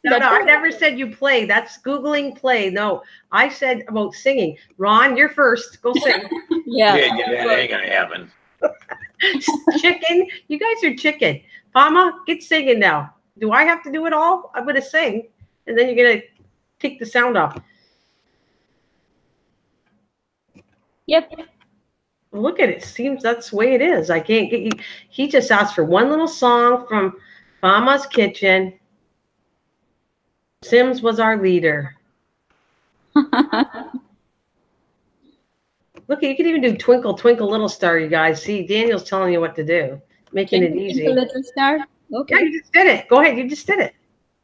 Speaker 1: No, I never said you play. That's Googling play. No, I said about singing. Ron, you're first. Go sing.
Speaker 4: Yeah.
Speaker 2: That ain't gonna happen.
Speaker 1: Chicken. You guys are chicken. Mama, get singing now. Do I have to do it all? I'm going to sing, and then you're going to take the sound off.
Speaker 4: Yep.
Speaker 1: Look at it. Seems that's the way it is. I can't get you. He just asked for one little song from Mama's Kitchen. Sims was our leader. Look, you can even do Twinkle, Twinkle, Little Star, you guys. See, Daniel's telling you what to do, making it easy.
Speaker 4: Little star. Okay.
Speaker 1: Yeah, you just did it. Go ahead. You just did it.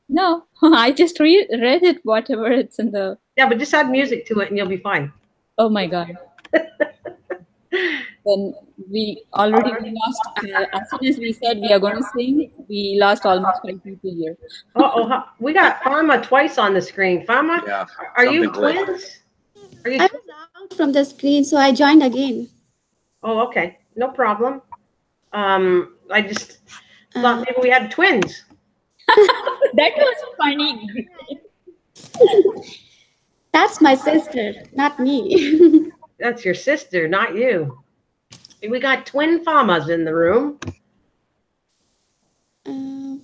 Speaker 4: No, I just read it, whatever it's in the.
Speaker 1: Yeah, but just add music to it and you'll be fine.
Speaker 4: Oh my God. Then we already lost, as soon as we said we are going to sing, we lost almost 5 people here.
Speaker 1: We got Fama twice on the screen. Fama,
Speaker 2: Yeah,
Speaker 1: are you
Speaker 2: something glitched.
Speaker 1: twins? Are you
Speaker 3: I was out from the screen, so I joined again.
Speaker 1: Oh, okay. No problem. I just thought maybe we had twins.
Speaker 4: That was funny.
Speaker 3: That's my sister, not me.
Speaker 1: That's your sister, not you. We got twin Famas in the room.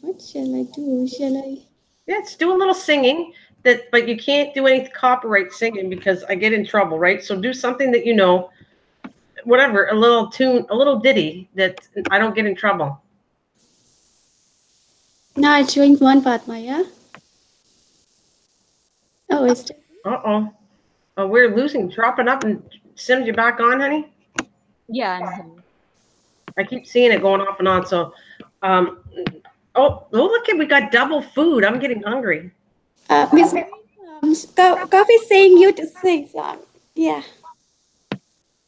Speaker 3: What shall I do? Shall I?
Speaker 1: Yeah, let's do a little singing. But you can't do any copyright singing because I get in trouble, right? So do something that you know, whatever, a little tune, a little ditty that I don't get in trouble.
Speaker 3: Now it's showing one Padma, yeah? Oh, it's.
Speaker 1: Uh-oh. Oh, we're losing, dropping up, and Sims, you back on, honey?
Speaker 4: Yeah.
Speaker 1: I keep seeing it going off and on. So, look at, we got double food. I'm getting hungry.
Speaker 3: Miss Coffee's saying you to sing song. Yeah.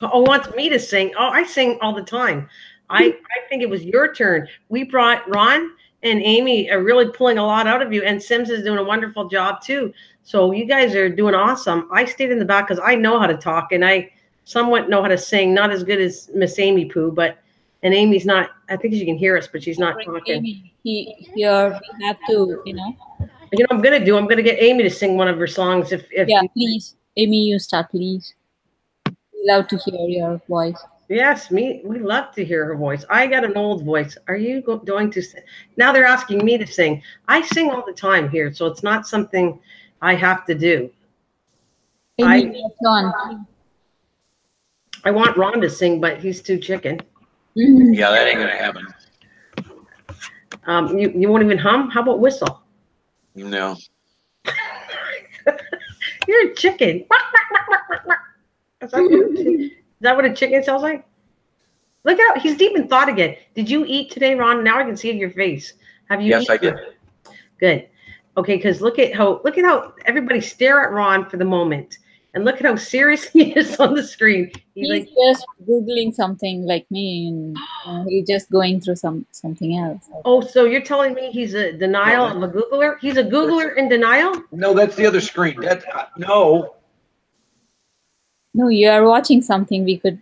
Speaker 1: Oh, wants me to sing. Oh, I sing all the time. I think it was your turn. We brought Ron and Amy are really pulling a lot out of you, and Sims is doing a wonderful job too. So you guys are doing awesome. I stayed in the back because I know how to talk and I somewhat know how to sing. Not as good as Miss Amy Pooh, and Amy's not. I think she can hear us, but she's not talking.
Speaker 4: Amy, here we have to,
Speaker 1: You know, I'm gonna get Amy to sing one of her songs. If
Speaker 4: yeah, please, Amy, you start, please. We love to hear your voice.
Speaker 1: Yes, we love to hear her voice. I got an old voice. Are you going to sing? Now they're asking me to sing. I sing all the time here, so it's not something I have to do.
Speaker 4: Amy,
Speaker 1: I want Ron to sing, but he's too chicken.
Speaker 2: Yeah, that ain't gonna happen.
Speaker 1: You won't even hum? How about whistle?
Speaker 2: No.
Speaker 1: You're a chicken. Is that what a chicken sounds like? Look out, he's deep in thought again. Did you eat today, Ron? Now I can see in your face. Have you?
Speaker 2: Yes, I did.
Speaker 1: Good. Okay, because look at how everybody stare at Ron for the moment. And look at how serious he is on the screen.
Speaker 4: He's just Googling something like me, and he's just going through something else.
Speaker 1: Oh, so you're telling me he's a denial of a Googler? He's a Googler in denial?
Speaker 2: No, that's the other screen. That's no.
Speaker 4: No, you are watching something. We could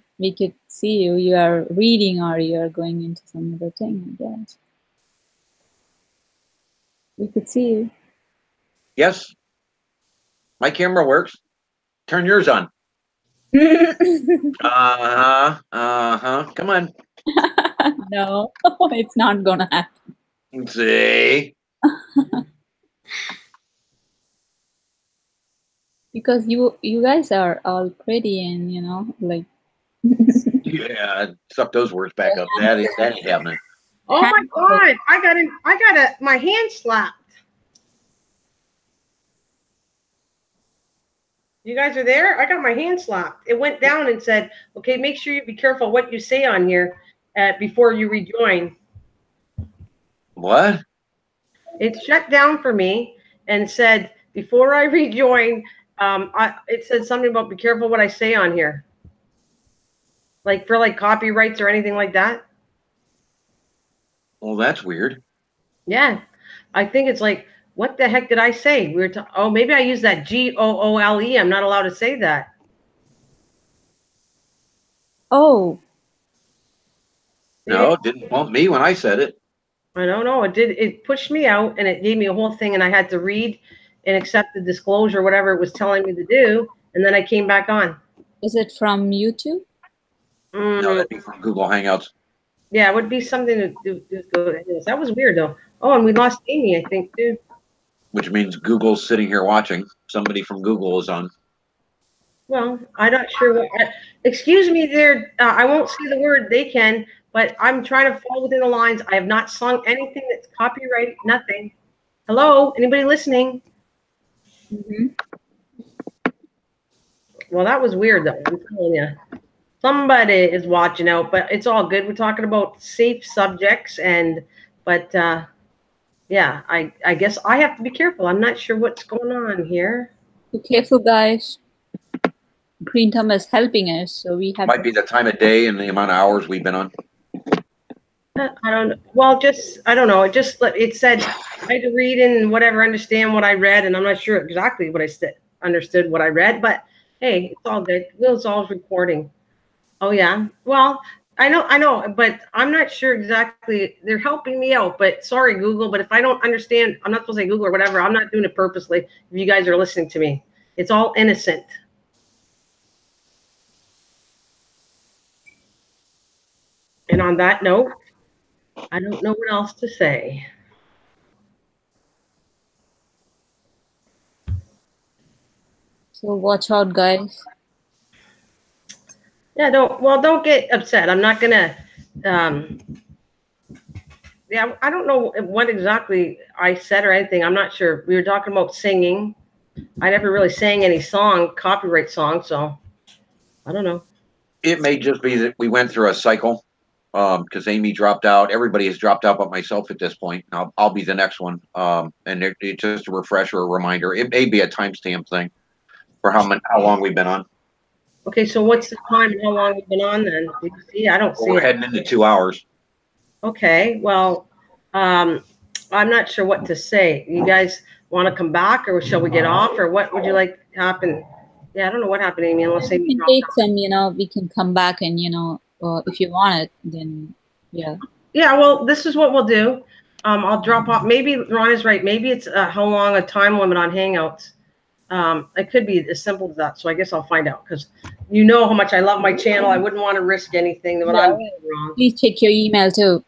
Speaker 4: see you. You are reading, or you are going into some other thing. I guess we could see you.
Speaker 2: Yes. My camera works. Turn yours on. Come on.
Speaker 4: No, it's not gonna happen.
Speaker 2: See.
Speaker 4: Because you guys are all pretty and like.
Speaker 2: Yeah, suck those words back up. That ain't happening.
Speaker 1: Oh my God! I got my hand slapped. You guys are there? I got my hand slapped. It went down and said, "Okay, make sure you be careful what you say on here before you rejoin."
Speaker 2: What?
Speaker 1: It shut down for me and said, "Before I rejoin." It said something about be careful what I say on here. Like for copyrights or anything like that.
Speaker 2: Well, that's weird.
Speaker 1: Yeah. I think it's like, what the heck did I say? Maybe I used that GOOLE. I'm not allowed to say that.
Speaker 4: Oh.
Speaker 2: No, it didn't bump me when I said it.
Speaker 1: I don't know. It did. It pushed me out and it gave me a whole thing and I had to read and accept the disclosure, whatever it was telling me to do. And then I came back on.
Speaker 4: Is it from YouTube?
Speaker 2: No, that'd be from Google Hangouts.
Speaker 1: Yeah, it would be something to go. That was weird though. Oh, and we lost Amy, I think, too.
Speaker 2: Which means Google's sitting here watching. Somebody from Google is on.
Speaker 1: Well, I'm not sure what. Excuse me, there. I won't say the word. They can, but I'm trying to fall within the lines. I have not sung anything that's copyright. Nothing. Hello, anybody listening?
Speaker 4: Mm-hmm.
Speaker 1: Well, that was weird though. I'm telling you. Somebody is watching out, but it's all good. We're talking about safe subjects, but yeah, I guess I have to be careful. I'm not sure what's going on here.
Speaker 4: Be careful, guys. Green thumb is helping us, so we have.
Speaker 2: Might be the time of day and the amount of hours we've been on.
Speaker 1: I don't. Well, I don't know. It said I had to read and whatever, understand what I read, and I'm not sure exactly what I understood what I read, but hey, it's all good. Will's always recording. Oh yeah. Well, I know, but I'm not sure exactly. They're helping me out, but sorry, Google. But if I don't understand, I'm not supposed to say Google or whatever. I'm not doing it purposely. If you guys are listening to me, it's all innocent. And on that note, I don't know what else to say.
Speaker 4: So watch out, guys.
Speaker 1: Yeah, don't get upset. I'm not gonna. Yeah, I don't know what exactly I said or anything. I'm not sure. We were talking about singing. I never really sang any copyright song, so I don't know.
Speaker 2: It may just be that we went through a cycle because Amy dropped out. Everybody has dropped out but myself at this point. I'll be the next one. And it's just a refresher, a reminder. It may be a timestamp thing for how long we've been on.
Speaker 1: Okay, so what's the time? How long we've been on then? Do you see? I don't see
Speaker 2: We're
Speaker 1: it.
Speaker 2: heading into 2 hours.
Speaker 1: Okay, well, I'm not sure what to say. You guys want to come back, or shall we get off, or what would you like to happen? Yeah, I don't know what happened, Amy. Unless Amy
Speaker 4: We can
Speaker 1: dropped
Speaker 4: take
Speaker 1: out.
Speaker 4: some, we can come back and, if you want it, then yeah.
Speaker 1: Yeah, well, this is what we'll do. I'll drop off. Maybe Ron is right. Maybe it's how long a time limit on Hangouts. It could be as simple as that. So I guess I'll find out because you know how much I love my channel. I wouldn't want to risk anything that I'm doing wrong.
Speaker 4: Please check your email too.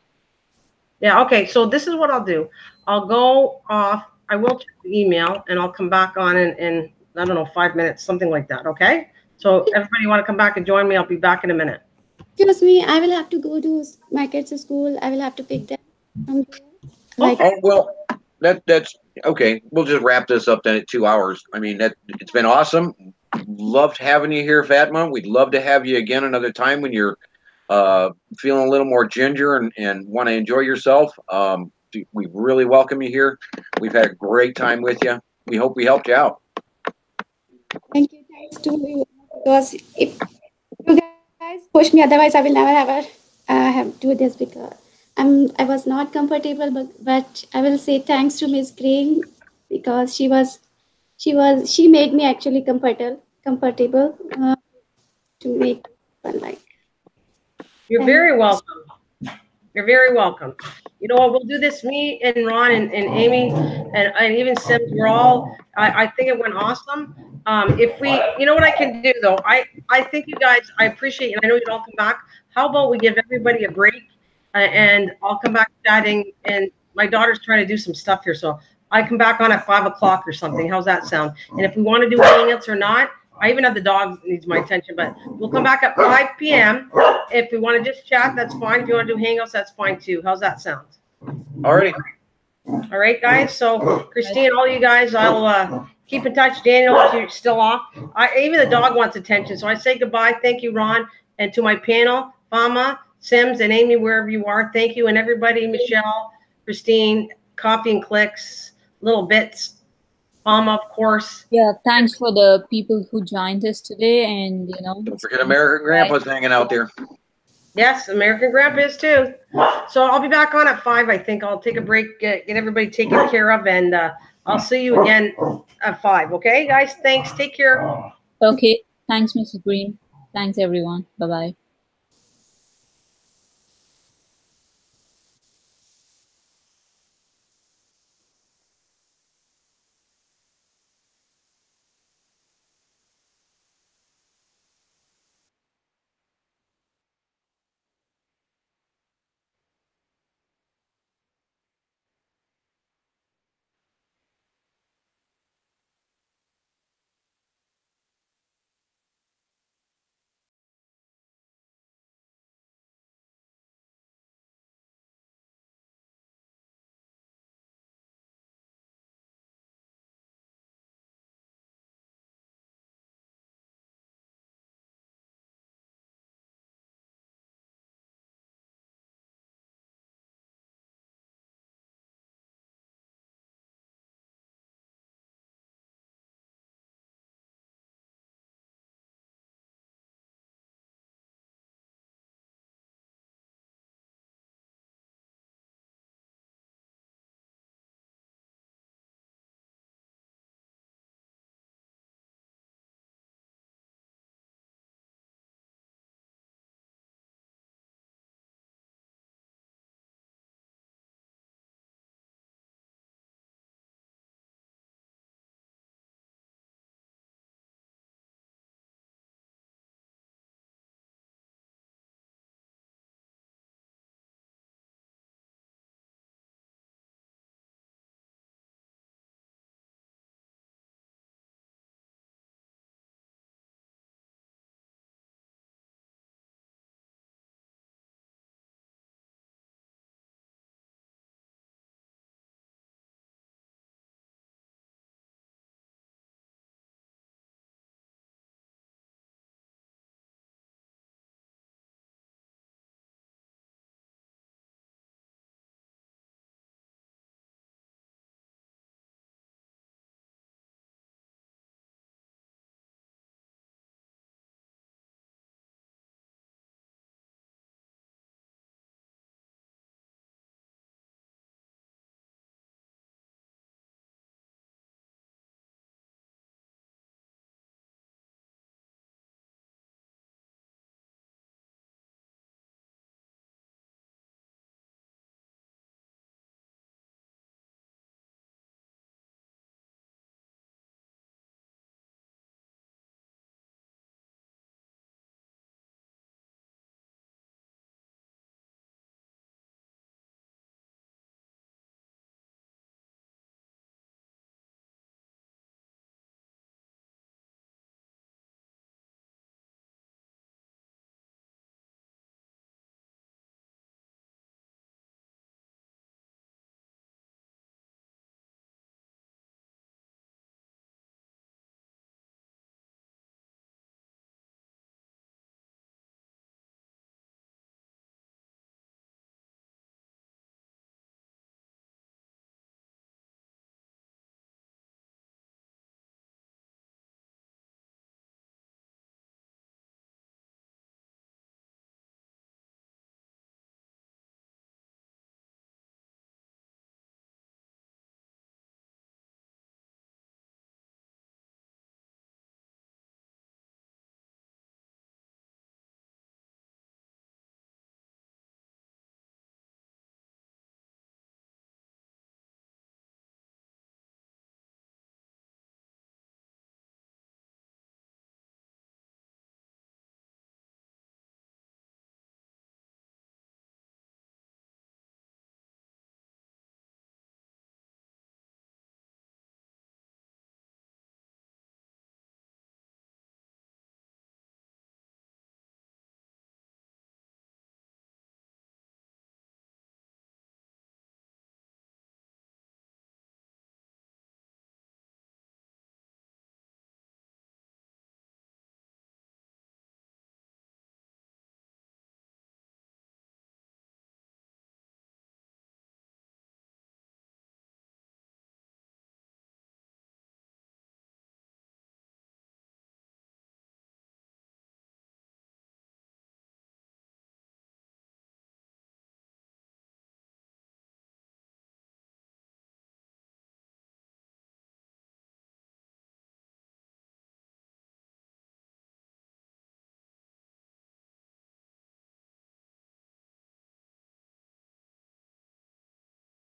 Speaker 1: Yeah, okay. So this is what I'll do. I'll go off. I will check the email and I'll come back on in I don't know, 5 minutes, something like that. Okay. So everybody want to come back and join me? I'll be back in a minute.
Speaker 3: Excuse me, I will have to go to my kids' school. I will have to pick them from there. Like,
Speaker 2: Oh well, that's okay. We'll just wrap this up then at 2 hours. I mean, it's been awesome. Loved having you here, Fatma. We'd love to have you again another time when you're feeling a little more ginger and want to enjoy yourself. We really welcome you here. We've had a great time with you. We hope we helped you out.
Speaker 3: thank you, thanks to you, because if you guys push me, otherwise I will never ever have do this because I was not comfortable, but I will say thanks to Miss Green because she made me actually comfortable to make fun like.
Speaker 1: You're very welcome. You're very welcome. You know what? We'll do this. Me and Ron and Amy and even Sims. We're all. I think it went awesome. If we, you know what I can do though. I think you guys. I appreciate and I know you'd all come back. How about we give everybody a break and I'll come back chatting. And my daughter's trying to do some stuff here, so I come back on at 5 o'clock or something. How's that sound? And if we want to do hangouts or not. I even have the dog needs my attention, but we'll come back at 5 p.m. If we want to just chat, that's fine. If you want to do hangouts, that's fine too. How's that sound?
Speaker 2: All right.
Speaker 1: All right, guys. So Christine, all you guys, I'll keep in touch. Daniel, if you're still off. Even the dog wants attention. So I say goodbye. Thank you, Ron. And to my panel, Fama, Sims, and Amy, wherever you are. Thank you. And everybody, Michelle, Christine, Coffee and Clicks, Little Bits. Of course.
Speaker 4: Yeah, thanks for the people who joined us today, and
Speaker 2: don't forget American Grandpa's hanging out there.
Speaker 1: Yes, American Grandpa is too. So I'll be back on at 5. I think I'll take a break, get everybody taken care of, and I'll see you again at 5. Okay, guys. Thanks. Take care.
Speaker 4: Okay. Thanks, Mrs. Green. Thanks, everyone. Bye bye.